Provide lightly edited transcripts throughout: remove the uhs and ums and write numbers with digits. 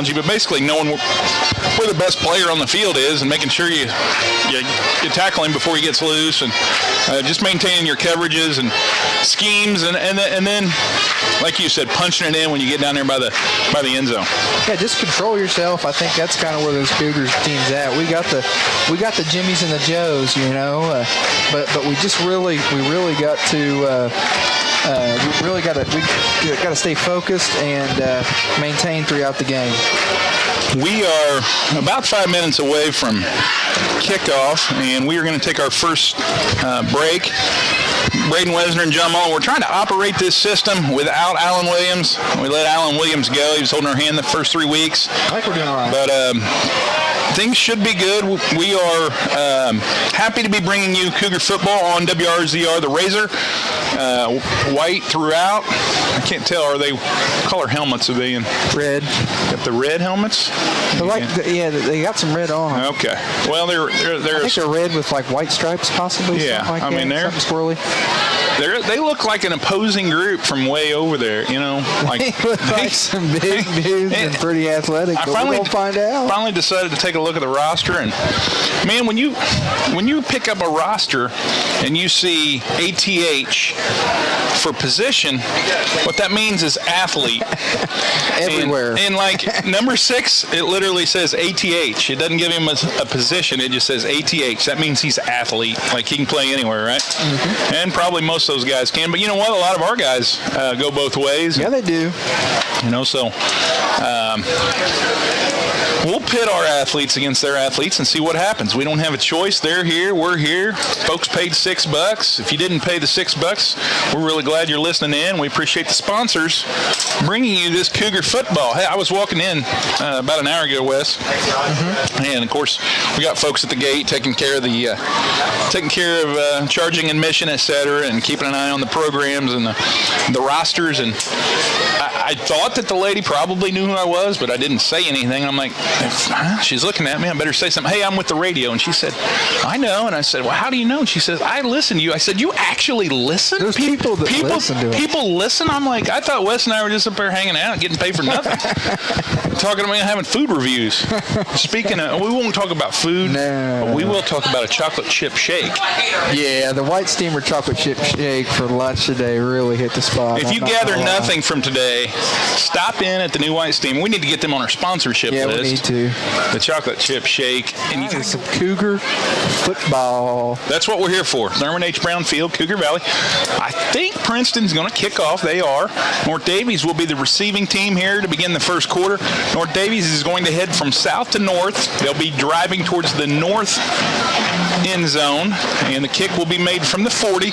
terminology, but basically knowing where the best player on the field is and making sure you tackle him before he gets loose, and just maintaining your coverages and schemes, and then, like you said, punching it in when you get down there by the end zone. Yeah, just control yourself. I think that's kind of where those Cougars team's at. We got the Jimmies and the Joes, but we really got to. We got to stay focused and maintain throughout the game. We are about 5 minutes away from kickoff, and we are going to take our first break. Braden Wesner and John Mullen, we're trying to operate this system without Alan Williams. We let Alan Williams go. He was holding our hand the first 3 weeks. I think we're doing all right. But things should be good. We are happy to be bringing you Cougar football on WRZR, the Razor. White throughout. I can't tell. Are they color helmets? Are they in red? Got the red helmets? They got some red on. Okay. Well, they're I think they're red with like white stripes, possibly. Yeah. Like I mean, something swirly. They look like an opposing group from way over there. Like they look like some big dudes and pretty athletic. But we're gonna find out. Finally decided to take a look at the roster, and man, when you pick up a roster and you see ATH for position, what that means is athlete. Everywhere. And like number 6, it literally says ATH. It doesn't give him a position. It just says ATH. That means he's athlete. Like he can play anywhere, right? Mm-hmm. And probably most of those guys can. But you know what? A lot of our guys go both ways. Yeah, they do. So we'll pit our athletes against their athletes and see what happens. We don't have a choice. They're here. We're here. Folks paid $6. If you didn't pay the $6, we're really glad you're listening in. We appreciate the sponsors bringing you this Cougar football. Hey, I was walking in about an hour ago, Wes, and of course we got folks at the gate taking care of charging admission, etc., and keeping an eye on the programs and the rosters. And I thought that the lady probably knew who I was, but I didn't say anything. I'm like, she's looking at me. I better say something. Hey, I'm with the radio. And she said, I know. And I said, well, how do you know? And she says, I listen to you. I said, you actually listen? There's people that listen to it. People listen? I'm like, I thought Wes and I were just up there hanging out, getting paid for nothing. Talking to me and having food reviews. Speaking of, we won't talk about food, but we will talk about a chocolate chip shake. Yeah, the White Steamer chocolate chip shake for lunch today really hit the spot. If you gather nothing from today, stop in at the new White Steamer. We need to get them on our sponsorship list. Yeah, we need to. The chocolate chip shake. And you got some Cougar football. That's what we're here for. Thurman H. Brown Field, Cougar Valley. I think Princeton's going to kick off. They are. North Daviess will be the receiving team here to begin the first quarter. North Daviess is going to head from south to north. They'll be driving towards the north end zone, and the kick will be made from the 40.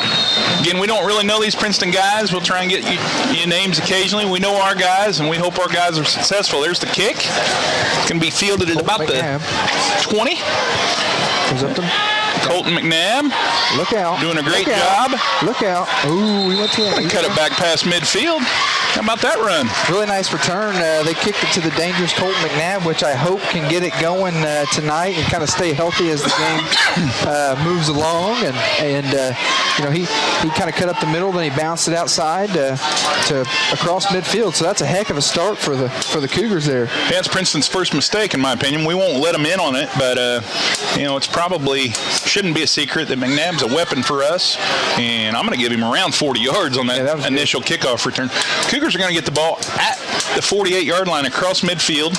Again, we don't really know these Princeton guys. We'll try and get you names occasionally. We know our guys, and we hope our guys are successful. There's the kick. It's going to be fielded at about the 20. Goes up to Colton McNabb. Look out. Doing a great job. Look out. Ooh, we went to it. Cut it back past midfield. How about that run? Really nice return. They kicked it to the dangerous Colton McNabb, which I hope can get it going tonight and kind of stay healthy as the game moves along. And he kind of cut up the middle, then he bounced it outside to across midfield. So that's a heck of a start for the Cougars there. That's Princeton's first mistake, in my opinion. We won't let them in on it, but it's probably shouldn't be a secret that McNabb's a weapon for us, and I'm going to give him around 40 yards on that initial kickoff return. Cougars are going to get the ball at the 48-yard line across midfield.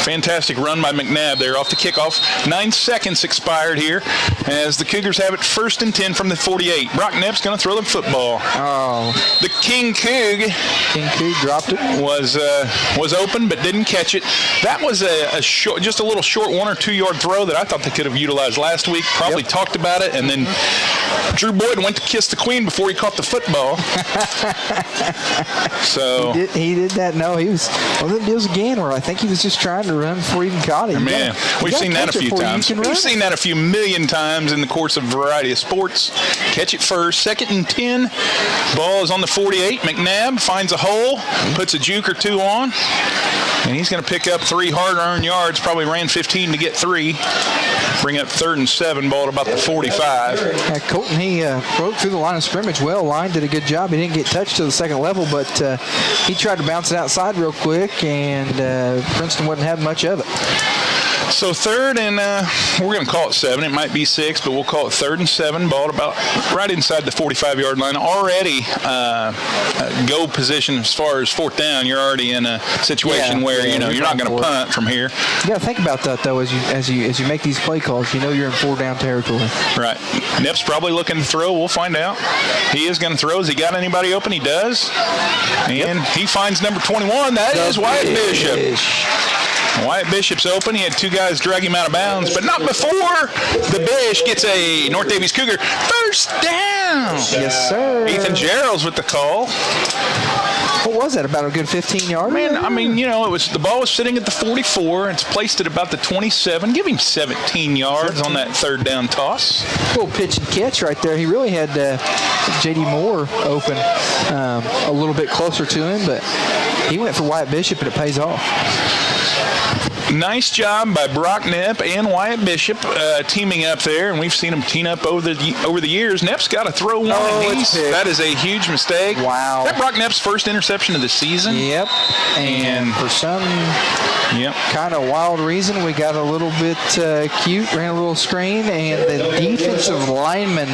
Fantastic run by McNabb there off the kickoff. 9 seconds expired here as the Cougars have it 1st and 10 from the 48. Brock Knepp's going to throw the football. Oh. The King Coug dropped it. Was open but didn't catch it. That was just a little short 1 or 2 yard throw that I thought they could have utilized last week. Probably talked about it, and then Drew Boyd went to kiss the queen before he caught the football. So he did that. No, he was. Well, it was again where I think he was just trying to run before he even caught it. Man, we've seen that a few times. We've seen that a few million times in the course of a variety of sports. Catch it first. 2nd and 10. Ball is on the 48. McNabb finds a hole, puts a juke or two on, and he's going to pick up 3 hard-earned yards. Probably ran 15 to get 3. Bring up 3rd and 7. Ball at about the 45. Colton, he broke through the line of scrimmage well. Line did a good job. He didn't get touched switch to the second level, but he tried to bounce it outside real quick, and Princeton wouldn't have much of it. So third and we're going to call it 7. It might be 6, but we'll call it 3rd and 7. Ball about right inside the 45-yard line. Already go position as far as 4th down. You're already in a situation where you're not going to punt from here. You got to think about that though as you make these play calls. You know you're in 4-down territory. Right. Nip's probably looking to throw. We'll find out. He is going to throw. Has he got anybody open? He does. And he finds number 21. That is Wyatt Bishop. Wyatt Bishop's open. He had 2 guys drag him out of bounds, but not before the Bish gets a North Daviess Cougar first down. Yes, sir. Ethan Gerald's with the call. What was that, about a good 15-yard? Man, I mean, the ball was sitting at the 44. It's placed at about the 27. Give him 17 yards on that 3rd down toss. Little pitch and catch right there. He really had J.D. Moore open a little bit closer to him, but he went for Wyatt Bishop, and it pays off. Nice job by Brock Knipp and Wyatt Bishop teaming up there, and we've seen them team up over the years. Knipp's got to throw one. That is a huge mistake. Wow. That Brock Knipp's first interception of the season. Yep. And for some kind of wild reason, we got a little bit cute, ran a little screen, and the defensive lineman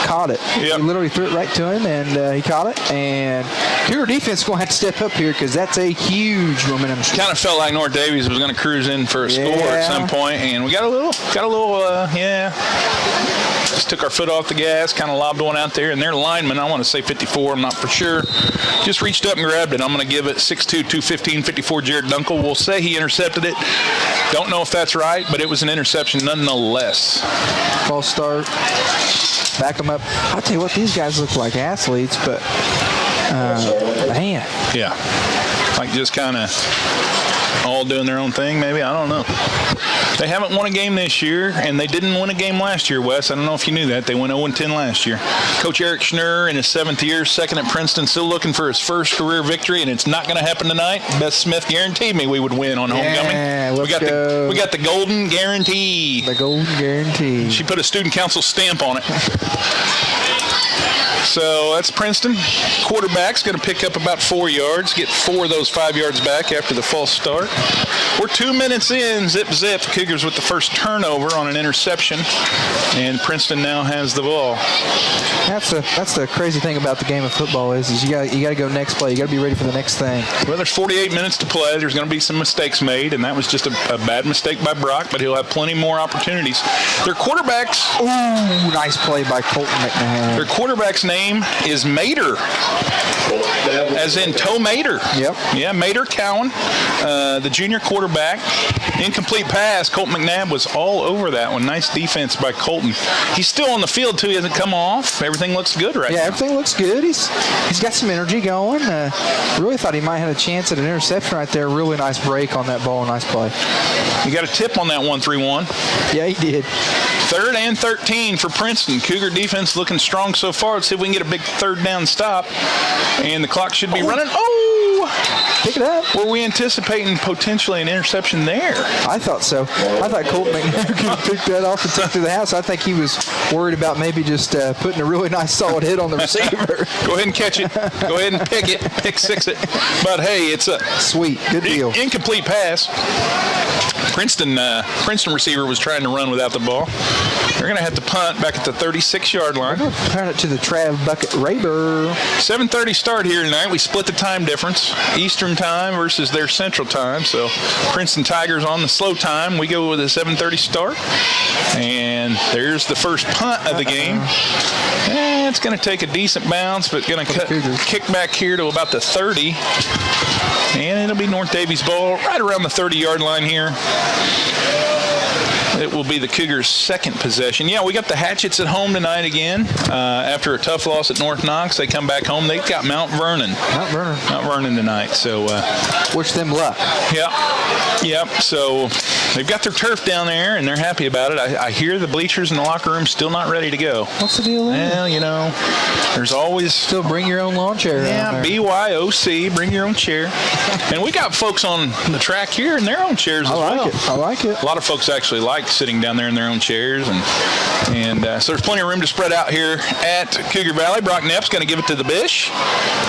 caught it. Yep. He literally threw it right to him, and he caught it. And Cougar defense is going to have to step up here because that's a huge momentum shift. Kind of felt like North Daviess was going to cruise in for a score at some point, and we got a little, just took our foot off the gas, kind of lobbed one out there, and their lineman, I want to say 54, I'm not for sure, just reached up and grabbed it. I'm going to give it 6'2", 215, 54 Jared Dunkel. We'll say he intercepted it. Don't know if that's right, but it was an interception nonetheless. False start. Back them up. I'll tell you what, these guys look like athletes, but man. Yeah. Like just kind of all doing their own thing, maybe. I don't know. They haven't won a game this year, and they didn't win a game last year, Wes. I don't know if you knew that. They went 0-10 last year. Coach Eric Schnurr in his 7th year, second at Princeton, still looking for his first career victory, and it's not going to happen tonight. Beth Smith guaranteed me we would win on homecoming. We got the golden guarantee. The golden guarantee. She put a student council stamp on it. So that's Princeton. Quarterback's going to pick up about 4 yards, get 4 of those 5 yards back after the false start. We're 2 minutes in, zip. Cougars with the first turnover on an interception, and Princeton now has the ball. That's the crazy thing about the game of football is you got to go next play. You got to be ready for the next thing. Well, there's 48 minutes to play. There's going to be some mistakes made, and that was just a bad mistake by Brock, but he'll have plenty more opportunities. Their quarterbacks. Ooh, nice play by Colton McNabb. Their quarterback's name is Mater, as in Toe Mater. Yep. Yeah, Mater Cowan, the junior quarterback. Incomplete pass. Colton McNabb was all over that one. Nice defense by Colton. He's still on the field, too. He hasn't come off. Everything looks good right now. Yeah, everything looks good. He's got some energy going. Really thought he might have a chance at an interception right there. Really nice break on that ball. Nice play. You got a tip on that 1-3-1. Yeah, he did. 3rd and 13 for Princeton. Cougar defense looking strong so far. Let's see if we can get a big 3rd down stop. And the clock should be running. Pick it up. Were we anticipating potentially an interception there? I thought so. I thought Colton McNabb could have picked that off and took it to the house. I think he was worried about maybe just putting a really nice solid hit on the receiver. Go ahead and catch it. Go ahead and pick it. Pick 6 it. But, hey, it's a sweet. Good deal. Incomplete pass. Princeton receiver was trying to run without the ball. They're going to have to punt back at the 36-yard line. We're going to punt it to the Trav Bucket Raber. 7:30 start here tonight. We split the time difference. Eastern time versus their Central time. So Princeton Tigers on the slow time. We go with a 7:30 start. And there's the first punt of the game. It's going to take a decent bounce, but going to kick back here to about the 30. And it'll be North Daviess ball right around the 30-yard line here. It will be the Cougars' second possession. Yeah, we got the Hatchets at home tonight again. After a tough loss at North Knox, they come back home. They've got Mount Vernon tonight. So wish them luck. Yep. So they've got their turf down there, and they're happy about it. I hear the bleachers in the locker room still not ready to go. What's the deal there? Well, you know, there's always... Still bring your own lawn chair. Yeah, BYOC, bring your own chair. And we got folks on the track here in their own chairs as well. I like it. A lot of folks actually like sitting down there in their own chairs, and so there's plenty of room to spread out here at Cougar Valley. Brock Knapp's going to give it to the Bish.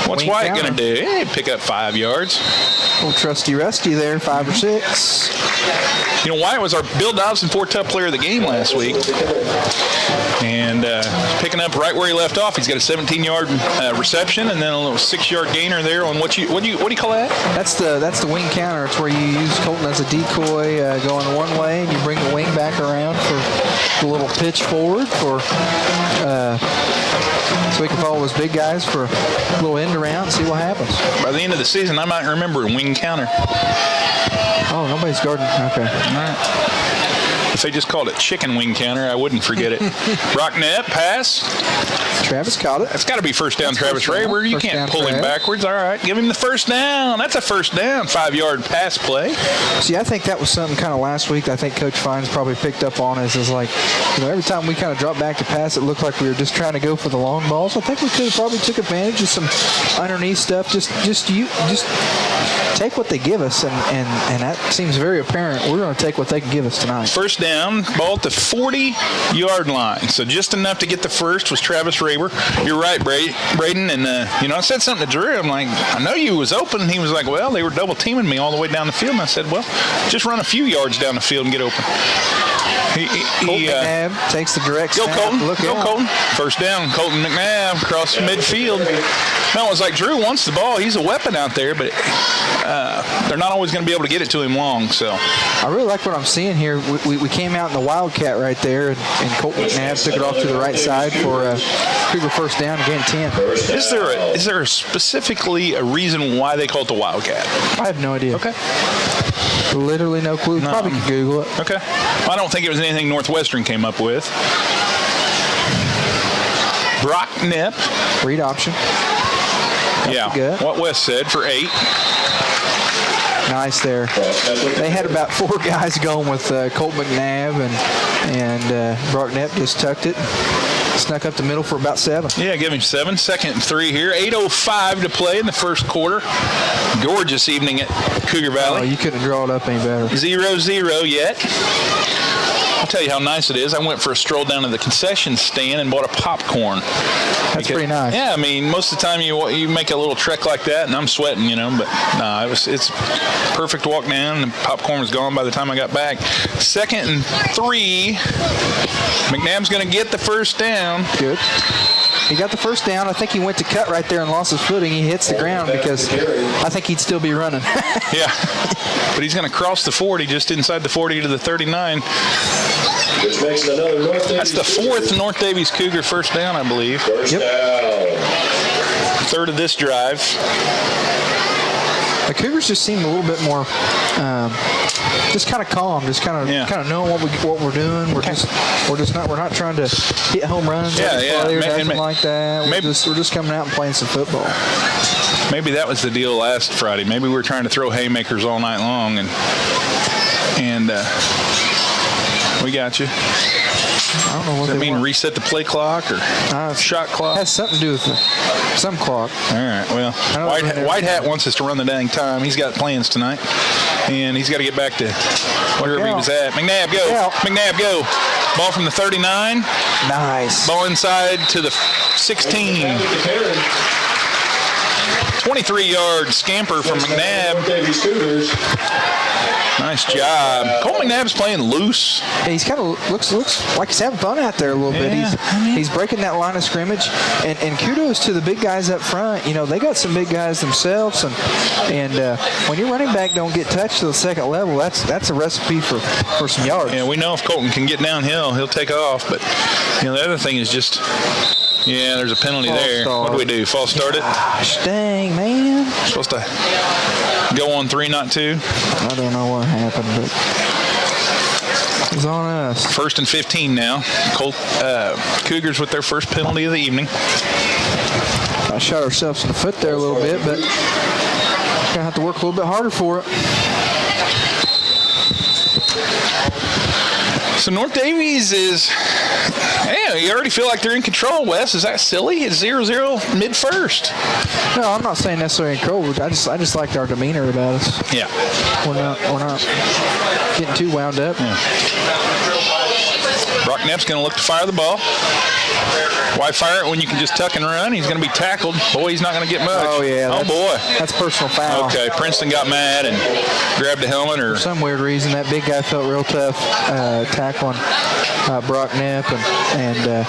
What's Wyatt going to do? Hey, pick up 5 yards. Old trusty Rusty there, 5 or 6. You know, Wyatt was our Bill Dobson 4-Tup player of the game last week, and picking up right where he left off. He's got a 17-yard reception, and then a little 6-yard gainer there on what do you call that? That's the wing counter. It's where you use Colton as a decoy going one way, and you bring the wing back around for the little pitch forward so we can follow those big guys for a little end around and see what happens. By the end of the season, I might remember a wing counter. Oh, nobody's guarding. Okay. All right. If they just called it chicken wing counter, I wouldn't forget it. Brock Knapp, pass. Travis caught it. That's got to be first down, Travis Rayburn. You can't pull him backwards. All right, give him the first down. That's a first down, 5-yard pass play. See, I think that was something kind of last week I think Coach Fines probably picked up on is like, you know, every time we kind of dropped back to pass, it looked like we were just trying to go for the long balls. I think we could have probably took advantage of some underneath stuff. Just take what they give us, and that seems very apparent. We're going to take what they can give us tonight. First down, ball at the 40-yard line. So just enough to get the first was Travis Rayburn. You're right, Braden. And, you know, I said something to Drew. I'm like, I know you was open. He was like, well, they were double teaming me all the way down the field. And I said, well, just run a few yards down the field and get open. Colton McNabb takes the direct snap. Go Colton. Go Colton. First down, Colton McNabb across midfield. No, it's like Drew wants the ball. He's a weapon out there, but they're not always going to be able to get it to him long. So I really like what I'm seeing here. We came out in the Wildcat right there, and Colton McNabb took it off to the right side for Cougar first down, again 10. Is there specifically a reason why they call it the Wildcat? I have no idea. Okay. Literally no clue. No. Probably could Google it. Okay. Well, I don't think it was anything Northwestern came up with. Brock Knapp. Read option. Yeah. Good. What Wes said for 8. Nice there. They had about 4 guys going with Colt McNabb, and Brock Knapp just tucked it. Snuck up the middle for about 7. Yeah, give him 7. 2nd and 3 here. 8:05 to play in the first quarter. Gorgeous evening at Cougar Valley. Oh, you couldn't draw it up any better. 0-0 yet. I'll tell you how nice it is. I went for a stroll down to the concession stand and bought a popcorn. That's pretty nice. Yeah, I mean, most of the time you make a little trek like that, and I'm sweating, you know. But no, it's perfect walk down. The popcorn was gone by the time I got back. 2nd and 3. McNabb's going to get the first down. Good. He got the first down. I think he went to cut right there and lost his footing. He hits the ground because I think he'd still be running. Yeah. But he's going to cross the 40, just inside the 40 to the 39. Which makes it another North Daviess. That's the 4th North Daviess Cougar first down, I believe. First down. 3rd of this drive. The Cougars just seem a little bit more, just kind of calm, just kind of knowing what we're doing. We're not trying to hit home runs or anything like that. We're just coming out and playing some football. Maybe that was the deal last Friday. Maybe we were trying to throw haymakers all night long, and we got you. I don't know what Does that they mean want. Reset the play clock or shot clock? Has something to do with some clock. All right. Well, White Hat wants us to run the dang time. He's got plans tonight, and he's got to get back to wherever he was at. McNabb, go. Yeah. McNabb, go. Ball from the 39. Nice. Ball inside to the 16. 23-yard scamper from McNabb. Nice job. Colt McNabb's playing loose. Yeah, he's kind of looks like he's having fun out there a little bit. He's breaking that line of scrimmage, and kudos to the big guys up front. You know, they got some big guys themselves, and when your running back don't get touched to the second level, that's a recipe for some yards. Yeah, we know if Colton can get downhill, he'll take off. But you know, the other thing is just. Yeah, there's a penalty there. What do we do? False start it? Gosh, dang, man. Supposed to go on 3, not 2. I don't know what happened, but it's on us. 1st and 15 now. Cougars with their first penalty of the evening. I shot ourselves in the foot there a little bit, but gonna have to work a little bit harder for it. So North Daviess is, you already feel like they're in control, Wes. Is that silly? It's 0-0 mid-first. No, I'm not saying necessarily in control. I just like our demeanor about us. Yeah. We're not getting too wound up. Yeah. Brock Knapp's going to look to fire the ball. Why fire it when you can just tuck and run? He's going to be tackled. Boy, he's not going to get much. Oh, yeah. Oh, boy. That's personal foul. Okay, Princeton got mad and grabbed the helmet. For some weird reason, that big guy felt real tough tackling Brock Knapp and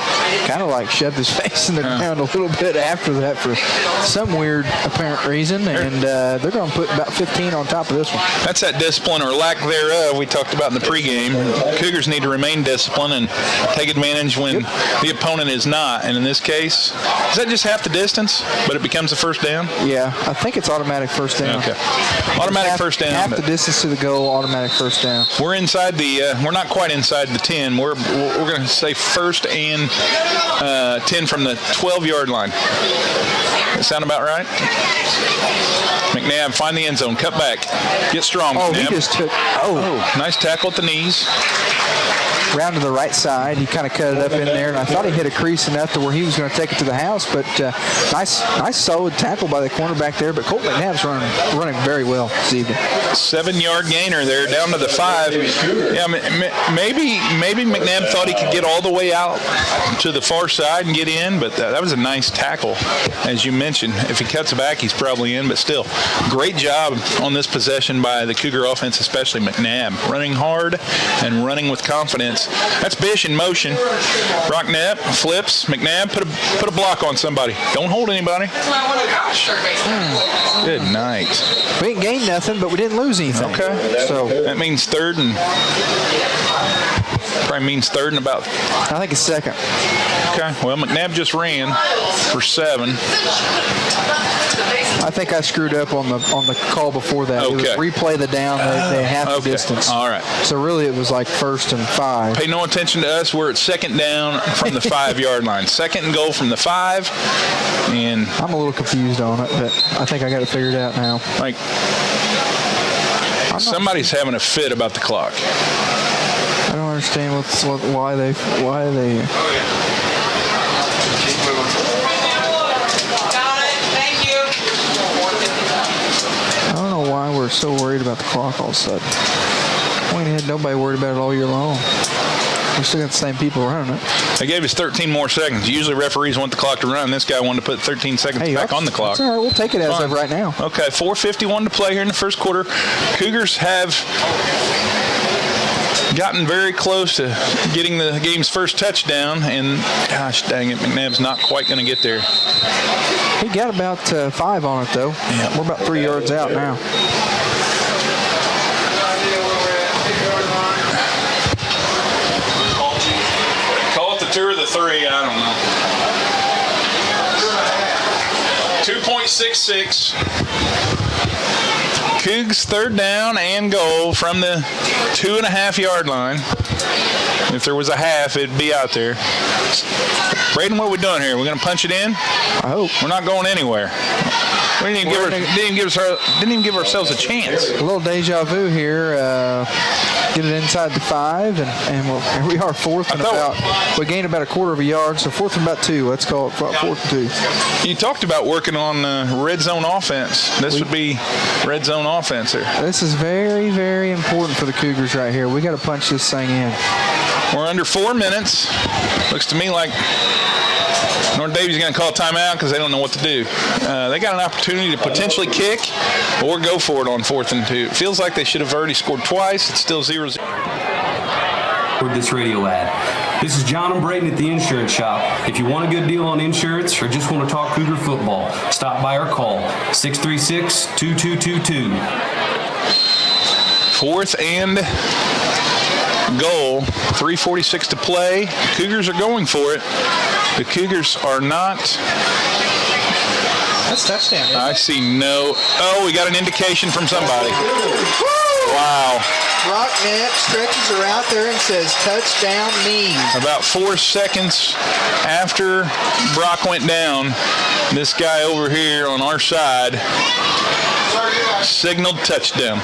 kind of like shoved his face in the ground a little bit after that for some weird apparent reason. And they're going to put about 15 on top of this one. That's that discipline or lack thereof we talked about in the pregame. Cougars need to remain disciplined and take advantage when the opponent is not. And in this case, is that just half the distance, but it becomes a first down? Yeah, I think it's automatic first down. Okay. Automatic first down. Half the distance to the goal, automatic first down. We're inside the, we're not quite inside the 10. We're going to say first and 10 from the 12-yard line. That sound about right? McNabb, find the end zone, cut back, get strong. Oh, McNabb. he just took, Nice tackle at the knees. Round to the right side. He kind of cut it up in there, and I thought he hit a crease enough to where he was going to take it to the house, but nice solid tackle by the cornerback there, but Colt McNabb's running very well this evening. 7-yard gainer there, down to the 5. Yeah, maybe McNabb thought he could get all the way out to the far side and get in, but that was a nice tackle, as you mentioned. If he cuts back, he's probably in, but still, great job on this possession by the Cougar offense, especially McNabb, running hard and running with confidence. That's Bish in motion. Brock Knapp flips. McNabb, put a block on somebody. Don't hold anybody. Good night. We didn't gain nothing, but we didn't lose anything. Okay. So that means third and about. I think it's second. Okay. Well, McNabb just ran for 7. I think I screwed up on the call before that. Okay. It was replay the down. They half the distance. All right. So really, it was like first and 5. Pay no attention to us. We're at second down from the 5-yard line. Second and goal from the 5. And I'm a little confused on it, but I think I got it figured out now. Like somebody's having a fit about the clock. I don't understand why they. I don't know why we're so worried about the clock all of a sudden. We had nobody worried about it all year long. We still got the same people running it. They gave us 13 more seconds. Usually referees want the clock to run. This guy wanted to put 13 seconds back on the clock. That's all right. We'll take it as of right now. Okay, 4:51 to play here in the first quarter. Cougars have gotten very close to getting the game's first touchdown, and gosh dang it, McNabb's not quite going to get there. He got about 5 on it, though. Yeah. We're about 3 yards out now. Call it the 2 or the 3, I don't know. 2.66. Cougs third down and goal from the 2.5-yard line. If there was a half, it'd be out there. Braden, what are we doing here? We're going to punch it in? I hope. We're not going anywhere. We didn't even give ourselves a chance. A little deja vu here. Get it inside the 5, and here we are, fourth and we gained about a quarter of a yard, so fourth and about 2. Let's call it fourth and 2. You talked about working on red zone offense. This would be red zone offense here. This is very, very important for the Cougars right here. We got to punch this thing in. We're under 4 minutes. Looks to me like North Daviess is going to call a timeout because they don't know what to do. They got an opportunity to potentially kick or go for it on 4th and 2. It feels like they should have already scored twice. It's still 0-0. Heard this radio ad. This is John and Braden at the insurance shop. If you want a good deal on insurance or just want to talk Cougar football, stop by or call 636-2222. 4th and goal, 3:46 to play. Cougars are going for it. The Cougars are not. That's touchdown. I see no. Oh, we got an indication from somebody. Wow. Brock Knapp stretches her out there and says, touchdown me. About 4 seconds after Brock went down, this guy over here on our side signaled touchdown.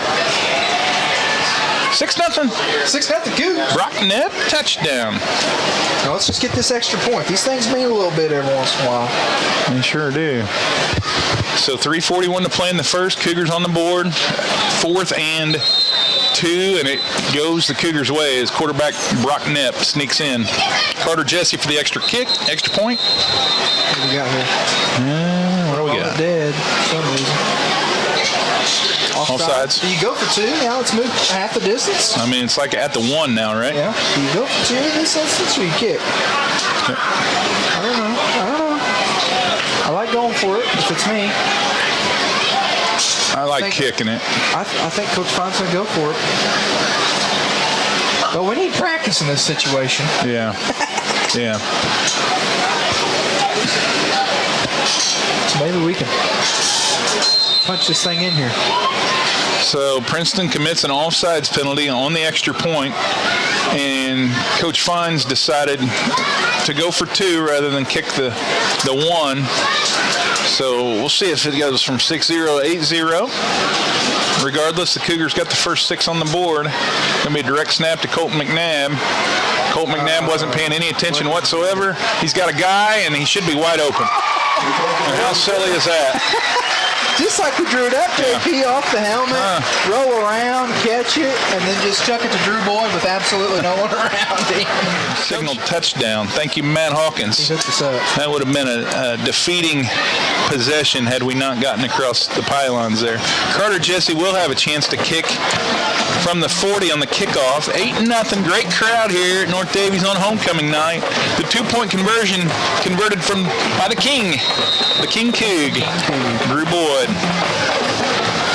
6-0. 6-0 Cougars. Brock Knipp, touchdown. Now let's just get this extra point. These things mean a little bit every once in a while. They sure do. So 3:41 to play in the first. Cougars on the board. 4th and 2, and it goes the Cougars' way as quarterback Brock Knipp sneaks in. Carter Jesse for the extra kick, extra point. What do we got here? What do we got? Dead for some reason. Offsides. Do you go for 2? Now let's move half the distance. I mean, it's like at the 1 now, right? Yeah. Do you go for 2 in this instance or you kick? I don't know. I like going for it if it's me. I like kicking it. I think Coach Fine's going to go for it. But we need practice in this situation. Yeah. Yeah. So maybe we can punch this thing in here. So Princeton commits an offsides penalty on the extra point, and Coach Fines decided to go for 2 rather than kick the 1. So we'll see if it goes from 6-0 to 8-0. Regardless, the Cougars got the first 6 on the board. Going to be a direct snap to Colt McNabb. Colt McNabb wasn't paying any attention whatsoever. He's got a guy, and he should be wide open. And how silly is that? Just like we drew it up, JP, off the helmet, roll around, catch it, and then just chuck it to Drew Boyd with absolutely no one around him. Signal touchdown. Thank you, Matt Hawkins. He hooked us up. That would have been a defeating possession had we not gotten across the pylons there. Carter Jesse will have a chance to kick from the 40 on the kickoff. 8-0. Great crowd here at North Daviess on homecoming night. The 2-point conversion converted by the King Coug, Drew Boyd.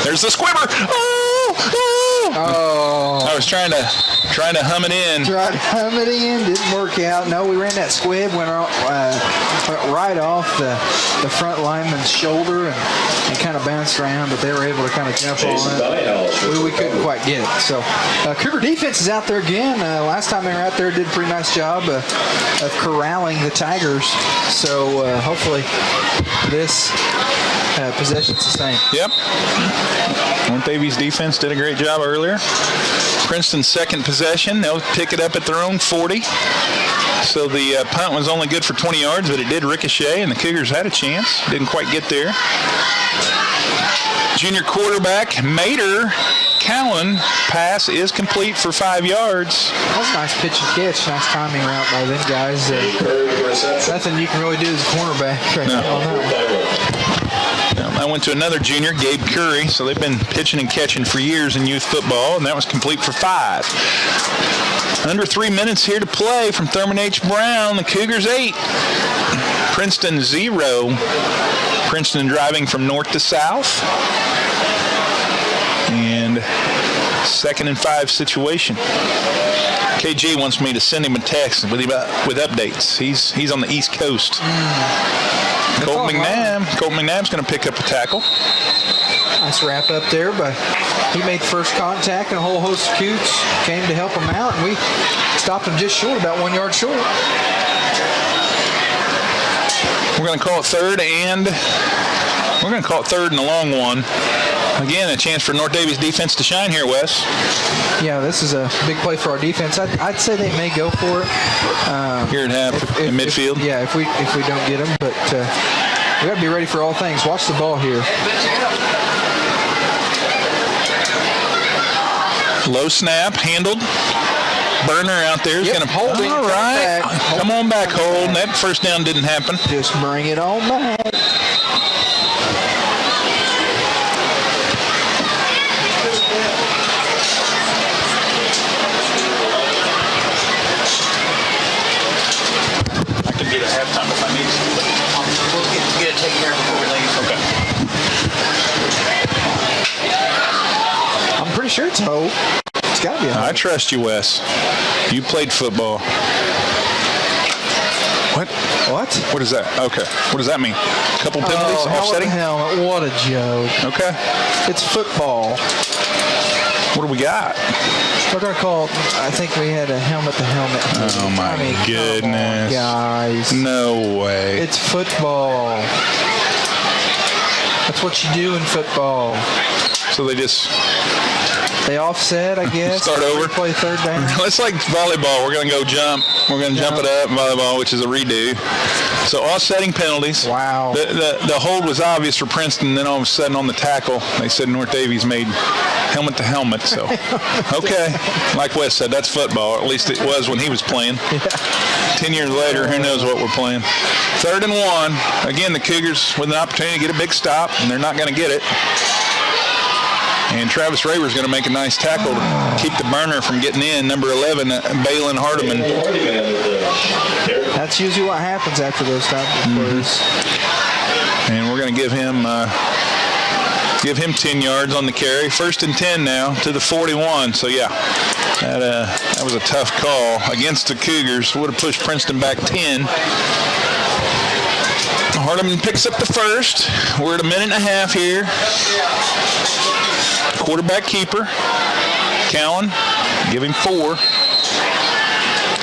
There's the squibber. Oh! I was trying to hum it in. Tried to hum it in, didn't work out. No, we ran that squib, went right off the front lineman's shoulder and kind of bounced around, but they were able to kind of jump on it. We couldn't quite get it. So Cougar defense is out there again. Last time they were out there, did a pretty nice job of corralling the Tigers. So hopefully this possession's the same. Yep. North Daviess defense did a great job earlier. Princeton's second possession. They'll pick it up at their own 40. So the punt was only good for 20 yards, but it did ricochet, and the Cougars had a chance. Didn't quite get there. Junior quarterback Mater Cowan pass is complete for 5 yards. That was a nice pitch and catch. Nice timing route by them guys. Nothing you can really do as a cornerback right now on that one. I went to another junior, Gabe Curry, so they've been pitching and catching for years in youth football, and that was complete for 5. Under 3 minutes here to play from Thurman H. Brown. The Cougars 8, Princeton 0. Princeton driving from north to south. And 2nd and 5 situation. KG wants me to send him a text with updates. He's on the East Coast. Colt McNabb's going to pick up a tackle. Nice wrap up there, but he made first contact, and a whole host of Coots came to help him out, and we stopped him just short, about 1 yard short. We're going to call it third and a long one. Again, a chance for North Daviess defense to shine here, Wes. Yeah, this is a big play for our defense. I'd say they may go for it. Here at half, in midfield? If we don't get them, but we got to be ready for all things. Watch the ball here. Low snap, handled. Burner out there is going to hold it. All right. Come on back, Hold. That first down didn't happen. Just bring it on back. I can do it at halftime if I need to. We'll get it taken care of before we leave. Okay. I'm pretty sure it's Hold. It's got to be a Hold. I trust you, Wes. You played football. What? What is that? Okay. What does that mean? A couple penalties? Offsetting? Helmet. What a joke. Okay. It's football. What do we got? We're going to call it, I think we had a helmet-to-helmet. Oh, my goodness. Come on, guys. No way. It's football. That's what you do in football. So they just They offset, I guess. Start over. Play third down. It's like volleyball. We're going to go jump. We're going to jump it up in volleyball, which is a redo. So offsetting penalties. Wow. The hold was obvious for Princeton. Then all of a sudden on the tackle, they said North Daviess made helmet to helmet. So, okay. Like Wes said, that's football. Or at least it was when he was playing. Yeah. 10 years later, who knows what we're playing. 3rd and 1. Again, the Cougars with an opportunity to get a big stop, and they're not going to get it. And Travis Raber is going to make a nice tackle to keep the burner from getting in. Number 11, Balin Hardiman. That's usually what happens after those type of plays. And we're going to give him 10 yards on the carry. 1st and 10 now to the 41. So, yeah, that was a tough call against the Cougars. Would have pushed Princeton back 10. Hardiman picks up the first. We're at a minute and a half here. Quarterback keeper, Cowan, give him 4.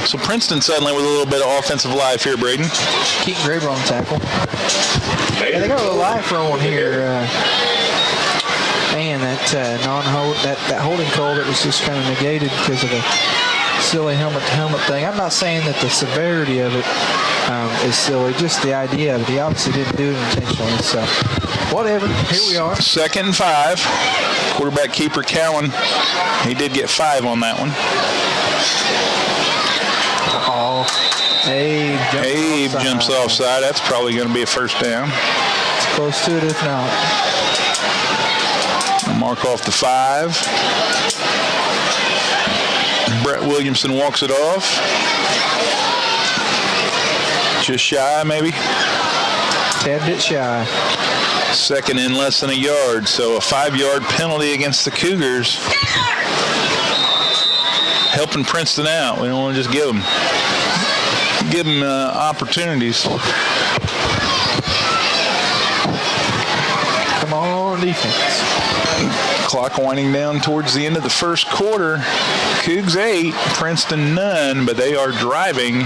So Princeton suddenly with a little bit of offensive life here, Braden. Keaton Graber on the tackle. Yeah, they got a little life rolling here. Man, that non-hold, that holding call that was just kind of negated because of the silly helmet-to-helmet thing. I'm not saying that the severity of it is silly, just the idea of it. He obviously didn't do it intentionally, so whatever. Here we are. 2nd and 5. Quarterback keeper Cowan, he did get 5 on that one. Abe jumps offside. That's probably going to be a first down. It's close to it if not. Mark off the 5. Brett Williamson walks it off. Just shy, maybe. Tad bit shy. 2nd in less than a yard, so a 5-yard penalty against the Cougars. Helping Princeton out. We don't want to just give them opportunities. Come on, defense. Clock winding down towards the end of the first quarter. Cougs 8, Princeton none, but they are driving.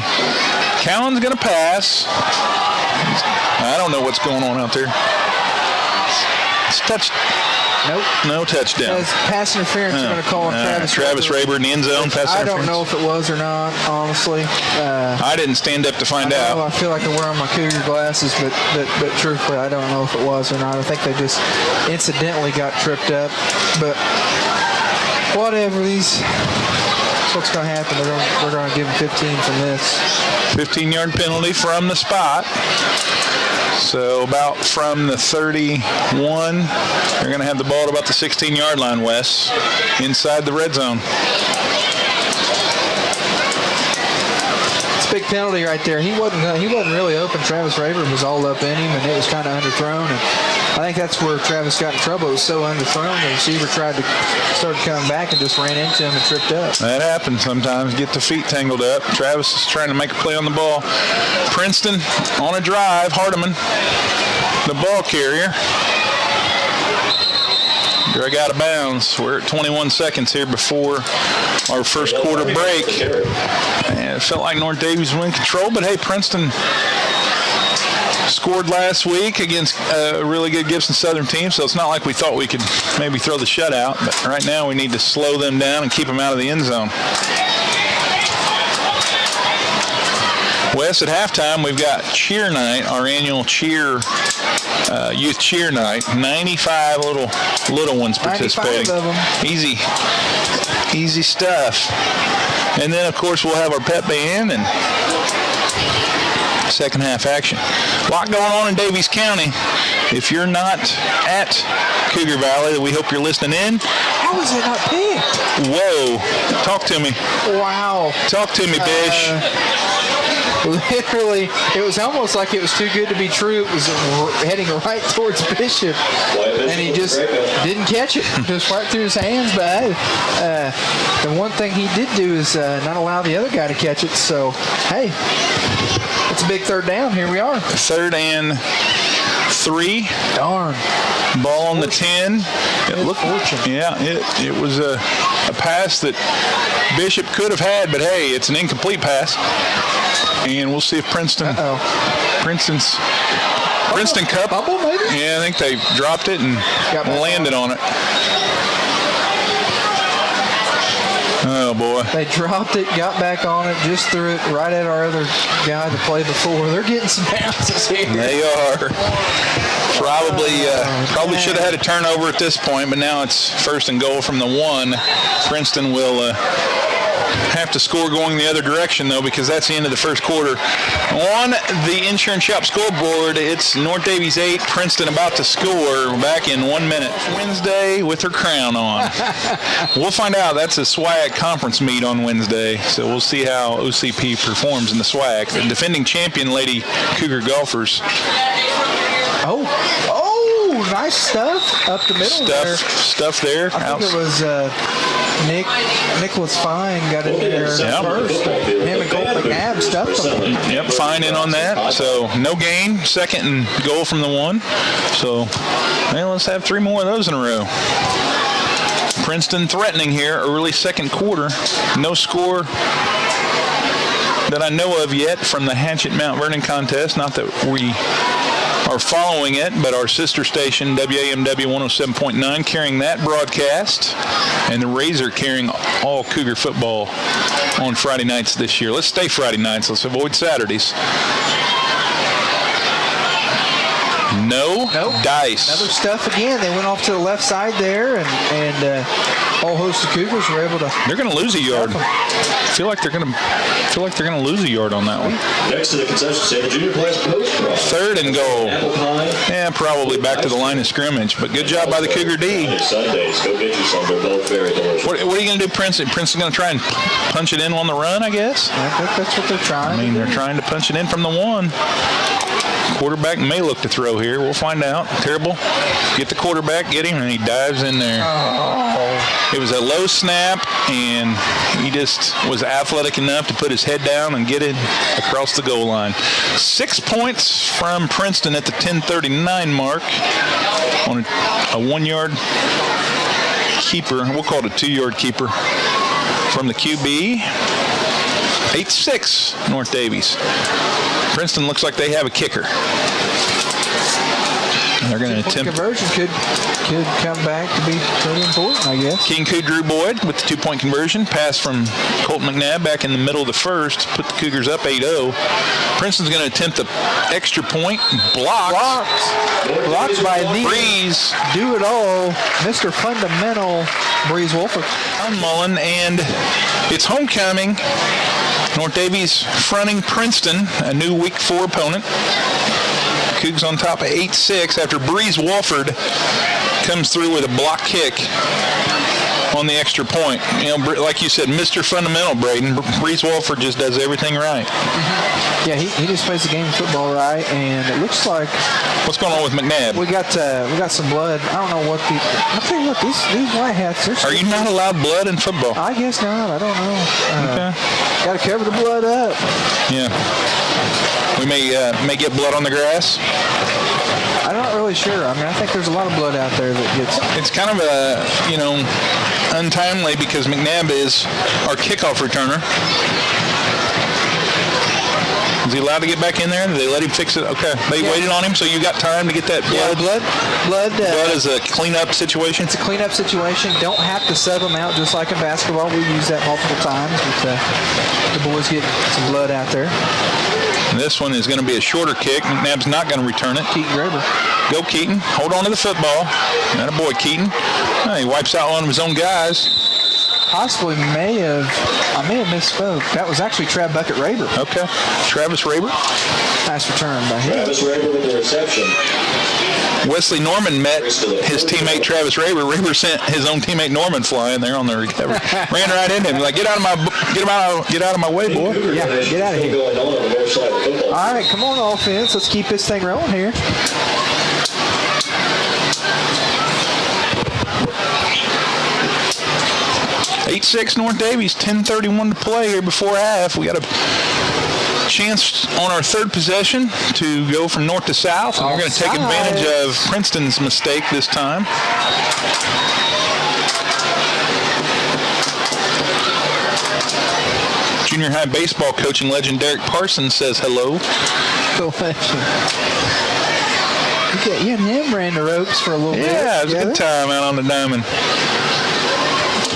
Cowan's going to pass. I don't know what's going on out there. It's touch. Nope. No touchdown. As pass interference, you're going to call on Travis Raber in the end zone. Pass I interference. don't know if it was or not, honestly. I didn't stand up to find out. I feel like I'm wearing my Cougar glasses, but truthfully, I don't know if it was or not. I think they just incidentally got tripped up. But whatever, that's what's going to happen. We're going to give them 15 from this. 15-yard penalty from the spot. So about from the 31, they're going to have the ball at about the 16-yard line, Wes, inside the red zone. It's a big penalty right there. He wasn't really open. Travis Raber was all up in him, and it was kind of underthrown. And I think that's where Travis got in trouble. It was so underthrown, the receiver tried to start coming back and just ran into him and tripped up. That happens sometimes. Get the feet tangled up. Travis is trying to make a play on the ball. Princeton on a drive. Hardiman, the ball carrier. Drag out of bounds. We're at 21 seconds here before our first quarter break. And it felt like North Daviess was in control, but hey, Princeton scored last week against a really good Gibson Southern team, so it's not like we thought we could maybe throw the shutout, but right now we need to slow them down and keep them out of the end zone. Wes, at halftime, we've got cheer night, our annual youth cheer night. 95 little ones participating. 95 of them. Easy stuff. And then, of course, we'll have our pep band and second half action. A lot going on in Daviess County. If you're not at Cougar Valley, we hope you're listening in. How is it not picked? Whoa. Talk to me. Wow. Talk to me, Bish. Literally, it was almost like it was too good to be true. It was heading right towards Bishop, and he just didn't catch it. Just right through his hands. But the one thing he did do is not allow the other guy to catch it. So, hey, it's a big third down. Here we are. 3rd and 3. Darn. Ball on the 10. It looked, it was a pass that Bishop could have had, but hey, it's an incomplete pass. And we'll see if Princeton Cup. Bubble, maybe? Yeah, I think they dropped it and landed on it. Oh, boy. They dropped it, got back on it, just threw it right at our other guy that played before. They're getting some bounces here. They are. Probably should have had a turnover at this point, but now it's 1st and goal from the 1. Princeton will have to score going the other direction, though, because that's the end of the first quarter. On the Insurance Shop scoreboard, it's North Daviess 8, Princeton about to score back in 1 minute. Wednesday with her crown on. We'll find out. That's a SWAC conference meet on Wednesday, so we'll see how OCP performs in the SWAC. The defending champion, Lady Cougar Golfers. Oh, nice stuff up the middle there. Stuff there. I think it was Nicholas Fine got in there first. Him and Colt McNabb stuffed them. Yep, Fine in on that. So no gain. 2nd and goal from the 1. So let's have 3 more of those in a row. Princeton threatening here, early 2nd quarter. No score that I know of yet from the Hatchet Mount Vernon contest. Not that we are following it, but our sister station, WAMW 107.9, carrying that broadcast, and the Razor carrying all Cougar football on Friday nights this year. Let's stay Friday nights. Let's avoid Saturdays. No dice. Another stuff again. They went off to the left side there, and a whole host of Cougars were able to. They're going to lose a yard. I feel like they're going to lose a yard on that one. Next to the concession stand, junior class post cross. 3rd and goal. Apple pie. Yeah, probably back to the line of scrimmage, but good job by the Cougar D. Sundays, go get you some. They're both very delicious. What are you going to do, Princeton? Princeton's going to try and punch it in on the run, I guess? I think that's what they're trying. They're trying to punch it in from the 1. Quarterback may look to throw here. We'll find out. Terrible. Get the quarterback, get him, and he dives in there. Oh. It was a low snap, and he just was athletic enough to put his head down and get it across the goal line. 6 points from Princeton at the 10:39 mark on a 1-yard keeper. We'll call it a 2-yard keeper from the QB. 8-6 North Daviess. Princeton looks like they have a kicker. And they're going to attempt. Conversion could come back to be pretty important, I guess. King Coo Drew Boyd with the 2-point conversion. Pass from Colt McNabb back in the middle of the first. Put the Cougars up 8-0. Princeton's going to attempt the extra point. Blocked by the Breeze. Do it all, Mr. Fundamental, Breeze Wolford. Mullen, and it's homecoming. North Daviess fronting Princeton, a new Week 4 opponent. Cougs on top of 8-6 after Breeze Wolford comes through with a block kick on the extra point. Like you said, Mr. Fundamental, Braden. Breeze Wolford just does everything right. Yeah, he just plays the game of football right, and it looks like. What's going on with McNabb? We got some blood. I don't know what I'll tell you what, these white hats. Are you not allowed blood in football? I guess not. I don't know. Okay. Got to cover the blood up. Yeah. We may get blood on the grass. I'm not really sure. I mean, I think there's a lot of blood out there that gets. It's kind of untimely because McNabb is our kickoff returner. Is he allowed to get back in there? Did they let him fix it? Okay. They waited on him, so you got time to get that blood? Yeah, blood is a cleanup situation? It's a cleanup situation. Don't have to sub them out just like in basketball. We use that multiple times with the boys getting some blood out there. This one is going to be a shorter kick. McNabb's not going to return it. Keaton Graber. Go, Keaton. Hold on to the football. That a boy, Keaton. He wipes out one of his own guys. Possibly I may have misspoke. That was actually Trav Bucket Raber. Okay. Travis Raber. Nice return by him. Travis Raber with the reception. Wesley Norman met his teammate Travis Raber. Raber sent his own teammate Norman flying there on the recovery. Ran right into him. Like, get out of my way, boy. Yeah, get out of here. All right, come on, offense. Let's keep this thing rolling here. (8-6) North Daviess, 10:31 to play here before half. We got a chance on our third possession to go from north to south, and we're going to take advantage of Princeton's mistake this time. Junior high baseball coaching legend Derek Parsons says hello. The legend. You and him ran the ropes for a little bit. Yeah, it was a good time out on the diamond.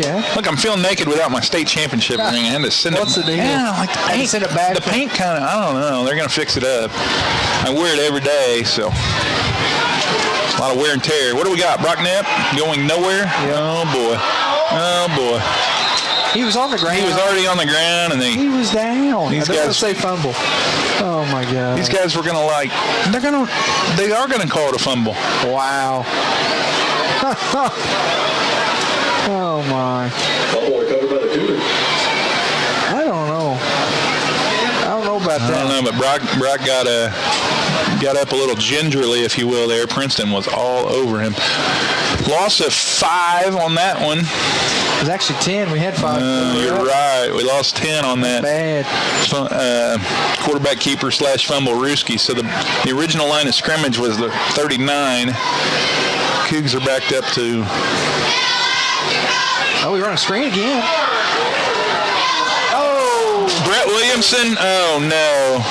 Okay. Look, I'm feeling naked without my state championship ring. I had to send What's it. the deal? Yeah, like the Had to paint. send it back. The paint kind of, I don't know. They're going to fix it up. I wear it every day, so a lot of wear and tear. What do we got? Brock Knapp going nowhere? Yep. Oh, boy. Oh, boy. He was on the ground. He was already on the ground, and He was down. These They're going to guys- say fumble. Oh, my God. these guys were going to they are going to call it a fumble. Wow. Oh, my. Fumble recovered by the Cougars. I don't know. I don't know about I that. don't know, but Brock got up a little gingerly, if you will, there. Princeton was all over him. Loss of 5 on that one. It was actually 10. We had 5. You're right. We lost 10 on that. Bad. Quarterback keeper / fumble Ruski. So the original line of scrimmage was the 39. Cougs are backed up to... Oh, we run a screen again. Brett Williamson. Oh, no.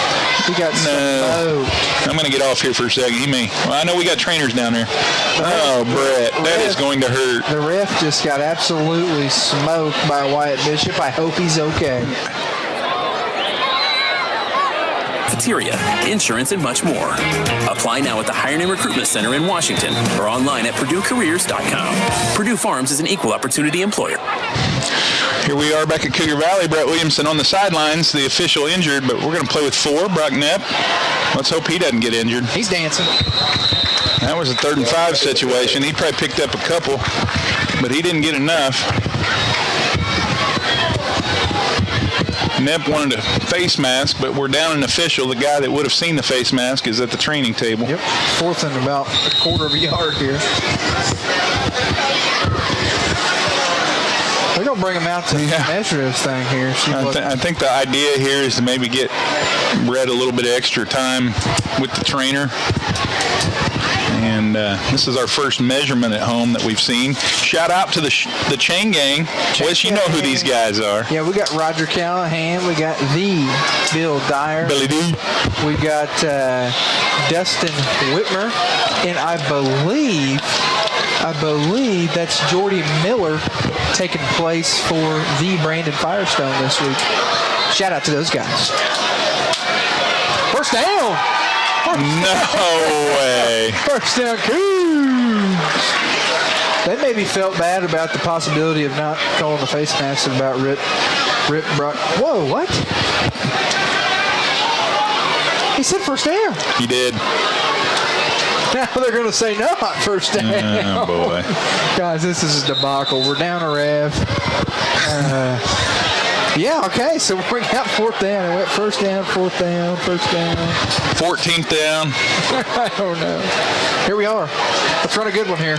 We got smoked. I'm going to get off here for a second. Well, I know we got trainers down there. Oh, Brett. That is going to hurt. The ref just got absolutely smoked by Wyatt Bishop. I hope he's okay. Cafeteria, insurance, and much more. Apply now at the Hiring and Recruitment Center in Washington or online at PurdueCareers.com. Purdue Farms is an equal opportunity employer. Here we are back at Cougar Valley. Brett Williamson on the sidelines, the official injured, but we're going to play with 4. Brock Knapp. Let's hope he doesn't get injured. He's dancing. That was a 3rd and 5 situation. He probably picked up a couple, but he didn't get enough. Knapp wanted a face mask, but we're down an official. The guy that would have seen the face mask is at the training table. Yep. 4th and about a quarter of a yard here. We're going to bring him out to measure this thing here. I think the idea here is to maybe get Brett a little bit of extra time with the trainer. And this is our first measurement at home that we've seen. Shout out to the Chain Gang. Wes, you know who these guys are. Yeah, we got Roger Callahan. We got the Bill Dyer. Billy D. We got Dustin Whitmer. And I believe that's Jordy Miller taking place for the Brandon Firestone this week. Shout out to those guys. First down. No way. First down, Cougs. They maybe felt bad about the possibility of not calling the face mask about Rip Brock. Whoa, what? He said first down. He did. Now they're going to say not first down. Oh, boy. Guys, this is a debacle. We're down a rev. Yeah, okay, so we got 4th down. It went first down, 4th down, first down. 14th down. I don't know. Here we are. Let's run a good one here.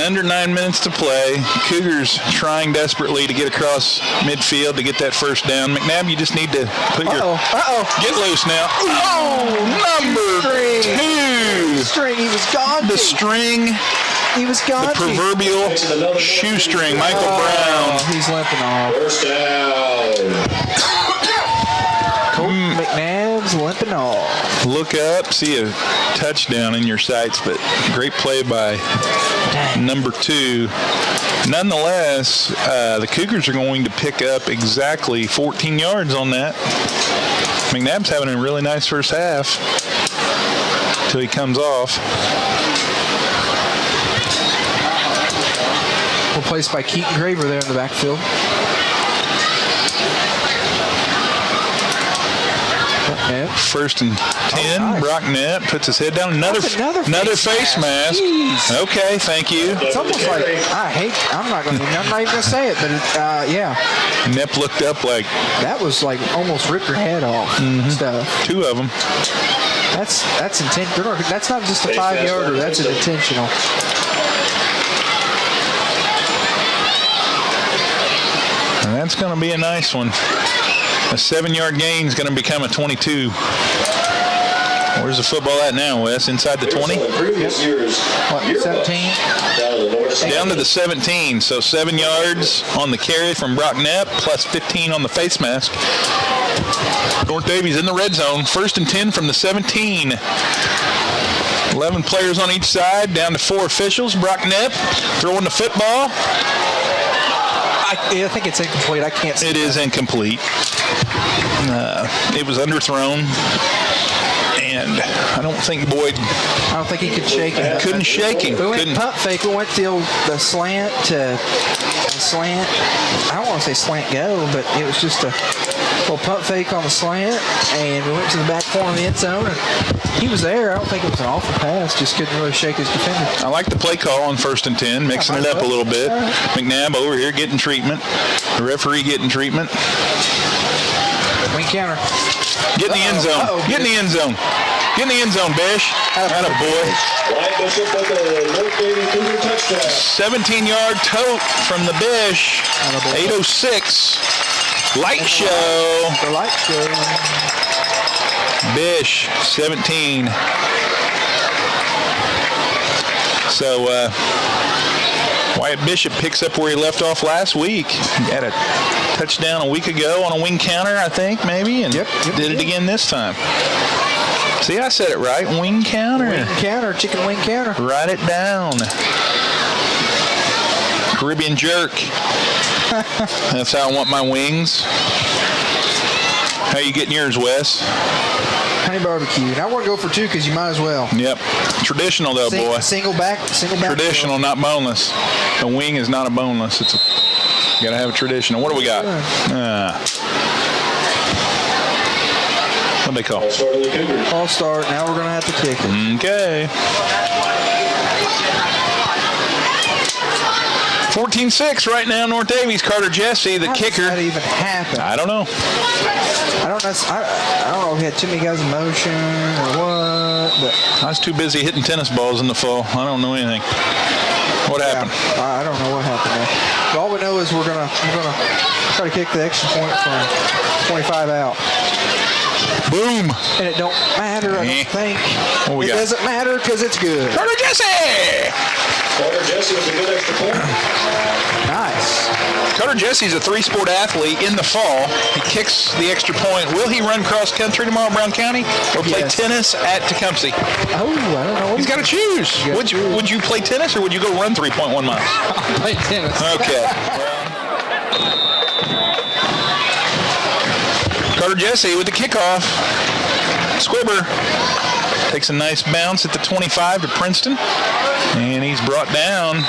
Under 9 minutes to play. Cougars trying desperately to get across midfield to get that first down. McNabb, you just need to put your... Get loose now. Number 2. String, he was gone. The string. He was gone. The proverbial shoestring. Michael Brown. He's limping off. First down. Colton McNabb's limping off. Look up, see a touchdown in your sights, but great play by number 2. Nonetheless, the Cougars are going to pick up exactly 14 yards on that. McNabb's having a really nice first half until he comes off. Replaced by Keaton Graver there in the backfield. Yep. 1st and 10. Nice. Brock Knapp puts his head down. Another face mask. Jeez. Okay, thank you. It's almost like I'm not even gonna say it, but yeah. Knapp looked up like That was like almost rip your head off stuff. 2 of them. That's intentional. That's not just a 5-yarder. That's an intentional. And that's going to be a nice one. A 7-yard gain is going to become a 22. Where's the football at now, Wes? Inside the 20? Previous years. What, 17? Down to the 17. So 7 yards on the carry from Brock Knapp, plus 15 on the face mask. North Daviess in the red zone. 1st and 10 from the 17. 11 players on each side, down to 4 officials. Brock Knipp throwing the football. I think it's incomplete. I can't see It is incomplete. It was underthrown, and I don't think Boyd he could shake it. couldn't shake him. We went Couldn't. pump fake. We went the slant to slant. I don't want to say slant go, but it was just a little pump fake on the slant, and we went to the back corner of the end zone, and he was there. I don't think it was an awful pass. Just couldn't really shake his defender. I like the play call on 1st and 10, mixing it up a little bit. McNabb over here getting treatment. The referee getting treatment. Wing counter. Get in the end zone. Get in the end zone. Get in the end zone, Bish. Atta boy. Wyatt Bishop with the North Davie Cougar touchdown. 17-yard tote from the Bish. 8:06. Light show. The light show. Bish, 17. So, Wyatt Bishop picks up where he left off last week. He had a touchdown a week ago on a wing counter, I think, maybe, and did it again this time. See, I said it right. Wing counter. Wing counter, chicken wing counter. Write it down. Caribbean jerk. That's how I want my wings. How you getting yours, Wes? Honey barbecue. And I want to go for 2 because you might as well. Yep. Traditional though, boy. Single back. Traditional, not boneless. A wing is not a boneless. You gotta have a traditional. What do we got? What do they call? False start. Now we're gonna have to kick it. Okay. 14-6 right now, North Daviess. Carter Jesse, the kicker. How did that even happen? I don't know. I don't know if we had too many guys in motion or what, but I was too busy hitting tennis balls in the fall. I don't know anything. What happened? I don't know what happened there. But all we know is we're gonna try to kick the extra point from 25 out. Boom. And it don't matter, I don't think. What we it got? doesn't matter because it's good. Carter Jesse! Carter Jesse with a good extra point. Nice. Carter Jesse's a 3-sport athlete in the fall. He kicks the extra point. Will he run cross country tomorrow in Brown County or play tennis at Tecumseh? Oh, I don't know. He's got to choose. Would you play tennis or would you go run 3.1 miles? I'll play tennis. Okay. Carter Jesse with the kickoff. Squibber takes a nice bounce at the 25 to Princeton. And he's brought down.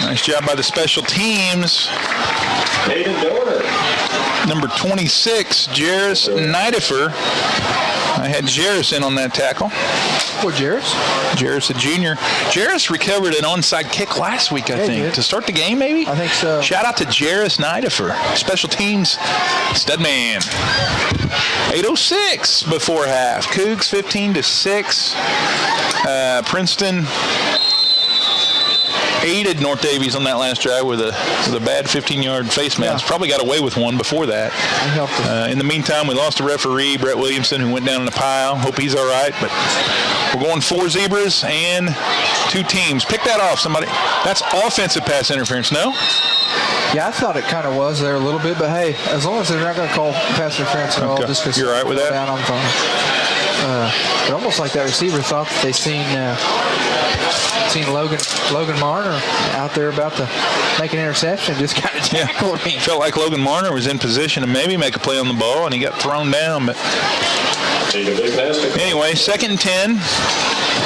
Nice job by the special teams. Hayden Dorner. Number 26, Jairus Nidifer. I had Jairus in on that tackle. What, Jairus? Jairus, a junior. Jairus recovered an onside kick last week, I think. To start the game, maybe? I think so. Shout out to Jairus Nidifer. Special teams, stud man. 8:06 before half. Cougs 15-6. Princeton aided North Daviess on that last drive with a bad 15-yard face mask. Yeah. Probably got away with one before that. In the meantime, we lost a referee, Brett Williamson, who went down in the pile. Hope he's all right. But we're going 4 zebras and 2 teams. Pick that off, somebody. That's offensive pass interference, no? Yeah, I thought it kind of was there a little bit, but hey, as long as they're not going to call pass interference at all, just because you're all right with that? Down, I'm fine. But almost like that receiver thought that they seen Logan Marner out there about to make an interception, just kind of tackled him. Felt like Logan Marner was in position to maybe make a play on the ball, and he got thrown down. But anyway, 2nd and 10.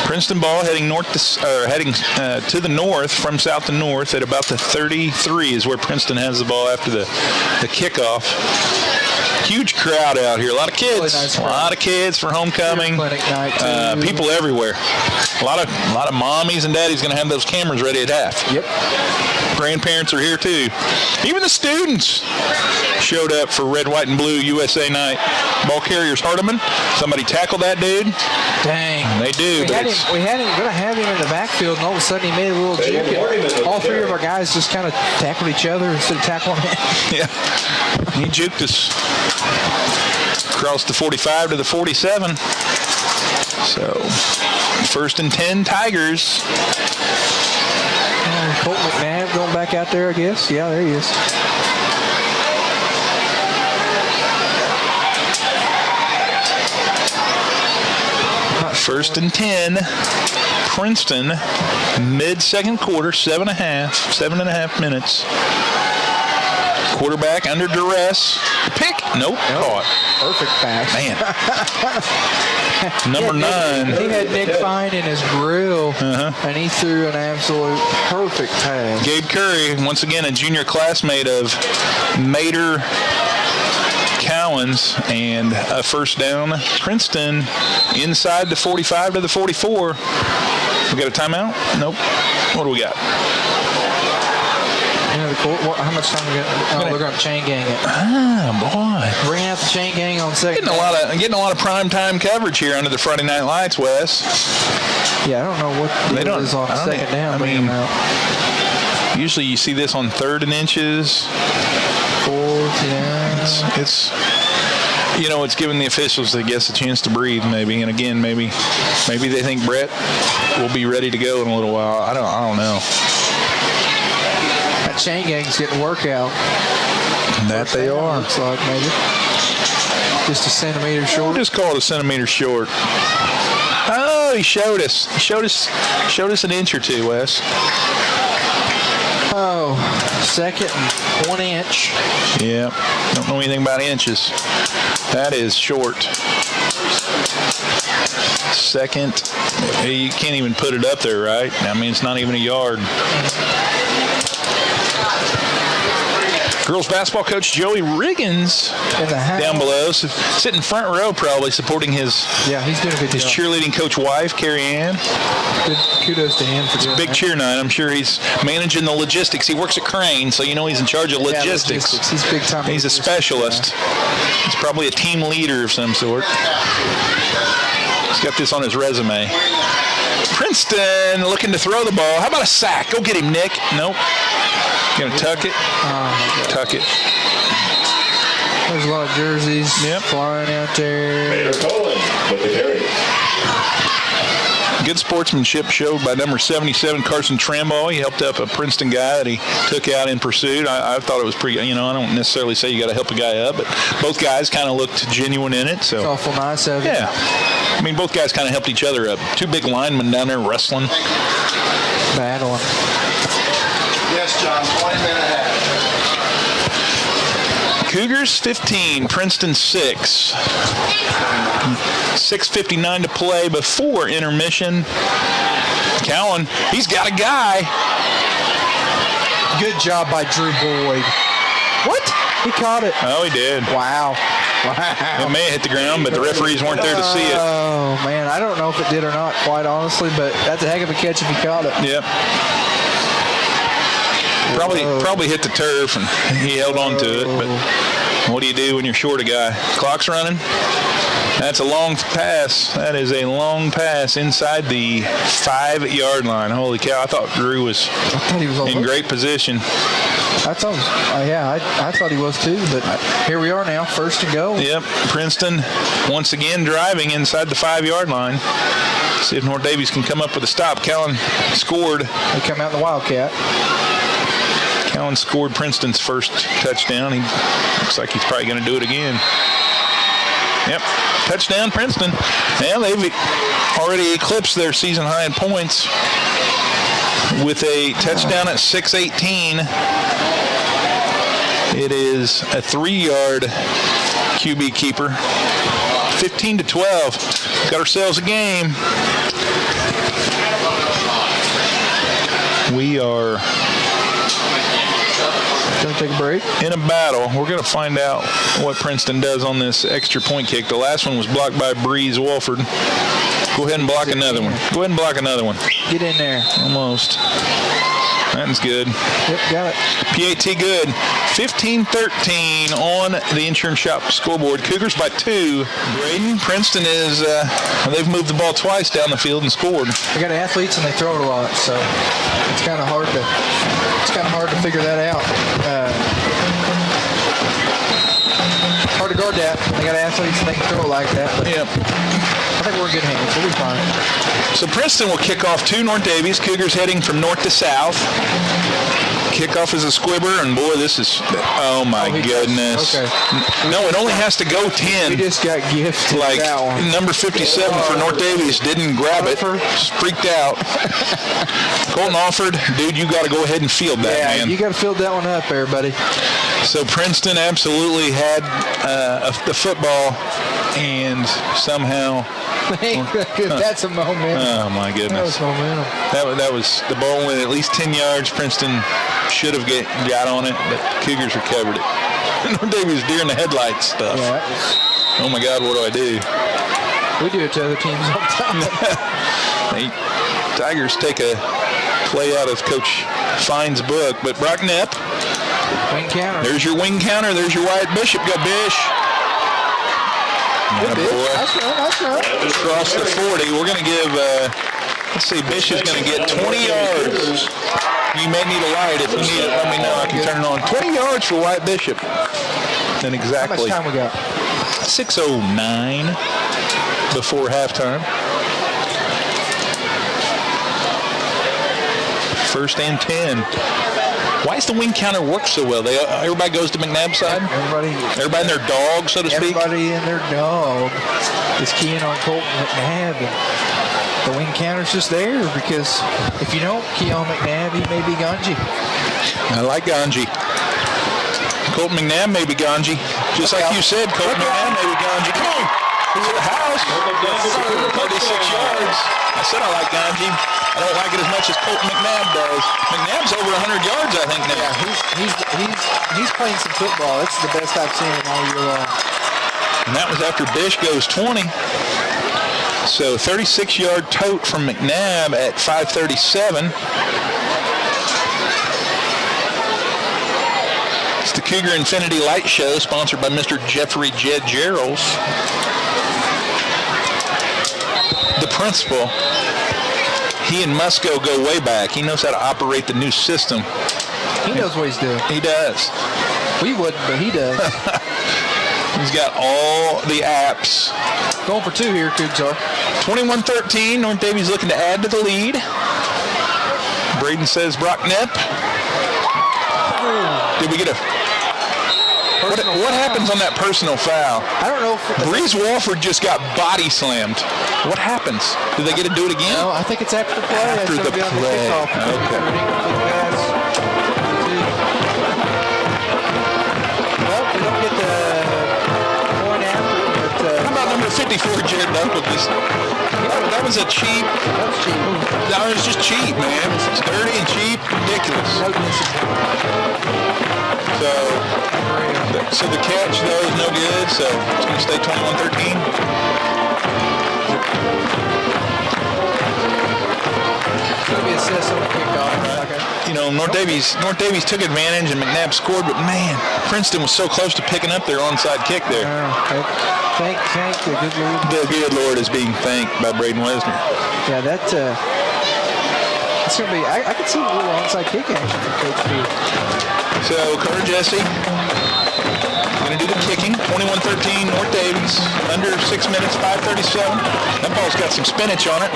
Princeton ball heading to the north from south to north at about the 33 is where Princeton has the ball after the kickoff. Huge crowd out here. A lot of kids. Really nice, a lot of kids for homecoming. People everywhere. A lot of mommies and daddies going to have those cameras ready at half. Yep. Grandparents are here too. Even the students showed up for Red, White, and Blue USA night. Ball carriers Hardeman. Somebody tackled that dude. Dang. They do. We had him going to have him in the backfield, and all of a sudden he made a little juke. All 3 of our guys just kind of tackled each other instead of tackling him. Yeah. He juked us across the 45 to the 47. So, 1st and 10 Tigers. Colt McNabb going back out there, I guess. Yeah, there he is. First and 10. Princeton, mid-second quarter, 7.5 minutes. Quarterback under duress. Pick. Nope. Caught. Perfect pass. Man. Number 9. He had Nick Fine in his grill, and he threw an absolute perfect pass. Gabe Curry, once again, a junior classmate of Mater Cowens, and a first down. Princeton inside the 45 to the 44. We got a timeout? Nope. What do we got? How much time we got? Oh, they're going to chain gang it. Boy. Bring out the chain gang on second. Getting a lot of prime time coverage here under the Friday Night Lights, Wes. Yeah, I don't know what the deal is on second down. Usually you see this on 3rd and inches. 4th, yeah. It's it's giving the officials, I guess, a chance to breathe, maybe. And again, maybe they think Brett will be ready to go in a little while. I don't know. That chain gang's getting workout. That they are. Looks like maybe just a centimeter short. We'll just call it a centimeter short. Oh, he showed us. Showed us an inch or two, Wes. Oh, 2nd and 1 inch. Yeah, don't know anything about inches. That is short. 2nd, you can't even put it up there, right? I mean, it's not even a yard. Girls basketball coach Joey Riggins down below, so sitting front row probably supporting his he's doing a good job. Cheerleading coach wife, Carrie Ann. Good kudos to him for doing big that. cheer night. I'm sure he's managing the logistics. He works at Crane, so he's in charge of logistics. He's big time. He's a specialist. He's probably a team leader of some sort. He's got this on his resume. Princeton looking to throw the ball. How about a sack? Go get him, Nick. Nope. Gonna tuck it. Tuck it. There's a lot of jerseys flying out there. Mater Colin with the carry. Good sportsmanship showed by number 77, Carson Trambaugh. He helped up a Princeton guy that he took out in pursuit. I thought it was pretty, I don't necessarily say you got to help a guy up, but both guys kind of looked genuine in it. So it's awful nice of you. Yeah. I mean, both guys kind of helped each other up. 2 big linemen down there wrestling. Battling. Yes, John, 1 minute and a half. Cougars 15, Princeton 6. 6:59 to play before intermission. Cowan, he's got a guy. Good job by Drew Boyd. What? He caught it. Oh, he did. Wow. It may have hit the ground, but the referees weren't there to see it. Oh, man. I don't know if it did or not, quite honestly, but that's a heck of a catch if he caught it. Yep. Probably hit the turf, and he held on to it. But what do you do when you're short a guy? Clock's running. That's a long pass. That is a long pass inside the 5-yard line. Holy cow! I thought Drew was in great position. I thought he was too, but here we are now, 1st and goal. Yep, Princeton once again driving inside the 5-yard line. See if North Daviess can come up with a stop. Callan scored. They come out in the Wildcat. Callan scored Princeton's first touchdown. He looks like he's probably going to do it again. Yep, touchdown Princeton. Now they've already eclipsed their season high in points with a touchdown at 6:18. It is a 3-yard QB keeper. 15-12. Got ourselves a game. We are going to take a break. In a battle. We're going to find out what Princeton does on this extra point kick. The last one was blocked by Breeze Wolford. Go ahead and block another one. Go ahead and block another one. Get in there. Almost. That one's good. Yep, got it. PAT good. 15-13 on the Insurance Shop scoreboard. Cougars by 2. Braden, Princeton is, they've moved the ball twice down the field and scored. They got athletes and they throw it a lot, so it's kind of hard to figure that out. Hard to guard that. They got athletes and they can throw it like that. But yep. I think we're in good hands. We'll be fine. So Princeton will kick off to North Daviess. Cougars heading from north to south. Kickoff is a squibber, and boy, this is, oh my goodness. Okay. No, it only has to go 10. We just got gifted Like that one. number 57 for North Daviess didn't grab it. Just freaked out. Colton Alford, dude, you got to go ahead and field that, Yeah, man. you got to fill that one up there, buddy. So Princeton absolutely had the football, and somehow. That's a momentum. Oh my goodness. That was momentum. That was the ball went at least 10 yards. Princeton should have got on it, but Cougars recovered it. North Daviess deer in the headlights stuff. Yeah. Oh my God, what do I do? We do it to other teams all the time. The Tigers take a play out of Coach Fine's book, but Brock Knapp. Wing counter. There's your wing counter. There's your Wyatt Bishop. Go Bish. Good Boy. That's right. Across the 40. We're going to give, let's see, Bish is going to get 20 yards. You may need a light. If you need it, let me know. I can turn it on. 20 yards for Wyatt Bishop. And exactly. How much time we got? 6:09 before halftime. First and 10. Why does the wing counter work so well? Everybody goes to McNabb's side? Everybody and their dog, so to speak? Everybody and their dog is keying on Colton McNabb. And the wing counter's just there because if you don't key on McNabb, he may be Ganji. I like Ganji. Colton McNabb may be Ganji. Just like you said, Colton McNabb may be Ganji. Come on! To the house. 36 yards. I said I like Ganji. I don't like it as much as Colton McNabb does. McNabb's over 100 yards, I think, now. Yeah, he's playing some football. It's the best I've seen him all year long. And that was after Bish goes 20. So 36-yard tote from McNabb at 5:37. It's the Cougar Infinity Light Show, sponsored by Mr. Jeffrey Jed Gerals. The principal, he and Musco go way back. He knows how to operate the new system. He knows what he's doing. He does. We wouldn't, but he does. He's got all the apps. Going for two here, Cougs are. 21-13. North Daviess looking to add to the lead. Braden says Brock Knapp. Did we get a... What happens on that personal foul? I don't know. Breeze Walford just got body slammed. What happens? Do they get to do it again? No, I think it's after the play. After the play. Okay. Well, we don't get the point after, but... How about number 54, Jared Dunkelquist? That was a cheap... That was cheap. That was just cheap, man. It's dirty and cheap. Ridiculous. No discipline. So the catch, though, is no good, so it's going to stay 21-13. Maybe assist on the kickoff. Okay. You know, North Daviess took advantage and McNabb scored, but man, Princeton was so close to picking up their onside kick there. Thank the good Lord. The good Lord is being thanked by Braden Wesner. Yeah, that's going to be, I could see a little onside kick action from Coach B. So Carter Jesse going to do the kicking. 21-13, North Daviess. Under 6 minutes, 5:37. That ball's got some spinach on it.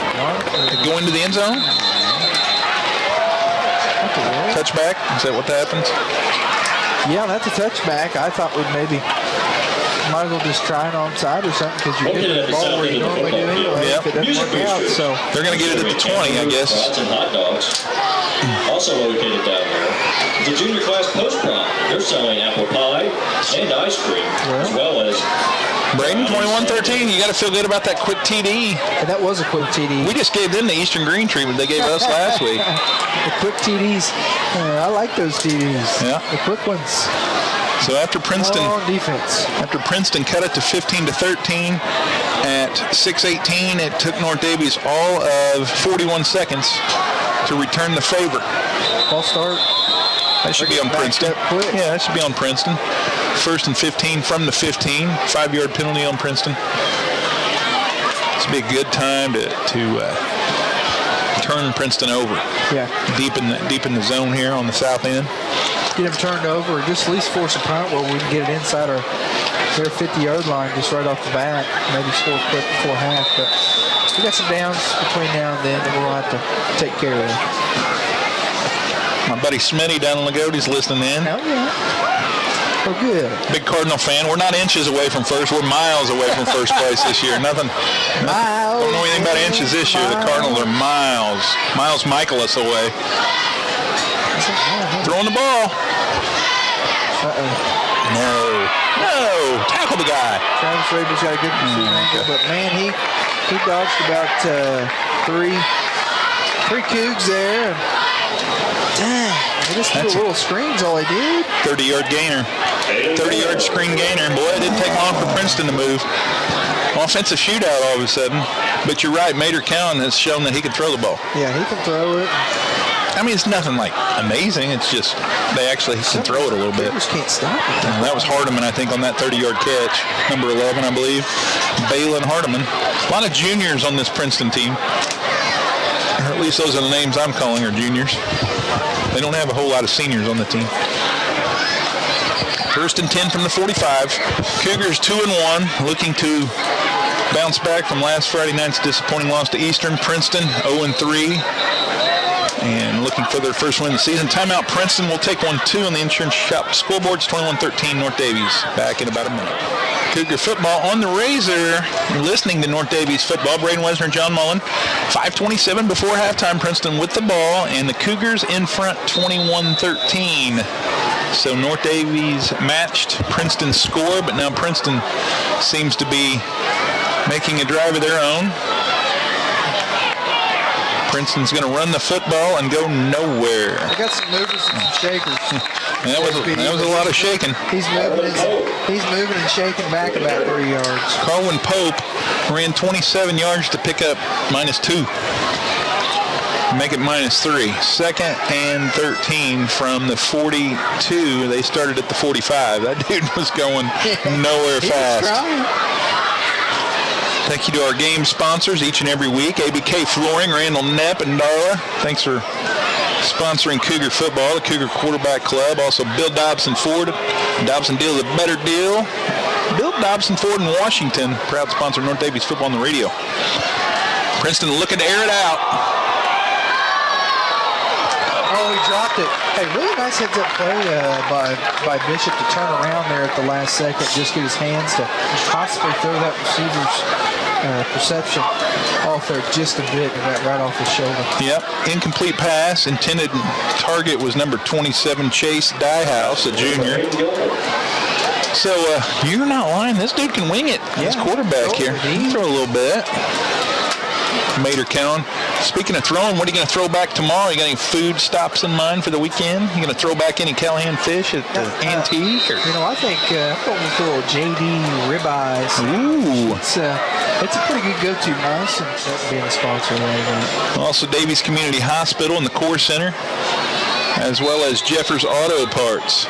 Go into the end zone. Touchback. Is that what happens? Yeah, that's a touchback. I thought we'd maybe might as well just try an onside or something because you're getting the ball where you normally do anyway. Yep. If it doesn't work out, so they're going to get it at the 20, I guess. And hot dogs, also located down there. The junior class post-prom, they're selling apple pie and ice cream, as well as... Braden, 21-13. You got to feel good about that quick TD. and that was a quick TD. We just gave them the Eastern Green treatment they gave us last week. The quick TDs. I like those TDs. Yeah. The quick ones. So after Princeton... On defense. After Princeton cut it to 15-13 at 6:18, it took North Daviess all of 41 seconds to return the favor. Ball start. That should be on Princeton. Quick. Yeah, that should be on Princeton. First and 15 from the 15. 5-yard penalty on Princeton. This would be a good time to turn Princeton over. Yeah. Deep in the zone here on the south end. Get him turned over, or just at least force a punt where we can get it inside their 50-yard line just right off the bat. Maybe score quick before half. But we got some downs between now and then that we'll have to take care of. My buddy Smitty down in Lagode's listening in. Oh, yeah. Oh, good. Big Cardinal fan. We're not inches away from first. We're miles away from first place this year. Nothing. Miles. Don't know anything about inches this year. The Cardinals are miles Michaelis away. Throwing the ball. No. Tackle the guy. Travis Raven's got a good receiving angle, but man, he dodged about three Cougs there. Dang, they just threw little screens, all they did. 30-yard gainer. 30-yard screen gainer. And boy, it didn't take long for Princeton to move. Offensive shootout all of a sudden. But you're right, Mater Cowan has shown that he can throw the ball. Yeah, he can throw it. I mean, it's nothing like amazing. It's just they actually can throw it a little bit. They just can't stop it. And that was Hardeman, I think, on that 30-yard catch. Number 11, I believe. Balin Hardeman. A lot of juniors on this Princeton team. Or at least those are the names I'm calling are juniors. They don't have a whole lot of seniors on the team. First and 10 from the 45. Cougars 2-1, looking to bounce back from last Friday night's disappointing loss to Eastern. Princeton 0-3. And looking for their first win of the season. Timeout. Princeton will take 1-2 on the Insurance Shop scoreboards. 21-13 North Daviess. Back in about a minute. Cougar football on the Razor. You're listening to North Daviess football. Braden Wesner and John Mullen. 5:27 before halftime. Princeton with the ball. And the Cougars in front 21-13. So North Daviess matched Princeton's score. But now Princeton seems to be making a drive of their own. Princeton's going to run the football and go nowhere. They got some movers and some shakers. That was a lot of shaking. He's moving and shaking back about 3 yards. Carwin Pope ran 27 yards to pick up -2. Make it -3. Second and 13 from the 42. They started at the 45. That dude was going nowhere fast. Thank you to our game sponsors each and every week. ABK Flooring, Randall Knapp and Darla. Thanks for sponsoring Cougar football, the Cougar Quarterback Club. Also Bill Dobson Ford. Dobson Deal is a better deal. Bill Dobson Ford in Washington. Proud sponsor of North Daviess football on the radio. Princeton looking to air it out. Oh, he dropped it. Hey, really nice heads-up play by Bishop to turn around there at the last second, just get his hands to possibly throw that receiver's perception off there just a bit, and right off his shoulder. Yep, incomplete pass. Intended target was number 27, Chase Diehouse, a junior. So you're not lying. This dude can wing it. Yeah. He's quarterback here. He can throw a little bit. Mater Cowan. Speaking of throwing, what are you going to throw back tomorrow? You got any food stops in mind for the weekend? You going to throw back any Callahan fish at the Antique? Or? You know, I think I'm going with a little JD ribeyes. Ooh. It's a pretty good go-to, nice, and that's being a sponsor of Also, Daviess Community Hospital and the Core Center, as well as Jeffers Auto Parts.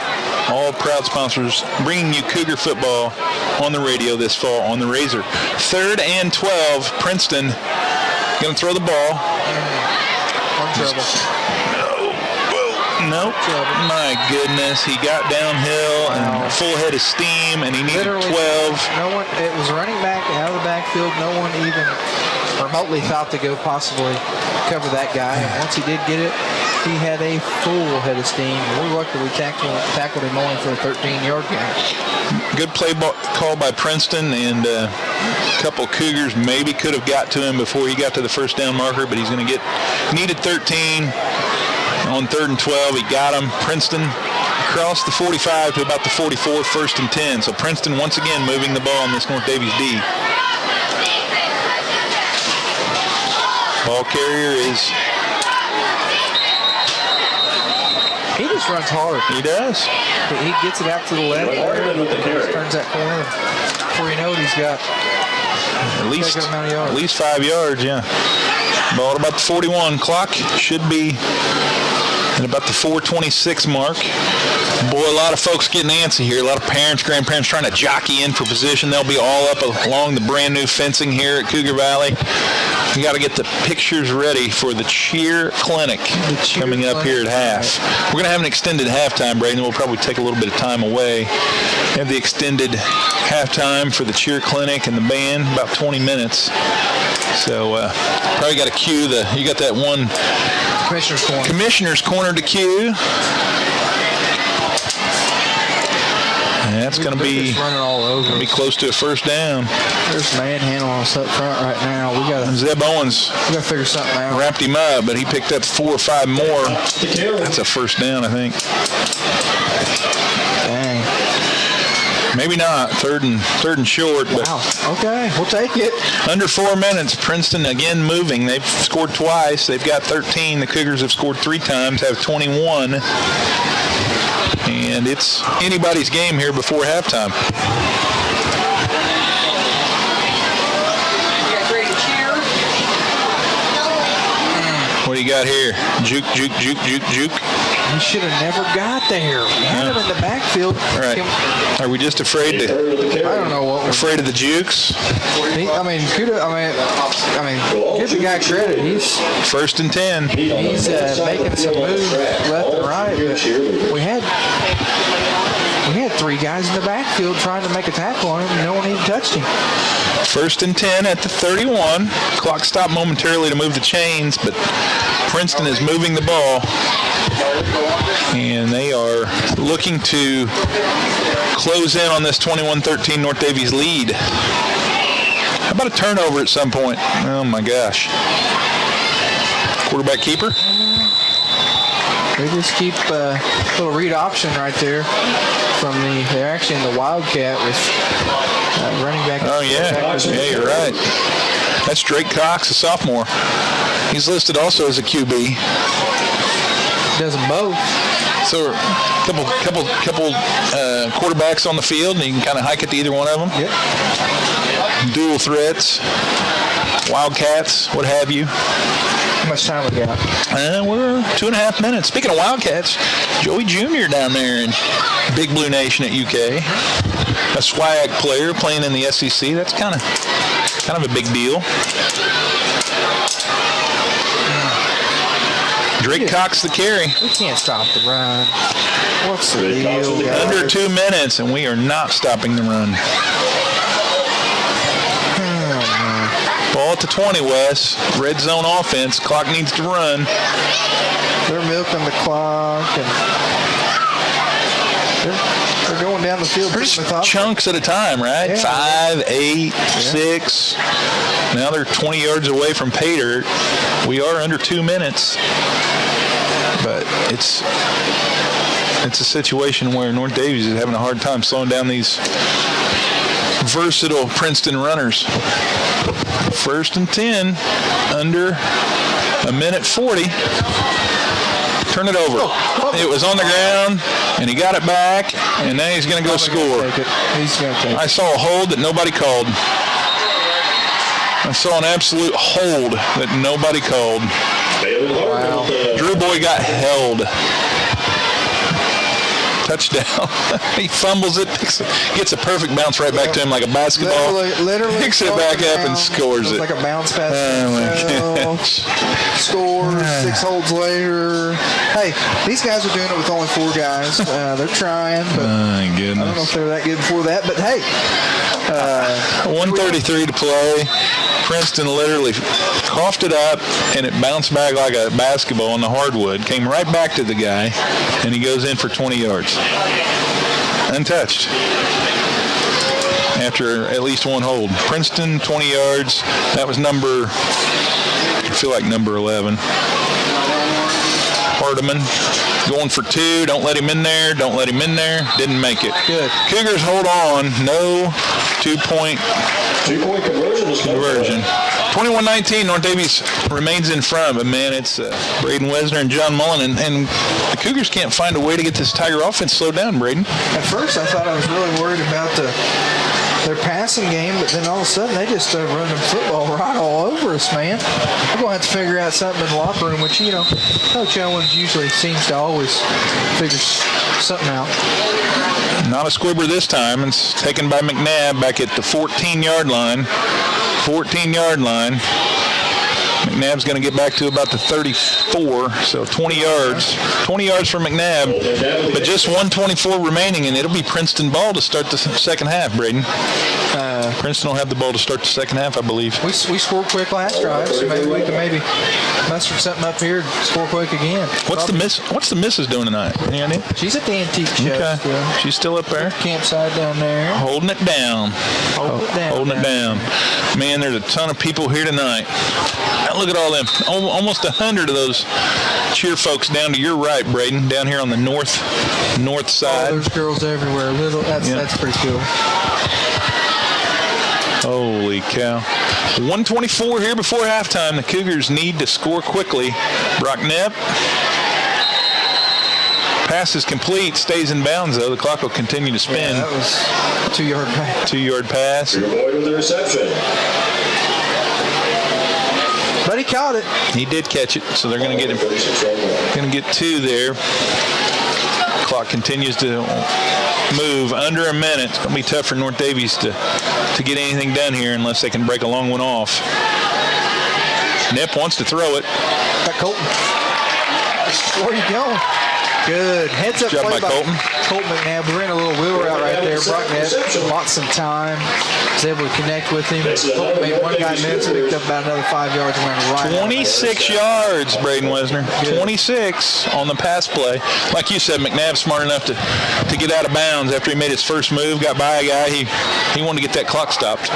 All proud sponsors bringing you Cougar football on the radio this fall on the Razor. 3rd and 12, Princeton going to throw the ball. Nope. My goodness. He got downhill and full head of steam, and he needed 12. No one. It was running back out of the backfield. No one even remotely thought to go possibly cover that guy. And once he did get it, he had a full head of steam. We're lucky we tackled him only for a 13-yard gain. Good play call by Princeton, and a couple Cougars maybe could have got to him before he got to the first down marker, but he's going to get needed 13 on 3rd and 12. He got him. Princeton crossed the 45 to about the 44, 1st and 10. So Princeton once again moving the ball on this North Daviess D. Ball carrier is... He just runs hard. He does. He gets it out to the left. Turns that corner. Before you know it, he's got at least 5 yards, yeah. Ball at about the 41. Clock should be at about the 4:26 mark. Boy, a lot of folks getting antsy here. A lot of parents, grandparents trying to jockey in for position. They'll be all up along the brand new fencing here at Cougar Valley. We got to get the pictures ready for the cheer clinic coming up here at half. We're going to have an extended halftime, Braden. We'll probably take a little bit of time away. Have the extended halftime for the cheer clinic and the band, about 20 minutes. So probably got to cue you got that one Commissioner's corner. Commissioner's corner to Q. And that's going to be running all over. Be close to a first down. There's manhandling us up front right now. We got to Zeb Owens figure something out. Wrapped him up, but he picked up 4 or 5 more. That's a first down, I think. Dang. Maybe not. Third and short. But wow. Okay, we'll take it. Under 4 minutes. Princeton again moving. They've scored twice. They've got 13. The Cougars have scored 3 times, have 21. And it's anybody's game here before halftime. What do you got here? Juke. He should have never got there. We had him in the backfield. Right. Are we just afraid to? I don't know what. Afraid of the jukes? Give the guy credit. He's first and 10. He's making some moves left and right. But we had 3 guys in the backfield trying to make a tackle on him, and no one even touched him. First and 10 at the 31. Clock stopped momentarily to move the chains, but Princeton is moving the ball. And they are looking to close in on this 21-13 North Daviess lead. How about a turnover at some point? Oh, my gosh. Quarterback keeper? They just keep a little read option right there from they're actually in the Wildcat with running back. Oh, yeah. Yeah, you're right. That's Drake Cox, a sophomore. He's listed also as a QB. Does them both. So a couple quarterbacks on the field, and you can kind of hike it to either one of them. Yep. Dual threats, Wildcats, what have you. How much time we got? We're 2.5 minutes. Speaking of Wildcats, Joey Jr. down there in Big Blue Nation at UK, a SWAC player playing in the SEC. That's kind of a big deal. Drake Cox the carry. We can't stop the run. What's the deal, guys? Under 2 minutes, and we are not stopping the run. Ball at the 20, Wes. Red zone offense. Clock needs to run. They're milking the clock, and they're going down the field. Just chunks at a time, right? Yeah. 5, 8, 6. Now they're 20 yards away from pay dirt. We are under 2 minutes. But it's a situation where North Daviess is having a hard time slowing down these versatile Princeton runners. First and 10, under 1:40. Turn it over. It was on the ground, and he got it back, and now he's going to go score. He's going to take it. I saw a hold that nobody called. I saw an absolute hold that nobody called. Wow. Drew Boy got held. Touchdown. He fumbles it, gets a perfect bounce right back to him like a basketball. Literally picks it back up and scores it. Like a bounce pass. Oh my gosh. Scores 6 holds later. Hey, these guys are doing it with only 4 guys. They're trying, but my goodness. I don't know if they were that good before that. But hey, 1:33 to play. Princeton literally coughed it up, and it bounced back like a basketball on the hardwood. Came right back to the guy, and he goes in for 20 yards. Untouched. After at least 1 hold. Princeton, 20 yards. That was number 11. Hardeman going for 2. Don't let him in there. Didn't make it. Good. Cougars hold on. No 2-point conversion. 21-19, North Daviess remains in front, but man, it's Braden Wesner and John Mullen, and the Cougars can't find a way to get this Tiger offense slowed down, Braden. At first, I thought I was really worried about their passing game, but then all of a sudden, they just started running the football right all over us, man. We're going to have to figure out something in the locker room, which, Coach Owens usually seems to always figure something out. Not a squibber this time. It's taken by McNabb back at the 14-yard line. 14-yard line. McNabb's going to get back to about the 34, so 20 yards. 20 yards for McNabb, but just 1:24 remaining, and it'll be Princeton ball to start the second half, Braden. Princeton will have the ball to start the second half, I believe. We scored quick last drive, so maybe we can muster something up here and score quick again. What's the missus doing tonight? Any idea? She's at the antique show. Okay. Still. She's still up there. Campsite down there. Holding it down. Holding it down. Man, there's a ton of people here tonight. Now look at all them. Almost 100 of those cheer folks down to your right, Braden, down here on the north side. Oh, there's girls everywhere. That's pretty cool. Holy cow. 1:24 here before halftime. The Cougars need to score quickly. Brock Knepp. Pass is complete. Stays in bounds, though. The clock will continue to spin. Yeah, that was a 2-yard pass. 2-yard pass. Boyd with the reception. But he caught it. He did catch it, so they're going to get him. Going to get 2 there. Clock continues to move under a minute. It's going to be tough for North Daviess to get anything done here unless they can break a long one off. Knepp wants to throw it. Got Colton. Where are you going? Good. Heads up Good job play by Colton. Colton McNabb. We're in a little wheel route right there. Brock Knepp bought some time. Was able to connect with him. Colton made one guy miss, picked up about another 5 yards and went right. 26 yards, Braden Wesner. Good. 26 on the pass play. Like you said, McNabb's smart enough to get out of bounds after he made his first move, got by a guy. He wanted to get that clock stopped.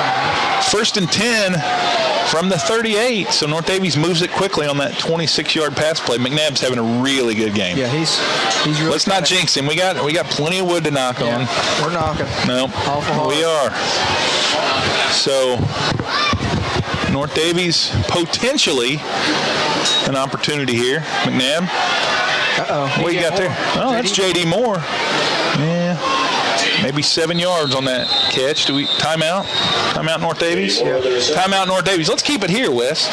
1st and 10 from the 38. So North Daviess moves it quickly on that 26-yard pass play. McNabb's having a really good game. Yeah, he's really. Let's not jinx him. We got plenty of wood to knock on. We're knocking. No, Awful hard. we are. So North Daviess potentially an opportunity here. McNabb. Uh-oh. What you got there? Oh, that's J.D. Moore. Yeah. Maybe 7 yards on that catch. Do we timeout? Timeout North Daviess? Yeah. Timeout North Daviess. Let's keep it here, Wes.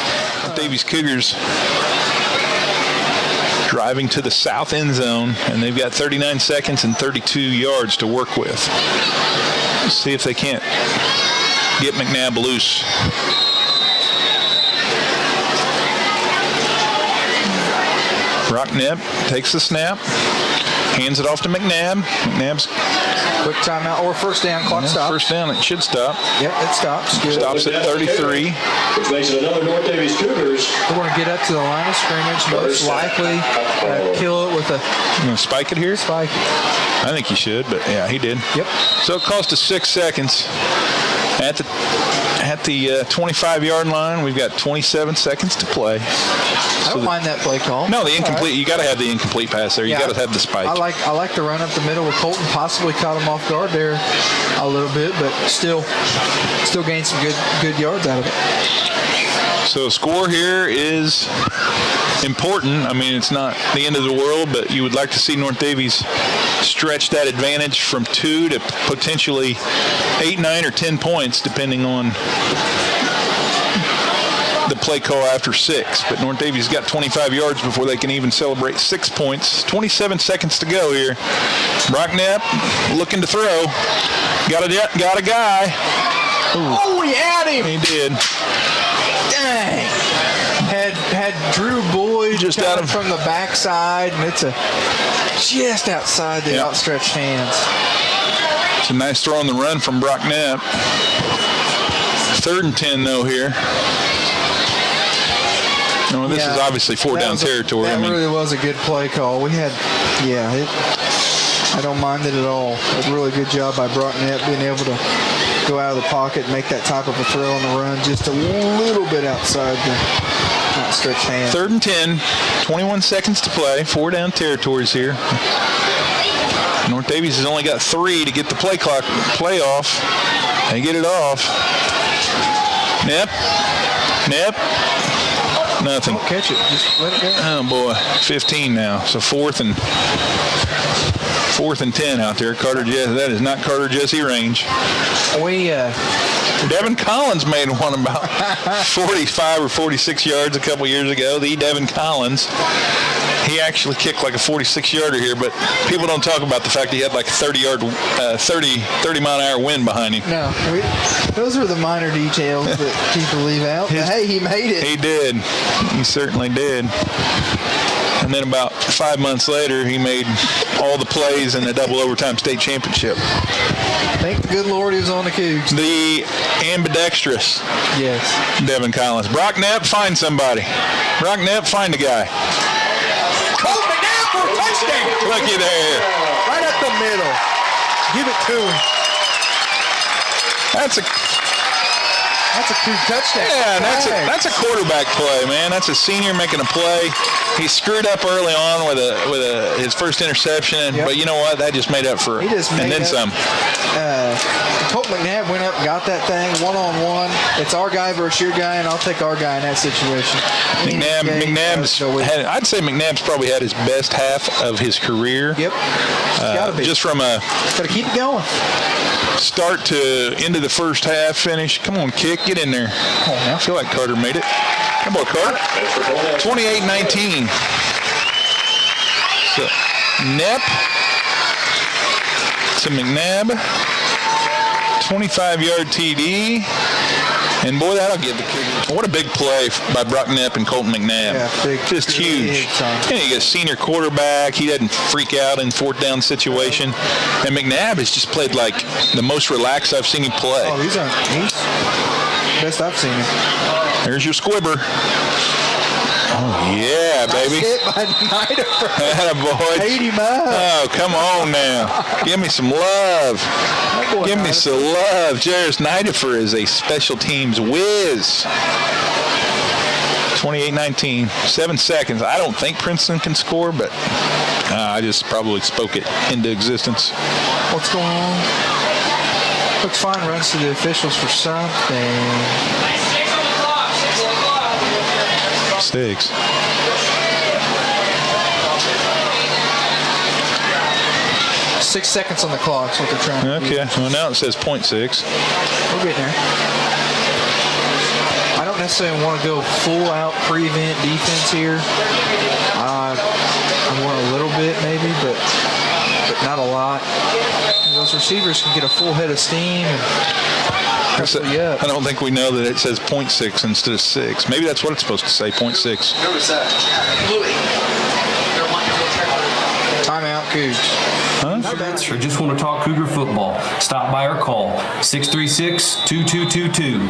North Daviess Cougars driving to the south end zone, and they've got 39 seconds and 32 yards to work with. Let's see if they can't get McNabb loose. Brock Knepp takes the snap, hands it off to McNabb. McNabb's Quick timeout or first down. Clock stop. First down. It should stop. Yep, it stops. Good. Stops at 33. Which makes it another North Daviess Cougars. We're going to get up to the line of scrimmage. Most likely kill it with a You want to spike it here? spike. I think he should, but yeah, he did. Yep. So it cost us 6 seconds. At the 25-yard line, we've got 27 seconds to play. I don't mind that play call. No, the All incomplete. right. You got to have the incomplete pass there. You Yeah, got to have the spike. I like the run up the middle with Colton. Possibly caught him off guard there a little bit, but still gained some good yards out of it. So score here is important. I mean, it's not the end of the world, but you would like to see North Daviess stretch that advantage from 2 to potentially 8, 9, or 10 points, depending on the play call after 6. But North Daviess got 25 yards before they can even celebrate 6 points. 27 seconds to go here. Brock Knepp looking to throw. Got a guy. Ooh. Oh, he had him. He did. Dang. Had Drew Boyd Just out of from the backside, and it's just outside the outstretched hands. It's a nice throw on the run from Brock Knepp. 3rd and 10 though here. No, this is obviously 4 down territory. That really was a good play call. We had, I don't mind it at all. A really good job by Brock Knepp being able to go out of the pocket and make that type of a throw on the run just a little bit outside the outstretched hand. 3rd and 10, 21 seconds to play. 4 down territories here. North Daviess has only got 3 to get the play off. They get it off. Knepp. Nothing. Don't catch it. Just let it go. Oh boy, 15 now. So 4th and 10 out there. That is not Carter Jesse range. Devin Collins made one about 45 or 46 yards a couple years ago. The Devin Collins. He actually kicked like a 46-yarder here, but people don't talk about the fact he had like a 30-mile-an-hour wind behind him. No, those are the minor details that people leave out. But hey, he made it. He did. He certainly did. And then about 5 months later, he made all the plays in the double overtime state championship. Thank the good Lord he was on the Cougs. The ambidextrous Devin Collins. Brock Knapp, find somebody. Brock Knapp, find a guy. Colt McNabb for a touchdown. Looky there. Right up the middle. Give it to him. That's a Coug touchdown. Yeah, that's a quarterback play, man. That's a senior making a play. He screwed up early on with his first interception, but you know what? That just made up for it. And then some. Colt McNabb went up and got that thing one-on-one. It's our guy versus your guy, and I'll take our guy in that situation. I'd say McNabb's probably had his best half of his career. Yep. Gotta be. Just from gotta keep it going. Start to end of the first half finish. Come on, kick. Get in there. Come on now. I feel like Carter made it. Come on, Carter. 28-19. So, Knapp to McNabb. 25-yard TD. And boy, that'll give the Cougars. What a big play by Brock Knapp and Colton McNabb. Yeah, big. Just huge. You got a senior quarterback. He doesn't freak out in fourth down situation. And McNabb has just played like the most relaxed I've seen him play. Oh, he's best I've seen him. There's your squibber. Oh, yeah, baby. Hit by Niederfer. Attaboy. 80 miles. Oh, come on now. Give me some love. Give me some love. Jairus Niederfer is a special teams whiz. 28-19. 7 seconds. I don't think Princeton can score, but I just probably spoke it into existence. What's going on? Looks fine. Runs to the officials for something. 6. Six seconds on the clock. That's what they're trying to do. Okay. Well, now it says 0.6. We're getting there. I don't necessarily want to go full-out prevent defense here. I want a little bit maybe, but not a lot. Those receivers can get a full head of steam and I don't think we know that it says 0.6 instead of 6. Maybe that's what it's supposed to say, 0.6. Notice that. Timeout, Cougs. Or just want to talk Cougar football, stop by or call 636-2222.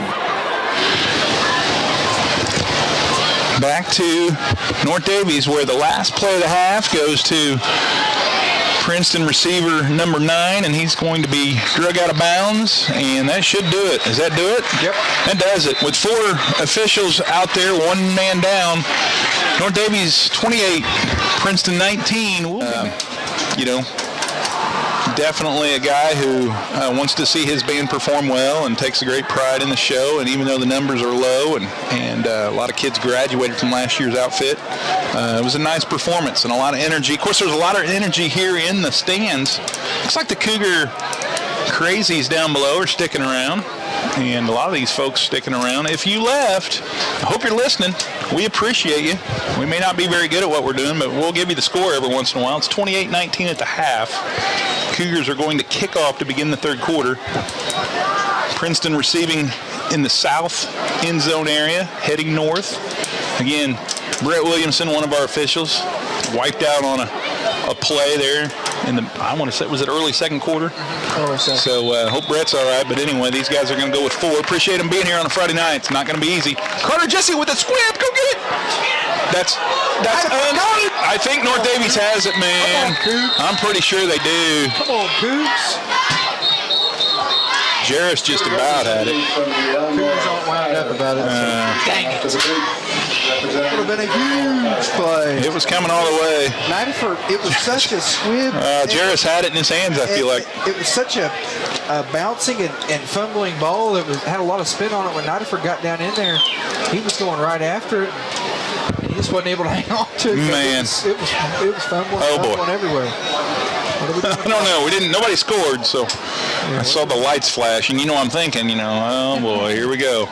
Back to North Daviess, where the last play of the half goes to Princeton receiver number 9, and he's going to be drug out of bounds, and that should do it. Does that do it? Yep. That does it. With 4 officials out there, 1 man down, North Daviess 28, Princeton 19. Definitely a guy who wants to see his band perform well and takes a great pride in the show. And even though the numbers are low and a lot of kids graduated from last year's outfit, it was a nice performance and a lot of energy. Of course, there's a lot of energy here in the stands. Looks like the Cougar crazies down below are sticking around. And a lot of these folks sticking around. If you left, I hope you're listening. We appreciate you. We may not be very good at what we're doing, but we'll give you the score every once in a while. It's 28-19 at the half. Cougars are going to kick off to begin the third quarter. Princeton receiving in the south end zone area, heading north. Again, Brett Williamson, one of our officials, wiped out on a play there in the, I want to say, was it early second quarter? Early second. So hope Brett's all right. But anyway, these guys are going to go with 4. Appreciate them being here on a Friday night. It's not going to be easy. Carter Jesse with a squib. Go get it. I think North Daviess has it, man. I'm pretty sure they do. Come on, Cougs. Jairus just about had it. Cougars aren't wound up about it. Dang it. Would have been a huge play. It was coming all the way. It was such a squib. Jairus had it in his hands, I feel like. It was such a bouncing and fumbling ball. It had a lot of spin on it. When Niederfer got down in there, he was going right after it. He just wasn't able to hang on to it. Man. It was fumbling everywhere. I don't know. Nobody scored, so I saw the lights flash, and I'm thinking, oh boy, here we go.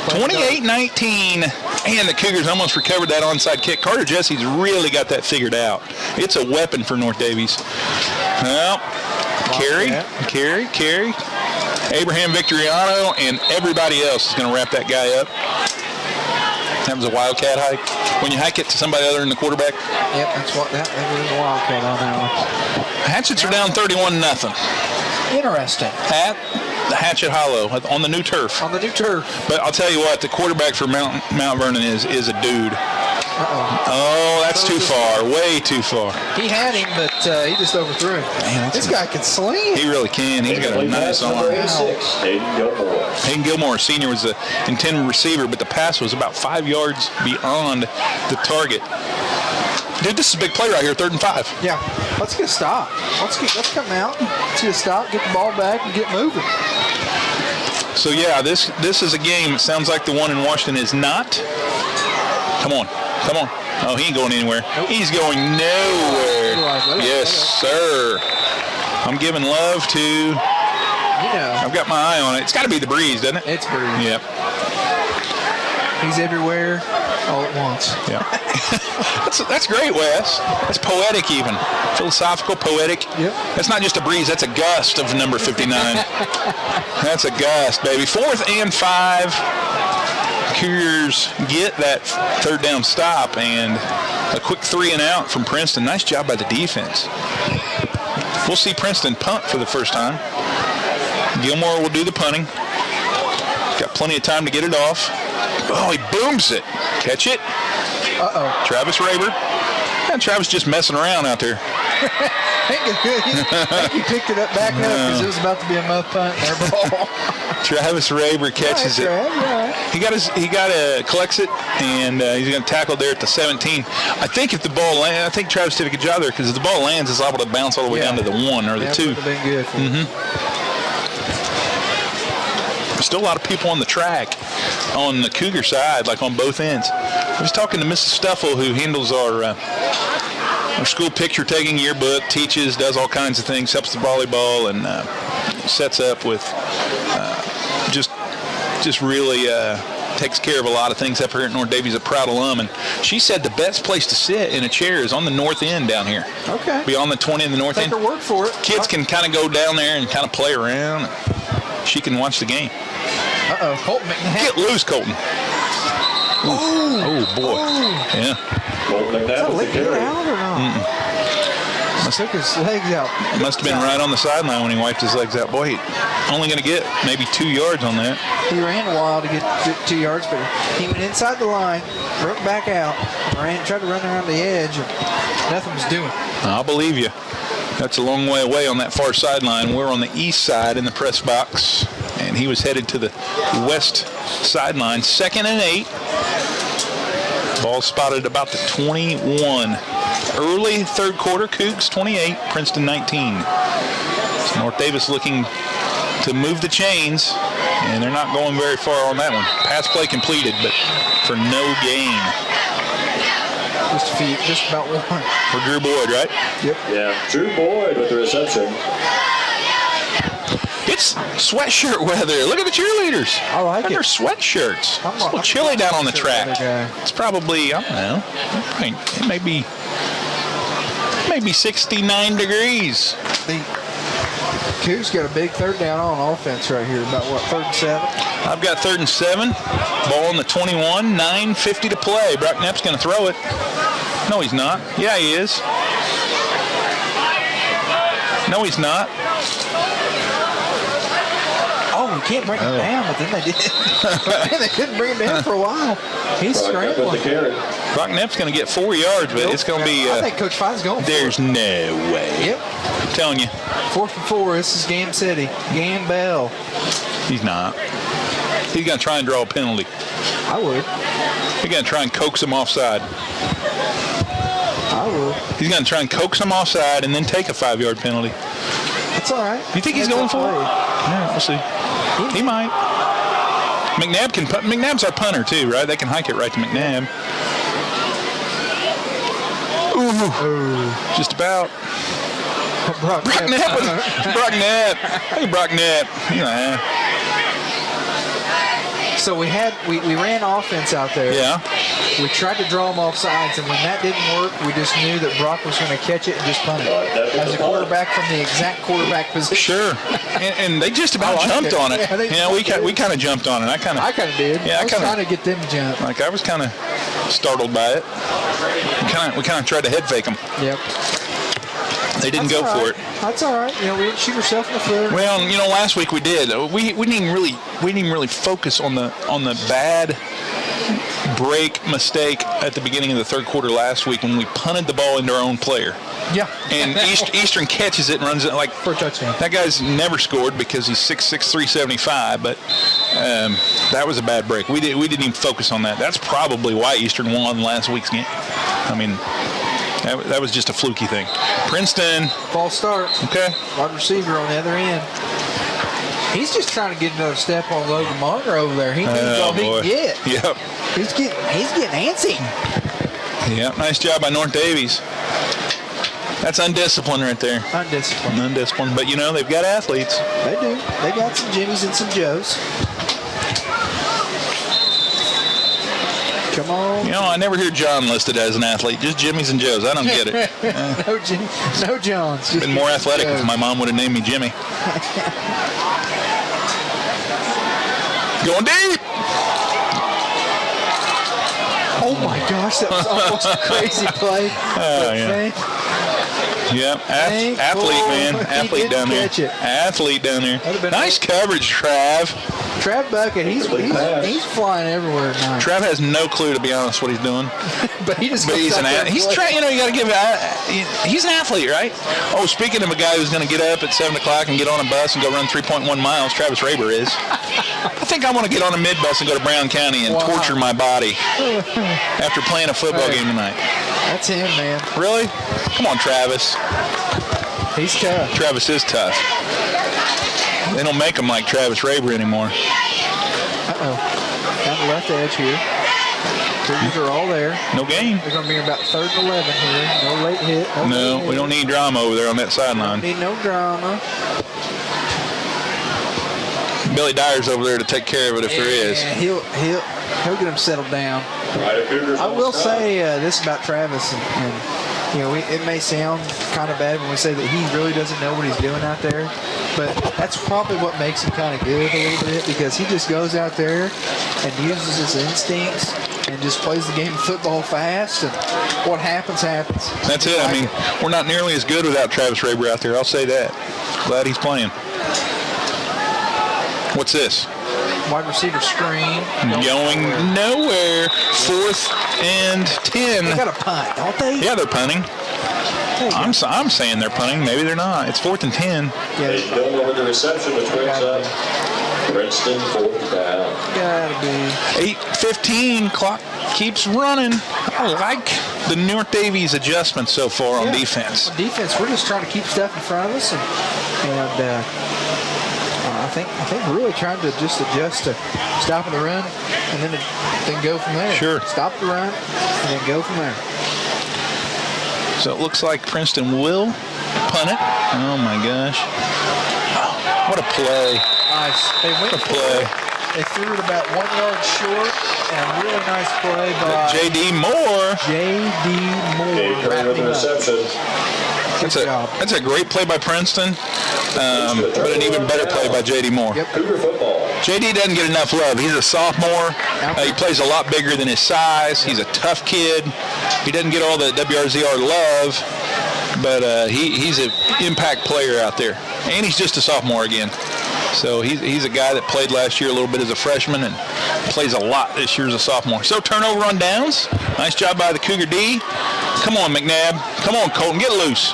28-19. And the Cougars almost recovered that onside kick. Carter Jesse's really got that figured out. It's a weapon for North Daviess. Well, carry. Abraham Victoriano and everybody else is going to wrap that guy up. That was a wildcat hike. When you hike it to somebody other than the quarterback. Yep, that's what that was a wildcat on that one. Hatchets are down 31-0. Interesting. At the Hatchet Hollow on the new turf. On the new turf. But I'll tell you what, the quarterback for Mount Vernon is a dude. Oh, that's too far. Way too far. He had him, but he just overthrew him. Man, this guy can sling. He really can. He's got a nice arm. Hayden Gilmore, senior, was the intended receiver, but the pass was about 5 yards beyond the target. Dude, this is a big play right here, 3rd and 5. Yeah, let's get a stop. Let's come out, see a stop, get the ball back, and get moving. So yeah, this is a game. It sounds like the one in Washington is not. Come on. Oh, he ain't going anywhere. Nope. He's going nowhere. Yes, sir. I'm giving love to. I've got my eye on it. It's got to be the breeze, doesn't it? It's breeze. Yep. He's everywhere, all at once. Yeah. That's great, Wes. That's poetic, even philosophical, poetic. Yep. That's not just a breeze. That's a gust of number 59. That's a gust, baby. 4th and 5. Cougars get that 3rd down stop and a quick 3 and out from Princeton. Nice job by the defense. We'll see Princeton punt for the first time. Gilmore will do the punting. Got plenty of time to get it off. Oh, he booms it. Catch it. Travis Raber. And Travis just messing around out there. I think he picked it up back up because it was about to be a muff punt and air ball. Travis Raber catches it. He collects it, and he's going to tackle there at the 17. I think if the ball lands, I think Travis did a good job there because if the ball lands, it's liable to bounce all the way down to the 1 or the 2. That would have been good for him. Still a lot of people on the track on the Cougar side, like on both ends. I was talking to Mrs. Stuffle, who handles our school picture taking yearbook, teaches, does all kinds of things, helps the volleyball, and sets up with just really takes care of a lot of things up here at North Daviess, a proud alum. And she said the best place to sit in a chair is on the north end down here. Okay. Beyond the 20 in the north end. Take her word for it. Kids can kind of go down there and kind of play around. She can watch the game. Colton McNabb. Get loose, Colton. Oh, boy. Yeah. Colton McNabb with the carry. Out or not? Took his legs out. Must have been right on the sideline when he wiped his legs out. Boy, only going to get maybe 2 yards on that. He ran a while to get 2 yards, but he went inside the line, broke back out, tried to run around the edge, and nothing was doing. I'll believe you. That's a long way away on that far sideline. We're on the east side in the press box, and he was headed to the west sideline. 2nd and 8. Ball spotted about the 21. Early 3rd quarter, Cougs 28, Princeton 19. So North Daviess looking to move the chains, and they're not going very far on that one. Pass play completed, but for no gain. Just about one. For Drew Boyd, right? Yep. Yeah, Drew Boyd with the reception. It's sweatshirt weather. Look at the cheerleaders. I like it. They're sweatshirts. It's a little chilly down on the track. It's probably, I don't know, it may be 69 degrees. The Cougs got a big 3rd down on offense right here. About what, 3rd and 7? I've got 3rd and 7. Ball on the 21. 9:50 to play. Brock Knapp's going to throw it. No, he's not. Yeah, he is. No, he's not. Oh, we can't bring him down, but then they did. They couldn't bring him down for a while. He's scrambling. Brock Knapp's going to get 4 yards, but it's going to be. I think Coach Fine's going. There's no way. Yep. I'm telling you. 4th and 4. This is Gam City. Gambell. He's not. He's going to try and draw a penalty. I would. He's going to try and coax him offside. I would. He's going to try and coax him offside and then take a 5-yard penalty. That's all right. You think he's going for it? Yeah, we'll see. He might. McNabb can punt. McNabb's our punter too, right? They can hike it right to McNabb. Ooh. Just about. Brock Knapp. Brock Knapp. Hey, Brock Knapp. Yeah. So we ran offense out there. Yeah. We tried to draw them off sides, and when that didn't work, we just knew that Brock was going to catch it and just punt it. As a quarterback from the exact quarterback position. Sure. And they just about jumped on it. Yeah, we kind of jumped on it. I kind of did. Yeah, I was trying to get them to jump. Like I was kind of startled by it. We kind of tried to head fake them. Yep. They didn't go for it. That's all right. We didn't shoot ourselves in the foot. Well, last week we did. We didn't even really focus on the bad break mistake at the beginning of the third quarter last week when we punted the ball into our own player. Yeah. And Eastern catches it and runs it like for a touchdown. That guy's never scored because he's 6'6", 375, but that was a bad break. We didn't even focus on that. That's probably why Eastern won last week's game. I mean, that was just a fluky thing. Princeton. False start. Okay. Wide receiver on the other end. He's just trying to get another step on Logan Monger over there. He needs all he can get. Yep. He's getting antsy. Yep. Nice job by North Daviess. That's undisciplined right there. Undisciplined. But, they've got athletes. They do. They got some Jimmies and some Joes. Come on. I never hear John listed as an athlete. Just Jimmys and Joes. I don't get it. No Johns. Just been more athletic if my mom would have named me Jimmy. Going deep. Oh, my gosh. That was almost a crazy play. Yeah. Yep, athlete, man. Athlete down there. Athlete down there. Nice coverage, Trav. Trav Bucket, he's flying everywhere tonight. Trav has no clue, to be honest, what he's doing. But he's an athlete. He's trying. You got to give. He's an athlete, right? Oh, speaking of a guy who's going to get up at 7 o'clock and get on a bus and go run 3.1 miles, Travis Raber is. I think I want to get on a mid bus and go to Brown County and torture my body after playing a football game tonight. That's him, man. Really? Come on, Travis. He's tough. Travis is tough. They don't make him like Travis Raber anymore. Uh-oh. Down the left edge here. Cougars are all there. No game. They're going to be about 3rd and 11 here. No late hit. No, we don't need drama over there on that sideline. Need no drama. Billy Dyer's over there to take care of it if there is. He'll get him settled down. I will say this about Travis, and it may sound kind of bad when we say that he really doesn't know what he's doing out there, but that's probably what makes him kind of good a little bit, because he just goes out there and uses his instincts and just plays the game of football fast, and what happens, happens. That's it. I mean, we're not nearly as good without Travis Raber out there. I'll say that. Glad he's playing. What's this? Wide receiver screen. Going nowhere. 4th and 10. They got a punt, don't they? Yeah, they're punting. I'm saying they're punting. Maybe they're not. It's 4th and 10. They don't know the reception, which brings up Princeton 4th down. Gotta be. 8:15. Clock keeps running. I like the North Daviess adjustment so far on defense. On defense, we're just trying to keep stuff in front of us, and I think we're really trying to just adjust to stopping the run and then go from there. Sure. Stop the run and then go from there. So it looks like Princeton will punt it. Oh my gosh. Oh, what a play. Nice. They went for it. They threw it about 1 yard short, and a really nice play by J.D. Moore. Wrapping reception. That's a great play by Princeton, but an even better play by J.D. Moore. Yep. Cougar football. J.D. doesn't get enough love. He's a sophomore. He plays a lot bigger than his size. He's a tough kid. He doesn't get all the WRZR love, but he's an impact player out there. And he's just a sophomore again. So he's a guy that played last year a little bit as a freshman and plays a lot this year as a sophomore. So turnover on downs. Nice job by the Cougar D. Come on, McNabb. Come on, Colton. Get loose.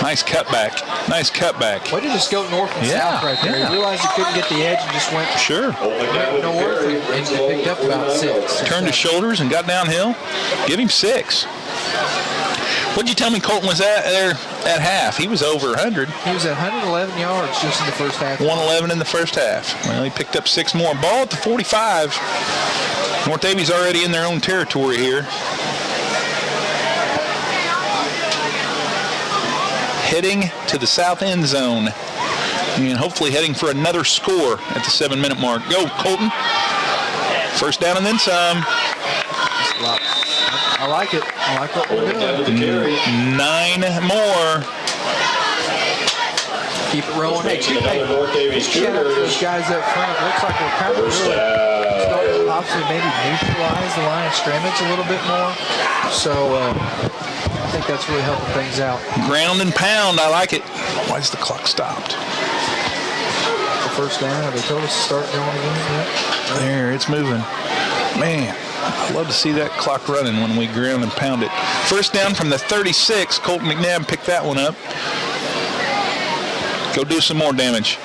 Nice cutback. Nice cutback. Way to just go north and south right there. He realized he couldn't get the edge and just went north and picked up about 6. Turned his shoulders and got downhill. Give him 6. What'd you tell me Colton was at there at half? He was over 100. He was at 111 yards just in the first half. 111 in the first half. Well, he picked up 6 more. Ball at the 45. North Daviess already in their own territory here. Heading to the south end zone. And hopefully heading for another score at the 7-minute mark. Go, Colton. First down and then some. I like it. I like what we're doing. 9 more. Keep it rolling. Hey, Another North Daviess shout out to those Cougars. guys up front. Looks like we're kind of really starting to possibly maybe neutralize the line of scrimmage a little bit more. So I think that's really helping things out. Ground and pound. I like it. Why is the clock stopped? The first down. Have they told us to start going again? Yep. There, it's moving. Man, I love to see that clock running when we ground and pound it. First down from the 36. Colton McNabb picked that one up. Go do some more damage.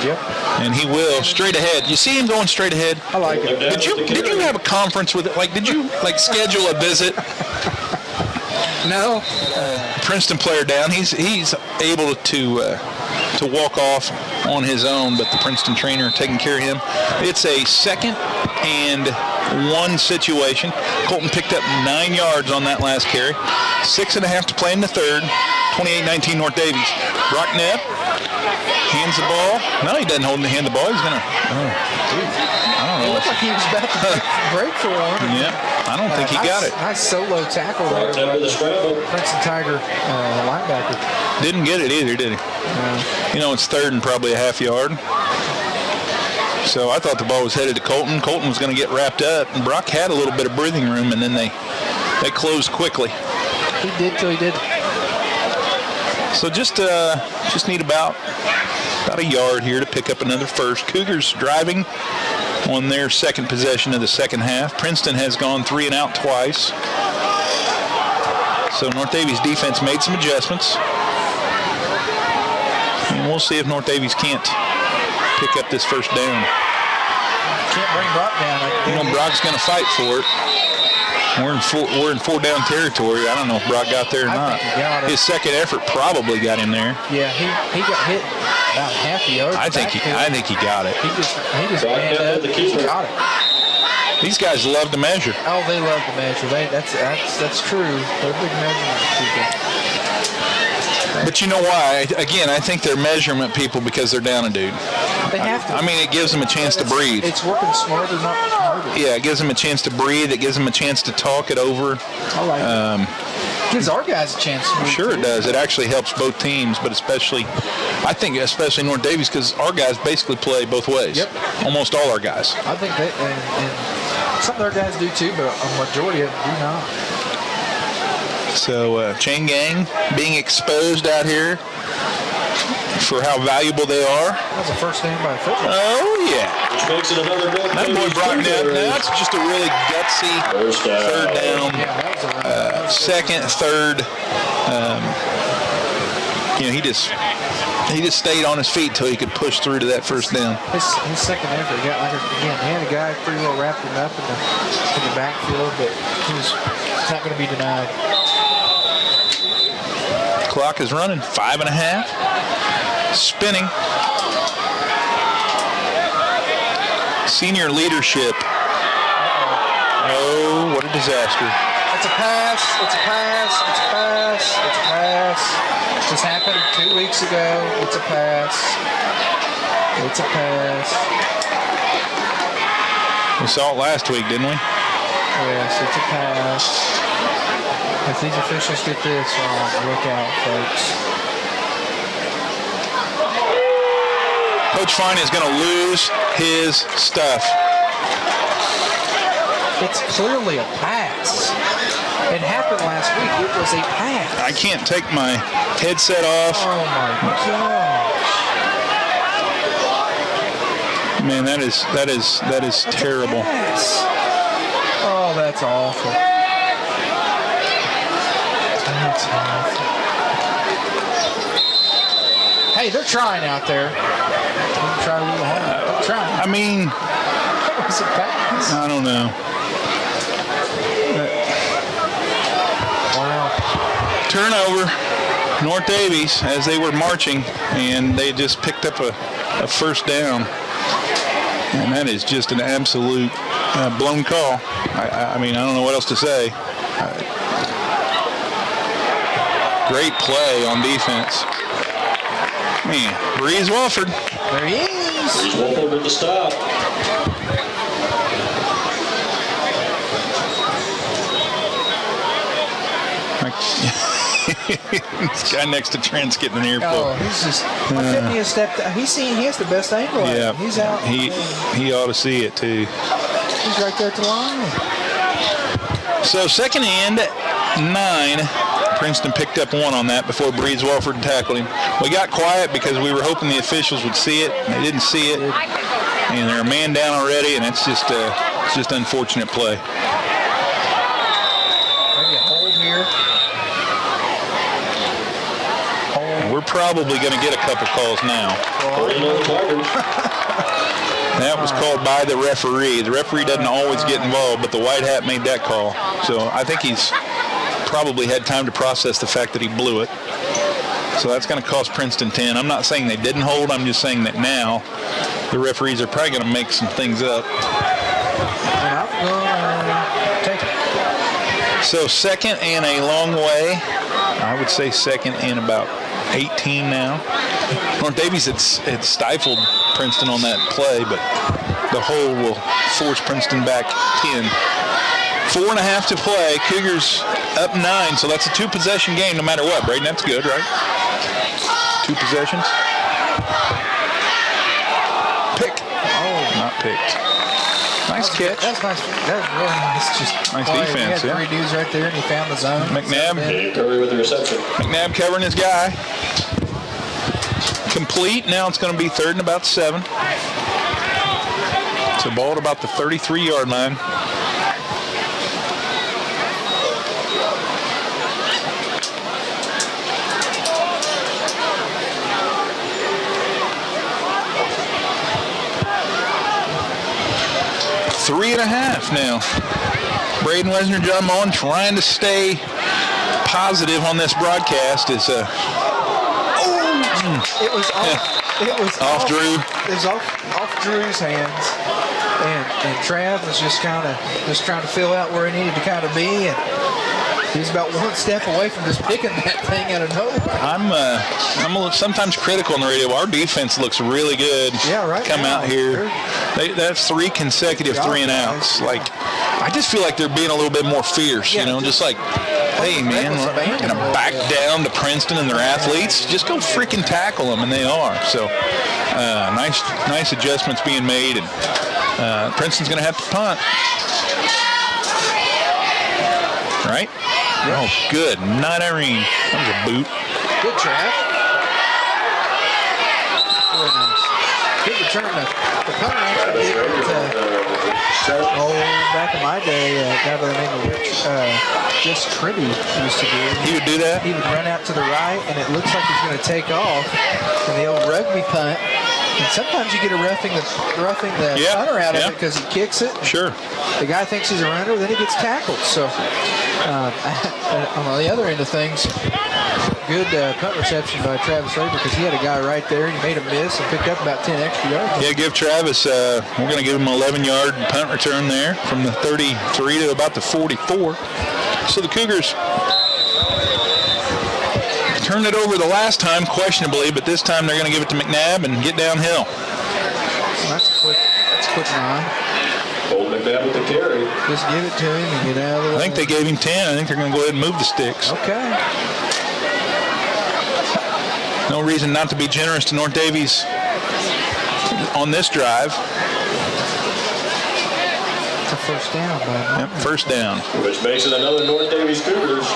Yep. And he will. Straight ahead. You see him going straight ahead? I like it. Did you have a conference with it? Like, did you schedule a visit? No. Princeton player down. He's able to walk off on his own, but the Princeton trainer taking care of him. It's a 2nd and 1 situation. Colton picked up 9 yards on that last carry. 6.5 to play in the third. 28-19 North Daviess. Brock Knapp hands the ball. No, he doesn't hand the ball. He's going to... I don't know. It looked like he was about to break for one. Yeah, I don't think he got it. Nice solo tackle there by the Princeton Tiger linebacker. Didn't get it either, did he? You know, it's 3rd and probably a half yard. So I thought the ball was headed to Colton. Colton was going to get wrapped up, and Brock had a little bit of breathing room, and then they closed quickly. He did till he did. So just need about a yard here to pick up another first. Cougars driving on their second possession of the second half. Princeton has gone 3 and out twice. So North Daviess defense made some adjustments. And we'll see if North Daviess can't pick up this first down. Can't bring Brock down. You know, Brock's going to fight for it. We're in 4-down territory. I don't know if Brock got there or not. Think he got it. His second effort probably got him there. Yeah, he got hit about half a yard. I think he got it. He just ran up. He got it. These guys love to measure. Oh, they love to measure. That's true. They're big measurement people. But you know why? Again, I think they're measurement people because they're down a dude. They have to. I mean, it gives them a chance to breathe. It's working smarter, not harder. Yeah, it gives them a chance to breathe. It gives them a chance to talk it over. I like it. Gives our guys a chance to breathe. Sure it does. It actually helps both teams, but I think especially North Daviess because our guys basically play both ways. Yep. Almost all our guys. I think they, and some of their guys do too, but a majority of them do not. So chain gang being exposed out here for how valuable they are. That's a first down by a football. Oh, yeah. Which makes it another North That boy Daviess Brock Knapp, Cougars. that's just a really gutsy third down. Yeah, that was a run. Second, third. He just stayed on his feet till he could push through to that first down. His second effort, he had a guy pretty well wrapped him up in the backfield, but he's not going to be denied. Clock is running, 5.5. Spinning. Senior leadership. Oh, what a disaster. It's a pass. It's a pass. It's a pass. It's a pass. This happened 2 weeks ago. It's a pass. It's a pass. We saw it last week, didn't we? Yes, it's a pass. If these officials get this wrong, look out, folks. Coach Fine is going to lose his stuff. It's clearly a pass. It happened last week. It was a pass. I can't take my headset off. Oh my gosh. Man, that is terrible. Pass. Oh, that's awful. That's awful. Hey, they're trying out there. They're trying a little hard. They're trying. I mean, That was a pass. I don't know. Wow. Turnover, North Daviess, as they were marching, and they just picked up a first down. And that is just an absolute blown call. I mean, I don't know what else to say. Great play on defense. Man, Breeze Wolford. There he is. Breeze Wolford with the stop. This guy next to Trent's getting an earful. Oh, he's just. Why couldn't he have stepped? He has the best angle. Yeah, He's out. He ought to see it too. He's right there at the line. So second and 9. Princeton picked up 1 on that before Breeze Walford tackled him. We got quiet because we were hoping the officials would see it. They didn't see it, and they're a man down already, and it's just unfortunate play. Maybe a hold here. We're probably going to get a couple calls now. That was called by the referee. The referee doesn't always get involved, but the white hat made that call. So I think he's probably had time to process the fact that he blew it. So that's going to cost Princeton 10. I'm not saying they didn't hold. I'm just saying that now the referees are probably going to make some things up. So second and a long way. I would say second and about 18 now. North Daviess had stifled Princeton on that play, but the hold will force Princeton back 10. 4.5 to play. Cougars up 9, so that's a 2-possession game no matter what, Braden. That's good, right? 2 possessions. Pick. Oh, not picked. Nice catch. That's nice. That's really nice. Just nice play. defense, He had 3 dudes right there, and he found the zone. McNabb. Curry with the reception. McNabb covering his guy. Complete. Now it's going to be 3rd and about 7. It's a ball at about the 33-yard line. Three and a half now. Braden Wesner, John Mullen trying to stay positive on this broadcast. It was off. It was off Drew. It was off Drew's hands, and Trav was just trying to fill out where he needed to kind of be, and he was about 1 step away from just picking that thing out of nowhere. I'm sometimes critical on the radio. Our defense looks really good. Yeah, right. Come out here. That's 3 consecutive 3-and-outs. Like, I just feel like they're being a little bit more fierce. Yeah, just like, hey man, we're gonna back down to Princeton and their athletes. Just go freaking tackle them, and they are. So, nice adjustments being made, and Princeton's gonna have to punt. Right? Yeah. Oh, good. Not Irene. That was a boot. Good Trav. Really nice. Good return. The punter actually back in my day, a guy by the name of Just Tribby used to do it. He would do that? He would run out to the right, and it looks like he's going to take off. And the old rugby punt. And sometimes you get a roughing the punter out of it because he kicks it. Sure. The guy thinks he's a runner, then he gets tackled. So on the other end of things, good punt reception by Travis Raber because he had a guy right there and he made a miss and picked up about 10 extra yards. Yeah, give Travis, we're going to give him an 11-yard punt return there from the 33 to about the 44. So the Cougars turned it over the last time, questionably, but this time they're going to give it to McNabb and get downhill. That's quick 9. Old McNabb with the carry. Just give it to him and get out of the way. I think they gave him 10. I think they're going to go ahead and move the sticks. Okay. No reason not to be generous to North Daviess on this drive. It's a first down, bud. Yep, first down. Which makes it another North Daviess Cougars.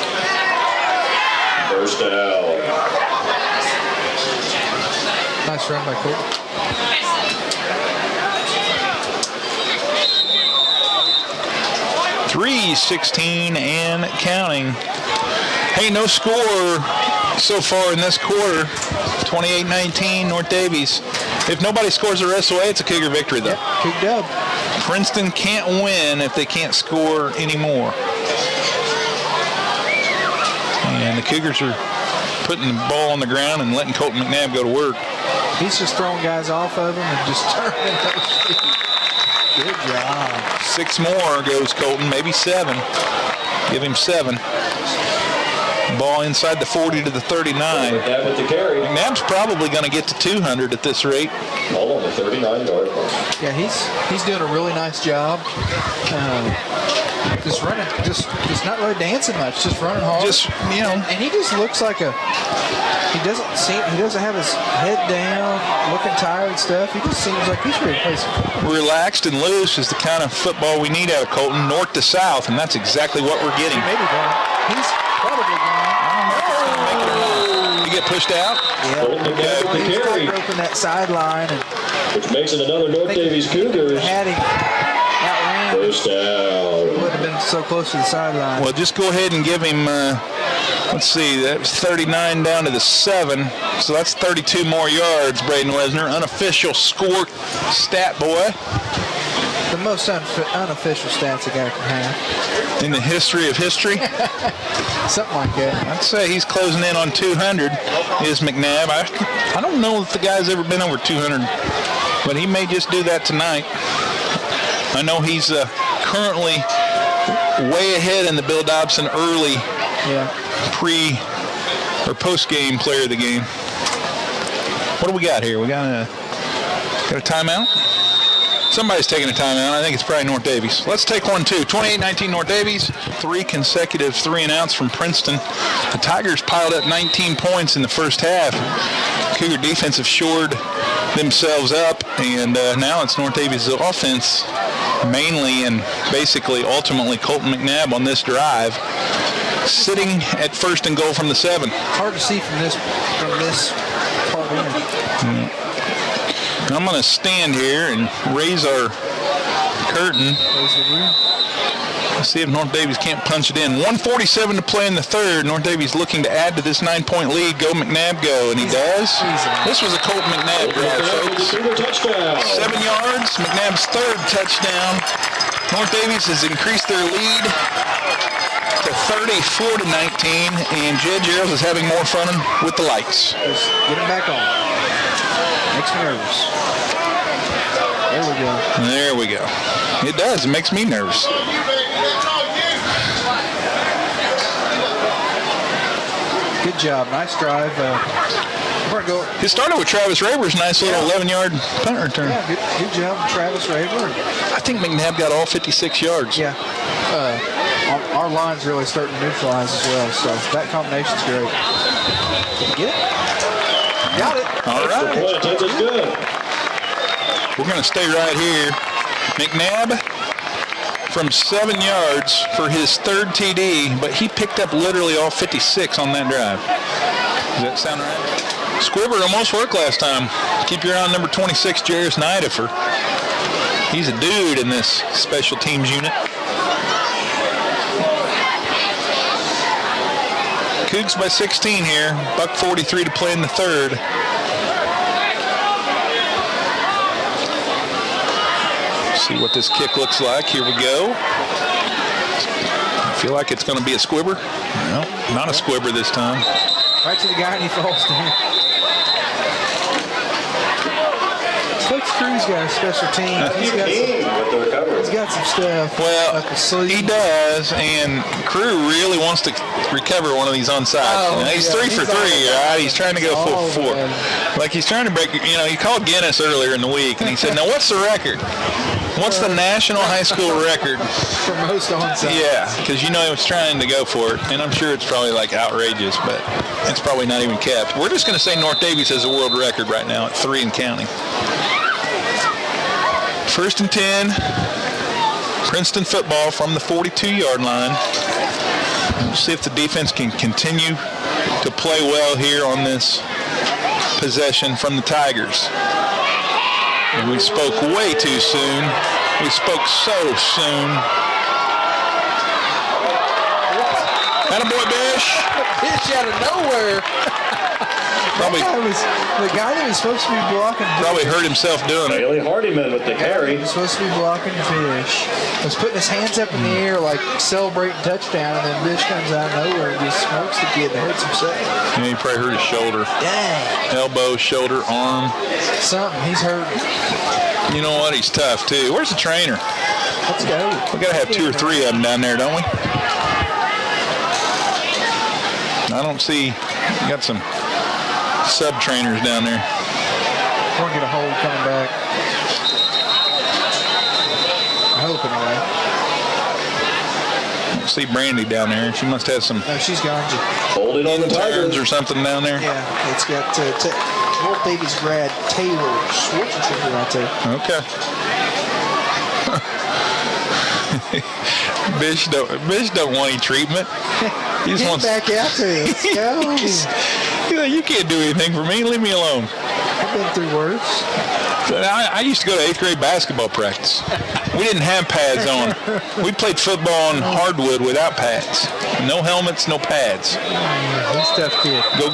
First down. Nice run by Colt. .316 and counting. Hey, no score so far in this quarter. 28-19, North Daviess. If nobody scores the rest of the way, it's a Cougar victory, though. Yep, Coug dub. Princeton can't win if they can't score anymore. And the Cougars are putting the ball on the ground and letting Colton McNabb go to work. He's just throwing guys off of him and just turning those feet. Good job. 6 more goes Colton, maybe 7. Give him 7. Ball inside the 40 to the 39. McNabb with the carry. McNabb's probably going to get to 200 at this rate. Ball on the 39-yard line. Yeah, he's doing a really nice job. Just running, just not really dancing much, just running hard. Just, you know. And he just looks like he doesn't have his head down, looking tired and stuff. He just seems like he's ready to play some football. Relaxed and loose is the kind of football we need out of Colton, north to south, and that's exactly what we're getting. Maybe going. He's probably going. I don't know if it's going to make it or not. You get pushed out? Colton McNabb with the He's carry, open that sideline, and which makes it another North Daviess Cougars. had him outran. First down. Wouldn't have been so close to the sideline. Well, just go ahead and give him, let's see, that was 39 down to the 7. So that's 32 more yards, Braden Lesnar. Unofficial score stat boy. The most unofficial stats a guy can have. In the history of history. Something like that. I'd say he's closing in on 200 is McNabb. I don't know if the guy's ever been over 200, but he may just do that tonight. I know he's currently way ahead in the Bill Dobson early post-game player of the game. What do we got here? We got a timeout? Somebody's taking a timeout. I think it's probably North Daviess. Let's take one, too. 28-19 North Daviess. 3 consecutive 3-and-outs from Princeton. The Tigers piled up 19 points in the first half. Cougar defense have shored themselves up, and now it's North Daviess' offense, mainly and basically ultimately Colton McNabb on this drive, sitting at first and goal from the 7. Hard to see from this part in. I'm going to stand here and raise our curtain. Let's see if North Daviess can't punch it in. 1:47 to play in the third. North Daviess looking to add to this 9-point lead. Go McNabb, go. And he does. This was a Colton McNabb drive, folks. 7 yards. McNabb's third touchdown. North Daviess has increased their lead to 34-19, and Jed Gerald is having more fun with the lights. Just get him back on. Makes me nervous. There we go. There we go. It does. It makes me nervous. Good job. Nice drive. It started with Travis Raver's nice little 11-yard punt return. Yeah, good job, Travis Raver. I think McNabb got all 56 yards. Yeah. Our line's really starting to neutralize as well, so that combination's great. Did you get it? Got it. All right. That's good. We're going to stay right here. McNabb from 7 yards for his third TD, but he picked up literally all 56 on that drive. Does that sound right? Squibber almost worked last time. Keep your eye on number 26, Jairus Nidifer. He's a dude in this special teams unit. Cougs by 16 here. $1:43 to play in the third. See what this kick looks like. Here we go. I feel like it's going to be a squibber. No, not a squibber this time. Right to the guy and he falls down. Coach Crew's got a special team. He's got some stuff. Well, he does, and Crew really wants to recover one of these onside. He's 3 for 3, right? He's trying to go 4 for 4. Like he's trying to break, he called Guinness earlier in the week, and he said, now what's the record? What's the national high school record? For most onside. Yeah, because he was trying to go for it, and I'm sure it's probably like outrageous, but it's probably not even kept. We're just going to say North Daviess has a world record right now at 3 and counting. 1st and 10, Princeton football from the 42-yard line. We'll see if the defense can continue to play well here on this possession from the Tigers. We spoke way too soon. We spoke so soon. Attaboy, Bish. Bish out of nowhere. Probably, the guy that was supposed to be blocking probably hurt himself doing it. Bailey Hardiman with the carry. He was supposed to be blocking Bish. Was putting his hands up in the air like celebrating touchdown, and then Bish comes out of nowhere and just smokes the kid and hurts himself. Yeah, he probably hurt his shoulder. Dang. Elbow, shoulder, arm. Something. He's hurt. You know what? He's tough, too. Where's the trainer? Let's go. We got to have 2 or 3 of them down there, don't we? I don't see. You got some sub trainers down there. We're going to get a hold coming back. I hope anyway. I don't see Brandy down there. She must have some No, she's gone. Hold it on the interns Tigers. or something down there. Yeah, it's got North Daviess grad Taylor Schwarzenegger right there. Okay. Bish don't want any treatment. He just Get wants. back out there. Let's go. He's like, you can't do anything for me. Leave me alone. I've been through worse. I used to go to 8th grade basketball practice. We didn't have pads on. We played football on hardwood without pads. No helmets, no pads. He's a tough kid. Go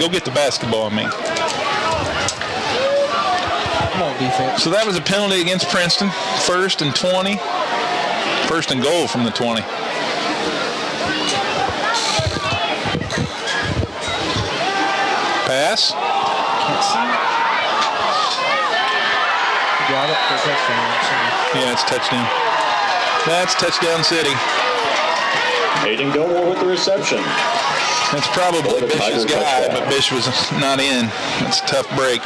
get the basketball, I mean. Come on, defense. So that was a penalty against Princeton. 1st and 20. 1st and goal from the 20. Pass. Can't see. Got it for a touchdown. Yeah, it's touchdown. That's touchdown city. Hayden Gilmore with the reception. That's probably the Bish's Tiger guy, touchdown. but Bish was not in. That's a tough break.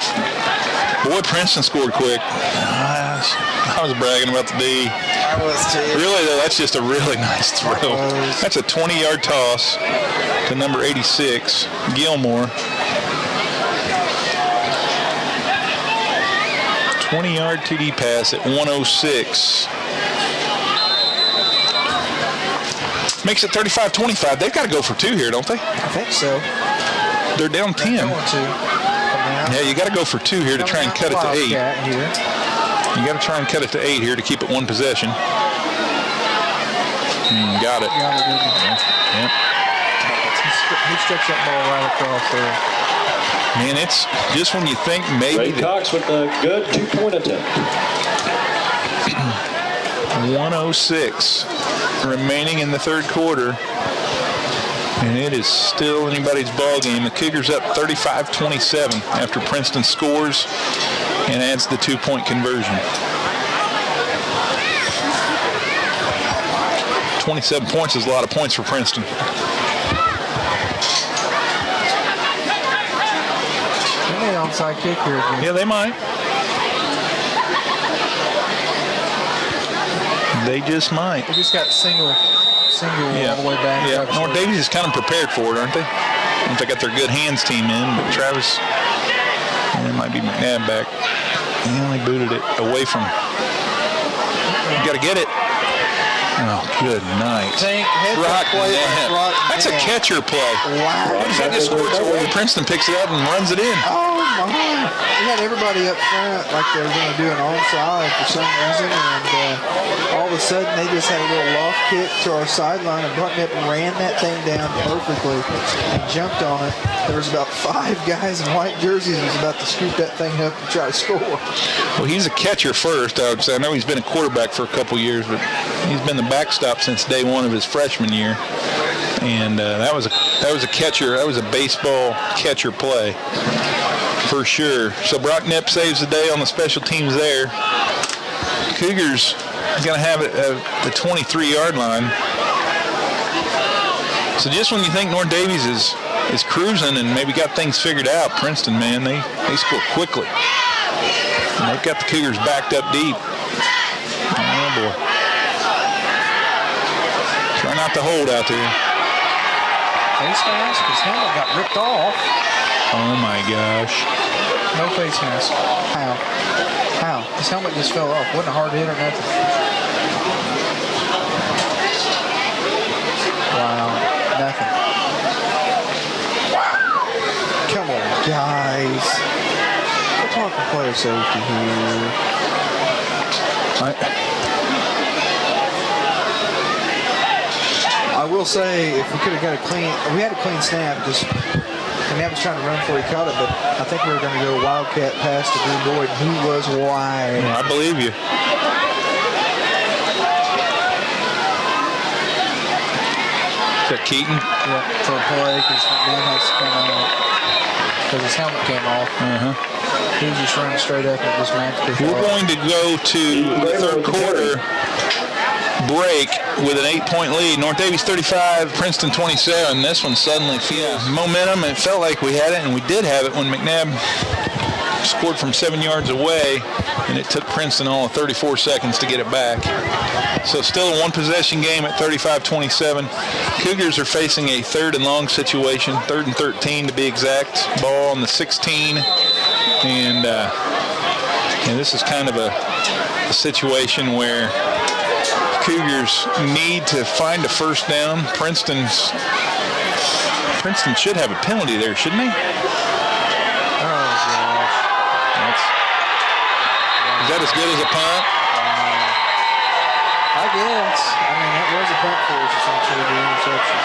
Boy, Princeton scored quick. I was bragging about the D. I was too. Really, though, that's just a really nice throw. That's a 20-yard toss to number 86, Gilmore. 20-yard TD pass at 106. Makes it 35-25. They've got to go for 2 here, don't they? I think so. They're down 10. Going to. Yeah, you got to go for 2 here to try and cut it to 8. Here. You got to try and cut it to 8 here to keep it 1 possession. Got it. Got it, didn't he? Yep. He stretched that ball right across there. Man, it's just when you think maybe Ray Cox with the good 2-point attempt. 106 remaining in the 3rd quarter. And it is still anybody's ball game. The Cougars up 35-27 after Princeton scores and adds the 2-point conversion. 27 points is a lot of points for Princeton. They made an onside kick here again. Yeah, they might. They just might. They just got single Yeah. all the way back. Yeah. North Daviess is kind of prepared for it, aren't they? I don't think they got their good hands team in, but Travis, and it might be McNabb back. He only booted it away from. You got to get it. Oh, good night. That's a catcher play. Wow. What if that just squirts away? Princeton picks it up and runs it in. Oh, my. We had everybody up front like they were going to do an onside for some reason, and all of a sudden they just had a little loft kick to our sideline, and Bucknip ran that thing down perfectly and jumped on it. There was about 5 guys in white jerseys who was about to scoop that thing up and try to score. Well, he's a catcher first. I know he's been a quarterback for a couple years, but he's been the backstop since day 1 of his freshman year. And that was a catcher. That was a baseball catcher play for sure. So Brock Knipp saves the day on the special teams there. Cougars going to have it at the 23-yard line. So just when you think North Daviess is cruising and maybe got things figured out, Princeton, man, they score quickly. And they've got the Cougars backed up deep. Oh, boy. Try not to hold out there. Face mask? His helmet got ripped off. Oh, my gosh. No face mask. How? His helmet just fell off. Wasn't a hard hit or nothing. Wow. Nothing. Wow. Come on, guys. We're talking player safety here. I will say, if we could have got we had a clean snap. McNabb was trying to run before he caught it, but I think we were going to go wildcat pass to Drew Boyd, and he was wide. I believe you. Is that Keaton? Yeah, for a play, because McNabb has to come out because his helmet came off. He was just running straight up and just magically We're going to go to the 3rd quarter. break with an 8-point lead. North Daviess 35, Princeton 27. This one suddenly feels momentum. It felt like we had it, and we did have it when McNabb scored from 7 yards away, and it took Princeton all of 34 seconds to get it back. So still a one-possession game at 35-27. Cougars are facing a 3rd and long situation, 3rd and 13 to be exact. Ball on the 16, and this is kind of a situation where Cougars need to find a first down. Princeton should have a penalty there, shouldn't they? Is that as good as a punt? I guess. I mean, that was a punt for us, essentially, the interception.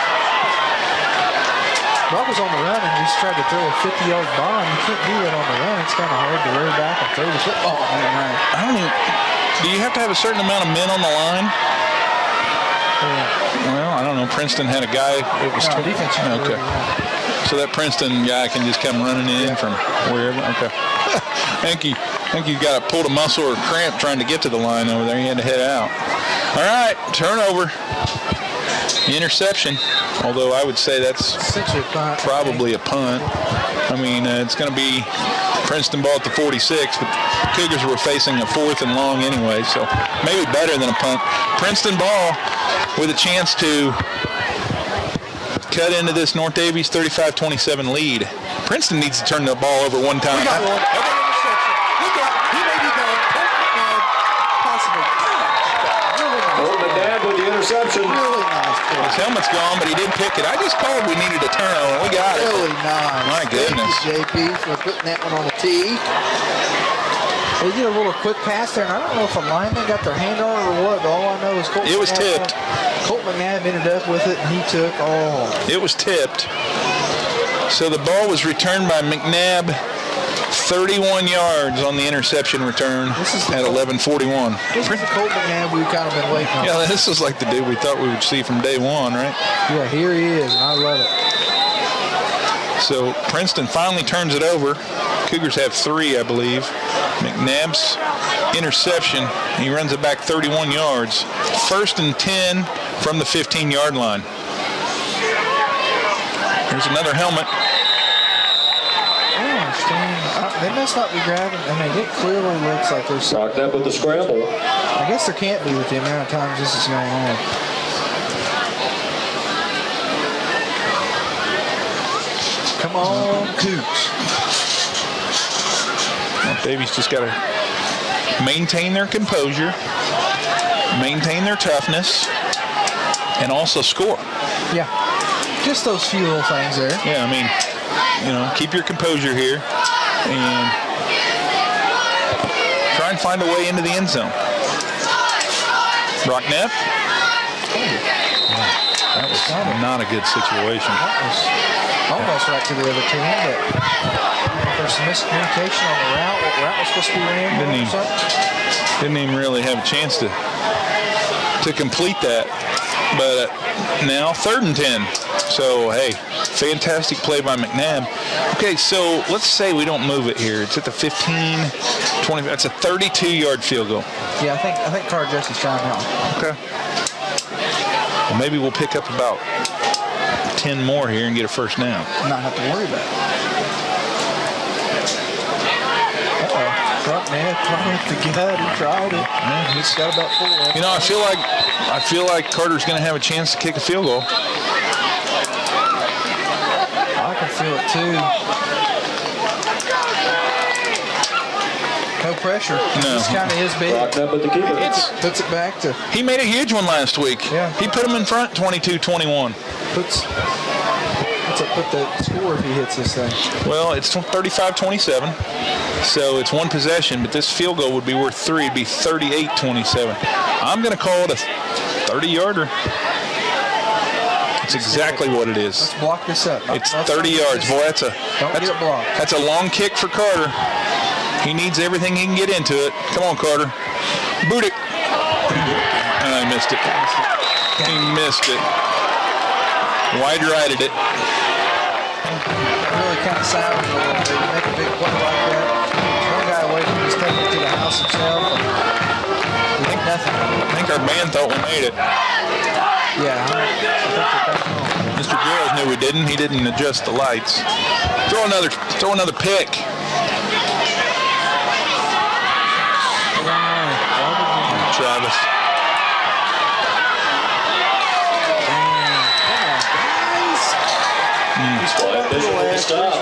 Buck was on the run and just tried to throw a 50-yard bomb. You can't do that on the run. It's kind of hard to roll back and throw the football on the run. I don't even. Do you have to have a certain amount of men on the line? Yeah. Well, I don't know. Princeton had a guy. It was defense. Okay. So that Princeton guy can just come running in from wherever. Okay. I think you got to pull a muscle or cramp trying to get to the line over there. He had to head out. All right, turnover. Interception. Although I would say that's probably a punt. I mean, it's going to be Princeton ball at the 46, but Cougars were facing a 4th and long anyway, so maybe better than a punt. Princeton ball with a chance to cut into this North Daviess 35-27 lead. Princeton needs to turn the ball over one time. We got one. He may be going. Possibly. McNabb with the interception. Really nice. His helmet's gone, but he did pick it. I just called we needed a turnover. We got it. Really nice. My goodness. Thank you, JP, for putting that one on the tee. They did a little quick pass there, and I don't know if a lineman got their hand on it or what, but all I know is It was tipped. Colt McNabb ended up with it, and he took all. It was tipped. So the ball was returned by McNabb, 31 yards on the interception return at 11:41. This is the Colt McNabb we've kind of been waiting on. Yeah, this is like the dude we thought we would see from day one, right? Yeah, here he is, and I love it. So Princeton finally turns it over. Cougars have 3, I believe. McNabb's interception, he runs it back 31 yards. 1st and 10 from the 15-yard line. Here's another helmet. I don't understand. They must not be grabbing. I mean, it clearly looks like there's Locked up with the scramble. I guess there can't be with the amount of times this is going on. Come on, Cougs. Well, Daviess just got to maintain their composure, maintain their toughness, and also score. Yeah. Just those few little things there. Yeah, I mean, keep your composure here and try and find a way into the end zone. Rocknet. That was not a good situation. That was almost right to the other team, but there's some miscommunication on the route. What route was supposed to be ran? Didn't even really have a chance to complete that. But now 3rd and 10. So, hey, fantastic play by McNabb. Okay, so let's say we don't move it here. It's at the 15, 20. That's a 32-yard field goal. Yeah, I think Carter Jesse's trying out. Okay. Well, maybe we'll pick up about 10 more here and get a first down. Not have to worry about it. Front man trying to get it. He tried it. Yeah, He's got about 4. I feel like Carter's going to have a chance to kick a field goal. I can feel it too. No pressure. No. It's kind of his big. Locked up with the keeper. Puts it back to. He made a huge one last week. Yeah. He put him in front 22-21. Put the score if he hits this thing. Well, it's 35-27, so it's one possession, but this field goal would be worth 3. It'd be 38-27. I'm going to call it a 30-yarder. That's exactly what it is. Let's block this up. It's 30 yards. Boy, that's get it blocked. That's a long kick for Carter. He needs everything he can get into it. Come on, Carter. Boot it. And I missed it. He missed it. Wide righted it. Really kind of savage a little bit. You make a big play like that. One guy away from just taking it to the house himself. And Definitely. I think our band thought we made it. Yeah. Mr. Giles knew we didn't. He didn't adjust the lights. Throw another pick. Travis.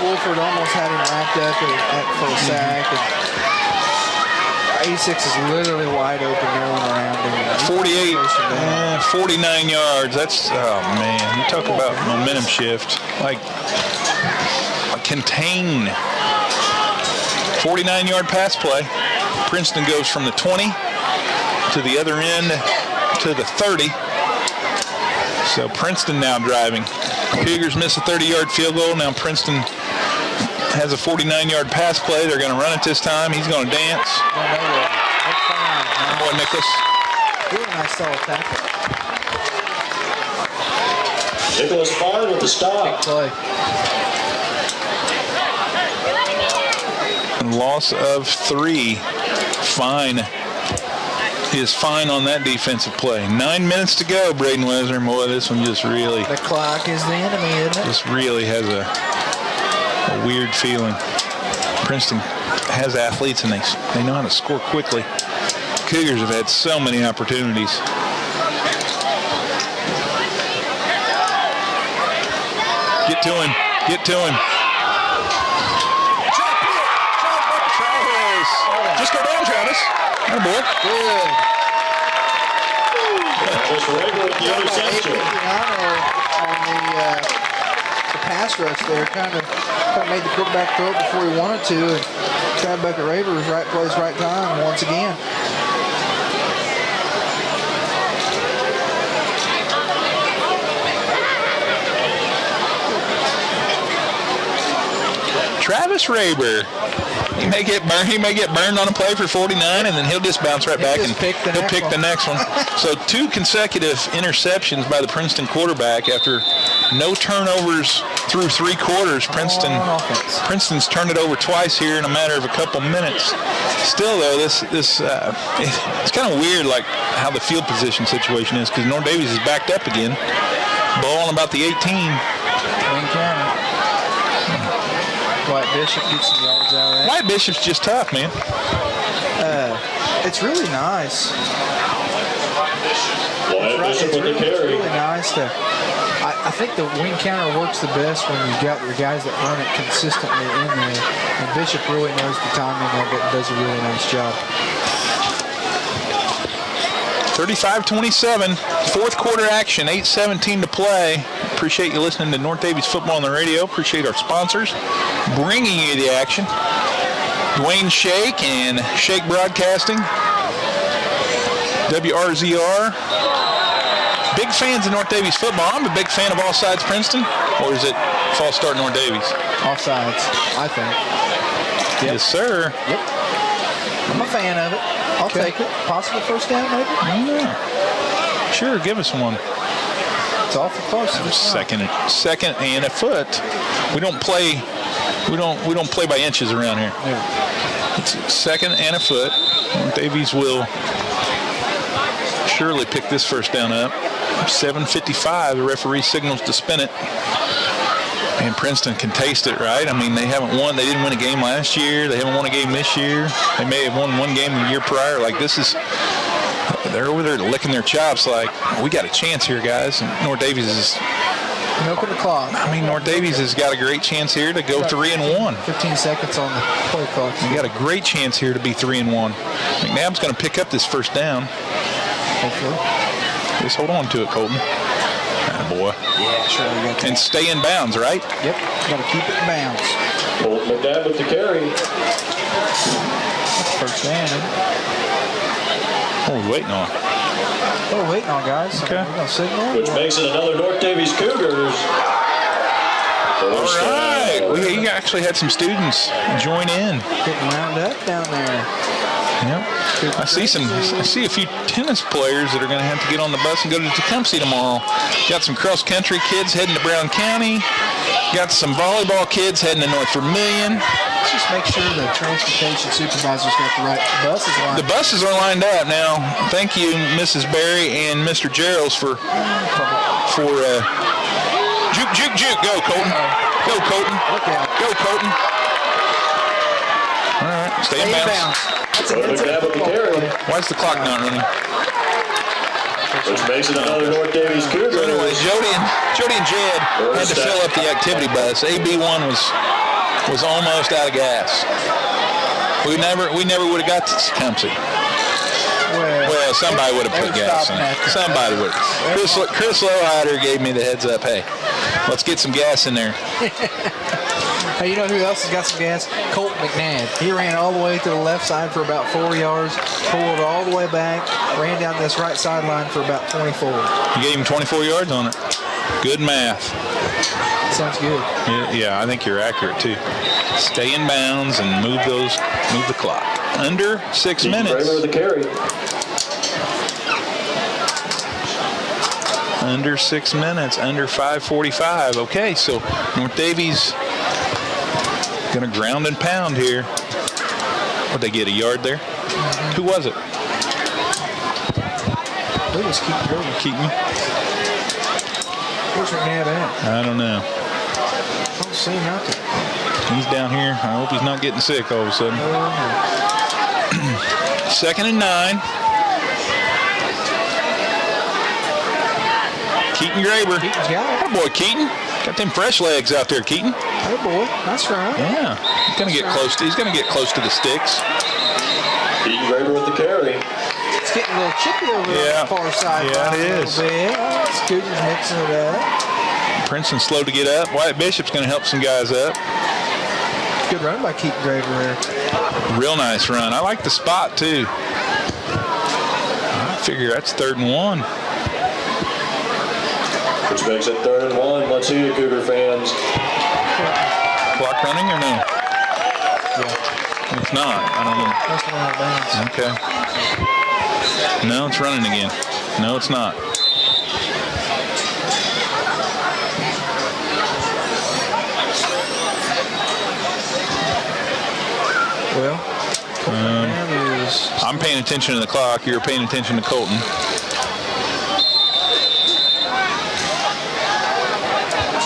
Wolford almost had him wrapped up for a sack. And 86 is literally wide open there around him. 49 yards. That's, oh man, you talk about momentum shift. Like contain. 49-yard pass play. Princeton goes from the 20 to the other end to the 30. So Princeton now driving. Cougars miss a 30-yard field goal. Now Princeton has a 49-yard pass play. They're going to run it this time. He's going to dance. Boy, Nicholas. Doing a nice solid tackle. Nicholas Fine with the stop. Big play. Loss of 3. Fine is fine on that defensive play. 9 minutes to go, Braden Wesner. Boy, this one just really... The clock is the enemy, isn't it? This really has a weird feeling. Princeton has athletes, and they know how to score quickly. Cougars have had so many opportunities. Get to him. Get to him. Travis. Just go down, Travis. Oh, boy. Good. Just regular with the interception. On the pass rush there, kind of made the quarterback throw it before he wanted to. And Trav Bucket-Raver was right place, right time once again. Travis Raber. He may get burned on a play for 49, and then he'll just bounce right back and he'll pick the next one. So 2 consecutive interceptions by the Princeton quarterback after no turnovers through 3 quarters. Princeton's turned it over twice here in a matter of a couple minutes. Still, though, it's kind of weird, like how the field position situation is, because North Daviess is backed up again, ball on about the 18. Wayne County. White Bishop gets some yards out of that. White Bishop's just tough, man. It's really nice. White Bishop with the carry. Really nice to. I think the wing counter works the best when you've got your guys that run it consistently in there. And Bishop really knows the timing of it and does a really nice job. 35-27, 4th quarter action, 8:17 to play. Appreciate you listening to North Daviess Football on the radio. Appreciate our sponsors bringing you the action. Dwayne Shake and Shake Broadcasting. WRZR. Big fans of North Daviess football. I'm a big fan of All Sides Princeton. Or is it false start North Daviess? All sides, I think. Yep. Yes, sir. Yep. I'm a fan of it. I'll take it. Possible first down, maybe? Yeah. Sure, give us one. It's awful close. Second and a foot. We don't play by inches around here. Yeah. It's 2nd and a foot. Davies will surely pick this first down up. 7:55. The referee signals to spin it. And Princeton can taste it, right? I mean, they haven't won. They didn't win a game last year. They haven't won a game this year. They may have won one game the year prior. Like, they're over there licking their chops like, we got a chance here, guys. And North Daviess is milking the clock. I mean, North Daviess has got a great chance here to go 3-1. 15 seconds on the play clock. We got a great chance here to be 3-1. McNabb's going to pick up this first down. Hopefully. Just hold on to it, Colton. Boy. Yeah, sure. And stay in bounds, right? Yep. Got to keep it in bounds. Colton McNabb with the carry. First down. What are we waiting on? What are we waiting on, guys? Okay. We're going to signal. Which makes it another North Daviess Cougars. All right. We actually had some students join in. Getting wound up down there. Yep. I see a few tennis players that are going to have to get on the bus and go to Tecumseh tomorrow. Got some cross country kids heading to Brown County. Got some volleyball kids heading to North Vermilion. just make sure the transportation supervisor's got the right buses lined The buses are lined up now. Thank you, Mrs. Berry and Mr. Gerald's for juke. Go, Colton. Go, Colton. Look out. Go, Colton. All right, stay in bounds. That's a carry. Why is the clock not running? Which makes it another North Daviess Cougar. So anyway, Jody and Jed had to fill up the activity bus. AB1 was almost out of gas. We never would have got to Tecumseh. Well, somebody would have put gas in it. Somebody would. Chris Lowrider gave me the heads up. Hey, let's get some gas in there. Hey, you know who else has got some gas? Colt McNabb. He ran all the way to the left side for about 4 yards, pulled all the way back, ran down this right sideline for about 24. You gave him 24 yards on it. Good math. Sounds good. Yeah, I think you're accurate too. Stay in bounds and move the clock. Under 6 minutes. Kramer with the carry. Under 6 minutes, under 5:45. Okay, so North Daviess gonna ground and pound here. What'd they get, a yard there? Mm-hmm. Who was it? Who was Keaton? Where's McNabb at? I don't know. Don't see nothing. He's down here. I hope he's not getting sick all of a sudden. 2nd and 9. Keaton Graber. Keaton's got it. Oh boy, Keaton. Got them fresh legs out there, Keaton. Oh boy, that's right. Yeah. He's gonna get close to the sticks. Keaton Graber with the carry. It's getting a little chippy over on the far side. Yeah, it is. Scooter's mixing it up. Princeton's slow to get up. Wyatt Bishop's gonna help some guys up. Good run by Keaton Graber there. Real nice run. I like the spot too. I figure that's 3rd and 1. Which makes it 3rd and 1. Let's see it, Cougar fans. Clock running or no? Yeah. It's not. I don't know. That's the one out of bounds. Okay. No, it's running again. No, it's not. Well, I'm paying attention to the clock. You're paying attention to Colton.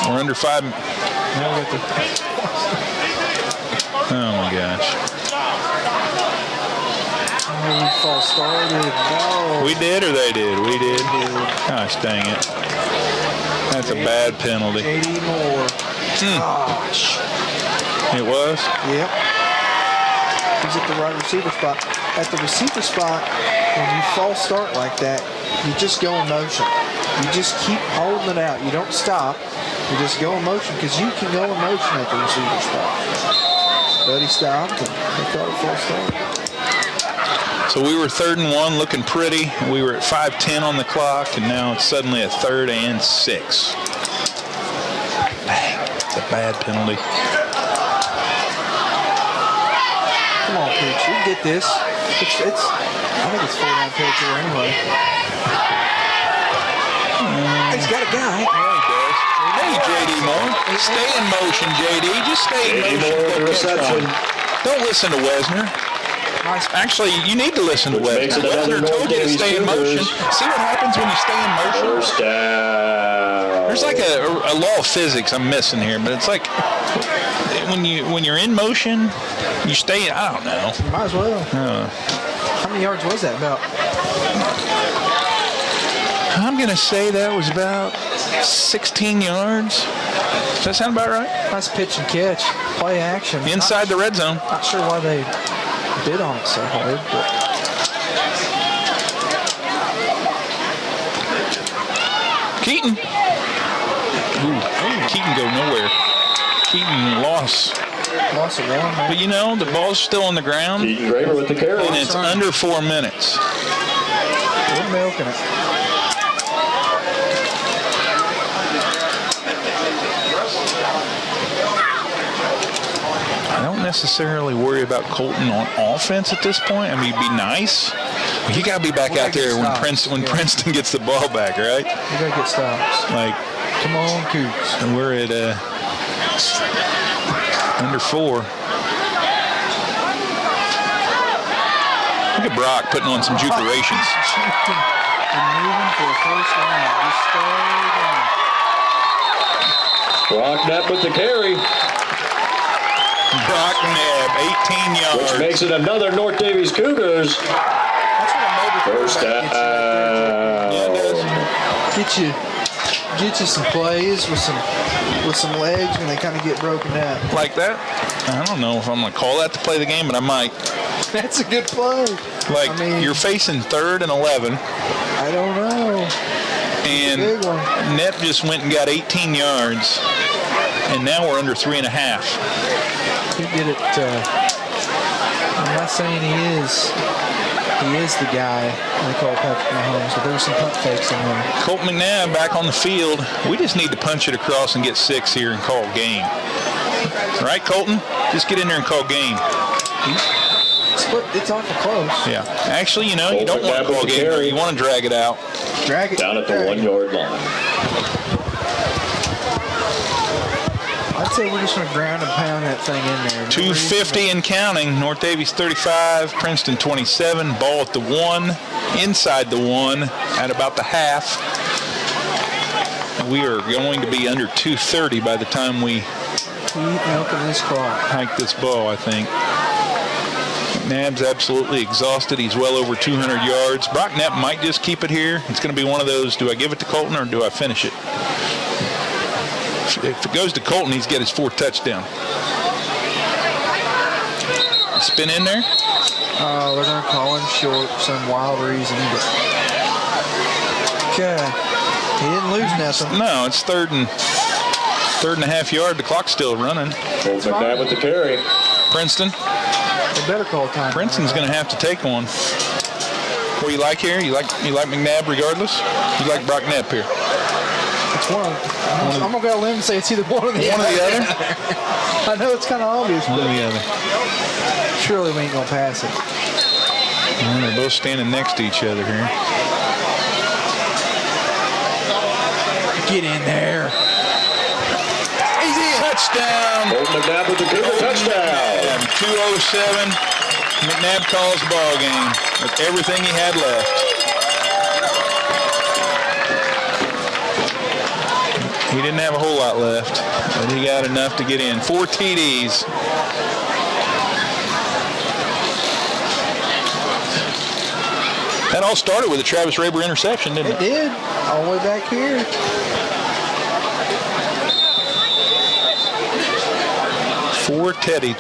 We're under 5. Oh my gosh. We false started. No. We did or they did? We did. Gosh dang it. That's a bad penalty. 80 more. Gosh. It was? Yep. He's at the right receiver spot. At the receiver spot, when you false start like that, you just go in motion. You just keep holding it out. You don't stop. You just go in motion because you can go in motion at the receiver spot. But he stopped and he caught a false start. So we were 3rd and 1, looking pretty. We were at 5:10 on the clock, and now it's suddenly a 3rd and 6. Bang! It's a bad penalty. Come on, Pooch. You can get this. I think it's 4-down territory anyway. He's got a guy. Yeah, he does. Hey, J.D. Moore. Stay in motion, J.D. Just stay in motion. Reception. Don't listen to Wesner. Nice. Actually, you need to listen to Wesner. Wesner told you to stay in motion. See what happens when you stay in motion? First down. There's like a law of physics I'm missing here, but it's like when you're in motion, you stay. I don't know. Might as well. How many yards was that about? I'm gonna say that was about 16 yards. Does that sound about right? Nice pitch and catch. Play action. Inside the red zone. Not sure why they bid on it so hard, but Keaton. Ooh, Keaton go nowhere. Keaton lost. lost it one. But you know, the ball's still on the ground. Keaton Graber with the carry. And it's under 4 minutes. We're milking it. I don't necessarily worry about Colton on offense at this point. I mean, it'd be nice. But you got to be back out there when Princeton gets the ball back, right? You got to get stops. Like, come on, Coots. And we're at under 4. Look at Brock putting on some jukerations. And moving for the first down. Just stay down. Brock Knapp with the carry. Brock Knapp, 18 yards. Which makes it another North Daviess Cougars. That's what a mobile First quarterback gets you. Get you some plays with some legs when they kind of get broken down. Like that? I don't know if I'm going to call that to play the game, but I might. That's a good play. Like, I mean, you're facing 3rd and 11. I don't know. And Big one. Knapp just went and got 18 yards. And now we're under 3.5. He did it. I'm not saying he is the guy they call Patrick Mahomes, but there were some punt fakes in there. Colt McNabb back on the field. We just need to punch it across and get 6 here and call game. Right, Colton? Just get in there and call game. It's awful close. Yeah. Actually, you don't want to call game. You want to drag it out. Drag it down at the 1-yard line. I'd say we're just going to ground and pound that thing in there. 2:50 and counting. North Daviess 35, Princeton 27. Ball at the 1, inside the 1 at about the half. And we are going to be under 2:30 by the time we milking this clock. hike this ball, I think. McNabb's absolutely exhausted. He's well over 200 yards. Brock Knapp might just keep it here. It's going to be one of those, do I give it to Colton or do I finish it? If it goes to Colton, he's got his 4th touchdown. Spin in there. Oh, they're going to call him short for some wild reason. Okay. He didn't lose nothing. No, it's 3rd and a half yard. The clock's still running. Colt McNabb with the carry. Princeton. They better call time. Princeton's going to have to take one. What do you like here? You like McNabb regardless? You like Brock Knapp here? It's one. I'm going to go on a limb and say it's either one or the other. One or the other? I know it's kind of obvious. One or the other. Surely we ain't going to pass it. Well, they're both standing next to each other here. Get in there. He's in. Touchdown. Colt McNabb with the Cougar touchdown. And 2:07. McNabb calls the ball game with everything he had left. He didn't have a whole lot left, but he got enough to get in. 4 TDs. That all started with a Travis Raber interception, didn't it? It did. All the way back here. Four Teddy.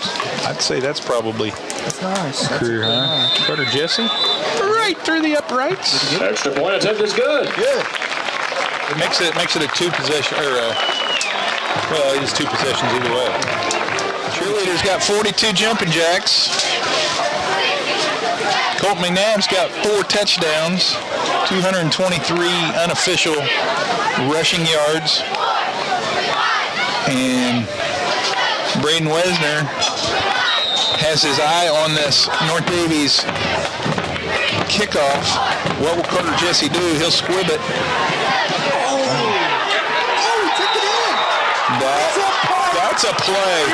I'd say that's probably That's nice. a career high. Carter Jesse. Right through the uprights. Extra point attempt is good. Good. It makes it a 2-possession, well, it is 2 possessions either way. Cheerleaders got 42 jumping jacks. Colt McNabb's got 4 touchdowns, 223 unofficial rushing yards. And Braden Wesner has his eye on this North Daviess kickoff. What will Carter Jesse do? He'll squib it. That's a play.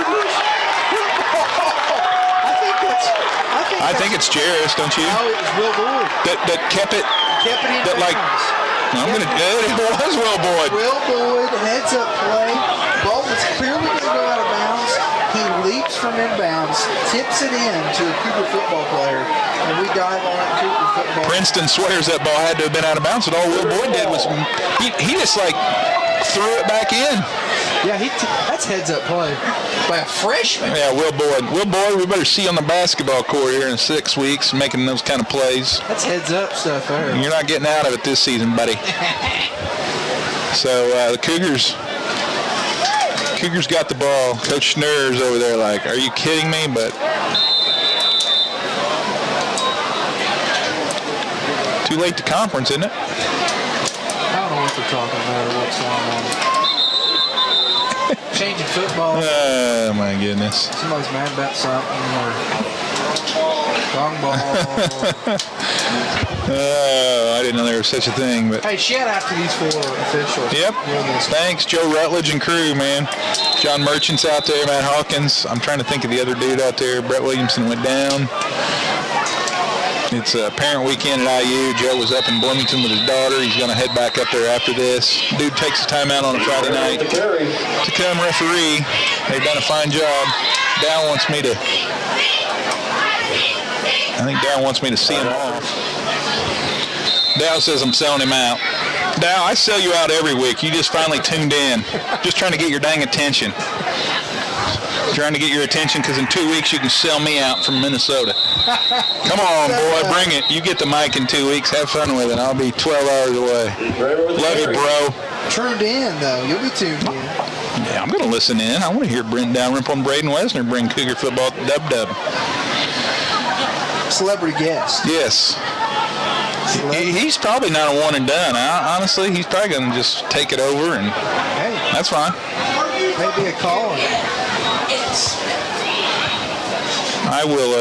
I think it's Jarris, don't you? No, it was Will Boyd. That kept it. Kept it in That like. bounds. I'm gonna. It was Will Boyd. Will Boyd, heads up play. Ball was clearly going to go out of bounds. He leaps from inbounds, tips it in to a Cougar football player, and we dive on it. Cougar football. Princeton swears that ball had to have been out of bounds, and all Will Boyd did was he just like threw it back in. Yeah, that's heads up play by a freshman. Yeah, Will Boyd. Will Boyd, we better see you on the basketball court here in 6 weeks making those kind of plays. That's heads up stuff there. You're not getting out of it this season, buddy. So the Cougars got the ball. Coach Schnurr's over there like, are you kidding me? But too late to conference, isn't it? I don't know what they're talking about or what's going on. Changing football. Oh, my goodness. Somebody's mad about something or wrong ball. Oh, I didn't know there was such a thing. But Hey, shout out to these 4 officials. yep. doing this. Thanks, Joe Rutledge and crew, man. John Merchant's out there, Matt Hawkins. I'm trying to think of the other dude out there. Brett Williamson went down. It's a parent weekend at IU. Joe was up in Bloomington with his daughter. He's going to head back up there after this. Dude takes his time out on a Friday night to come referee. They've done a fine job. Dow wants me to see him off. Dow says I'm selling him out. Dow, I sell you out every week. You just finally tuned in. Just trying to get your dang attention. Trying to get your attention because in 2 weeks you can sell me out from Minnesota. Come on, boy, bring it. You get the mic in 2 weeks. Have fun with it. I'll be 12 hours away. Love you, bro. Tuned in, though. You'll be tuned in. Yeah, I'm going to listen in. I want to hear Brent Dalrymple and Braden Wesner bring Cougar football to dub-dub. Celebrity guest. Yes. He's probably not a one and done. Honestly, he's probably going to just take it over, and hey, that's fine. Maybe a call. I will.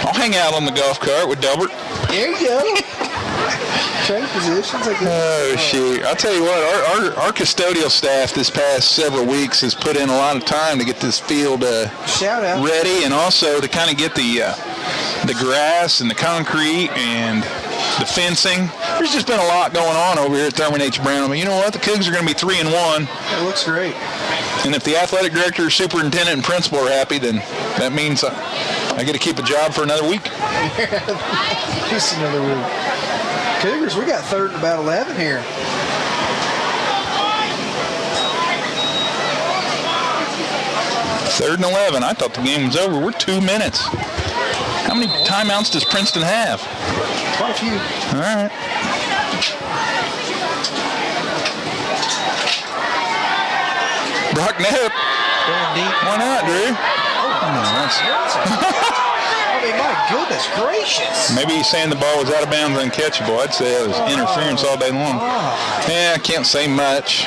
I'll hang out on the golf cart with Delbert. There you go. Trade positions. Oh, shoot. I'll tell you what, our custodial staff this past several weeks has put in a lot of time to get this field shout out ready, and also to kind of get the grass and the concrete and the fencing. There's just been a lot going on over here at Thurman H. Brown. But you know what? The Cougs are going to be 3-1. It looks great. And if the athletic director, superintendent, and principal are happy, then that means I get to keep a job for another week. Just another week. Cougars, we got third and about 11 here. Third and 11. I thought the game was over. We're 2 minutes. How many timeouts does Princeton have? Quite a few. All right. Brock Knapp. Why not, Drew? I mean, my goodness gracious. Maybe he's saying the ball was out of bounds and uncatchable. I'd say it was interference all day long. Yeah, I can't say much.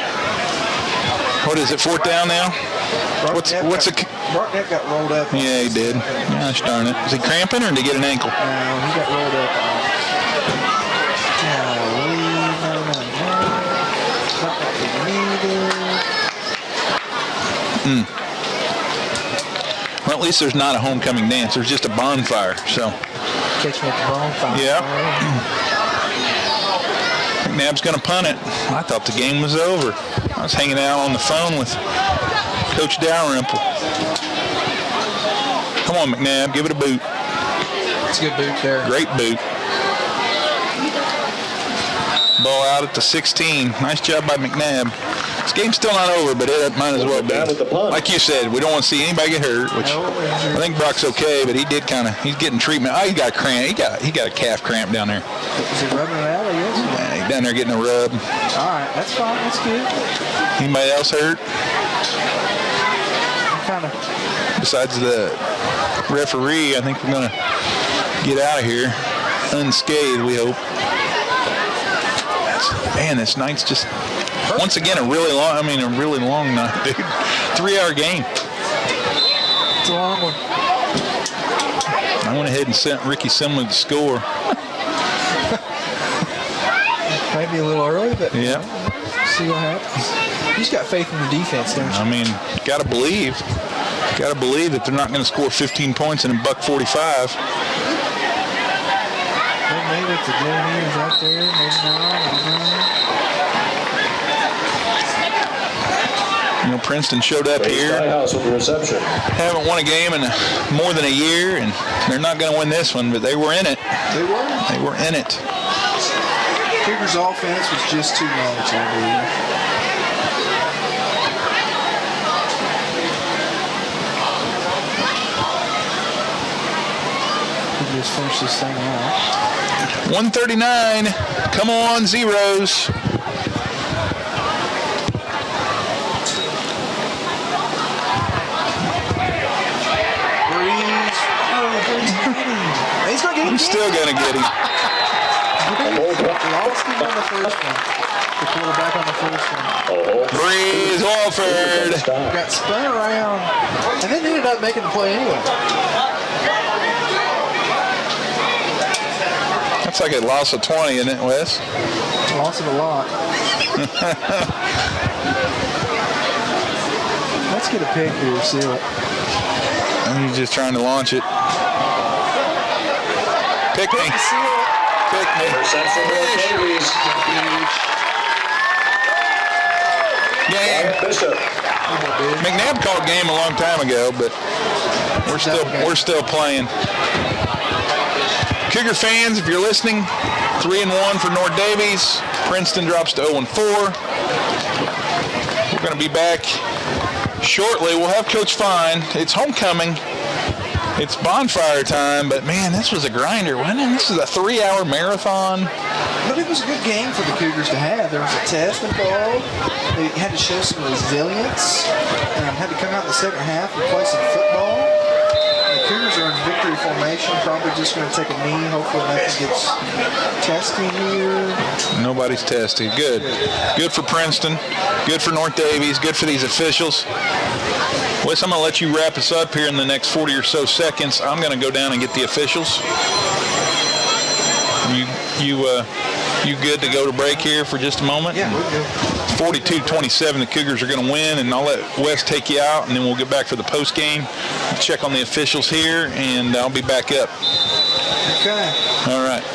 What is it, fourth down now? Brock Knapp got rolled up. Yeah, he did. Gosh darn it. Is he cramping or did he get an ankle? No, he got rolled up. Well, at least there's not a homecoming dance. There's just a bonfire. So. Catch me at the bonfire. Yeah. McNabb's going to punt it. I thought the game was over. I was hanging out on the phone with Coach Dalrymple. Come on, McNabb. Give it a boot. It's a good boot there. Great boot. Ball out at the 16. Nice job by McNabb. This game's still not over, but it might as well be. Like you said, we don't want to see anybody get hurt, which I think Brock's okay, but he did he's getting treatment. Oh, he got a cramp. He got a calf cramp down there. Is he rubbing it out, I guess? Yeah, he's down there getting a rub. All right, that's fine. That's good. Anybody else hurt? Besides the referee, I think we're going to get out of here unscathed, we hope. Man, this night's just, once again, a really long night, dude. 3-hour game. It's a long one. I went ahead and sent Ricky Simler the score. Maybe a little early, but yeah. See what happens. You just got faith in the defense, don't you? I mean, got to believe that they're not going to score 15 points in a $1.45. Maybe it's a dead end right there. Maybe not. You know, Princeton showed up here. Haven't won a game in more than a year, and they're not going to win this one, but they were in it. They were? They were in it. Cougars' offense was just too much, I believe. Just finish this thing out. 139. Come on, zeros. He's going to get him. I'm still going to get him. Lost him on the first one. The quarterback on the first one. Breeze Walford. Got spun around and then ended up making the play anyway. That's like a loss of 20, isn't it, Wes? Loss of a lot. Let's get a pick here, seal it. And he's just trying to launch it. Pick me. Pick me. Interception for Daviess. Yeah. Bishop. McNabb called game a long time ago, but we're still playing. Cougar fans, if you're listening, 3-1 for North Daviess. Princeton drops to 0-4. We're going to be back shortly. We'll have Coach Fine. It's homecoming. It's bonfire time, but man, this was a grinder, wasn't it? This is a 3-hour marathon. But it was a good game for the Cougars to have. There was a test involved. They had to show some resilience. Had to come out in the second half and play some football. The Cougars are in victory formation, probably just going to take a knee. Hopefully nothing gets testy here. Nobody's testy. Good. Good for Princeton. Good for North Daviess. Good for these officials. Wes, I'm going to let you wrap us up here in the next 40 or so seconds. I'm going to go down and get the officials. You good to go to break here for just a moment? Yeah, we're good. 42-27, the Cougars are going to win, and I'll let Wes take you out, and then we'll get back for the post game. Check on the officials here, and I'll be back up. Okay. All right.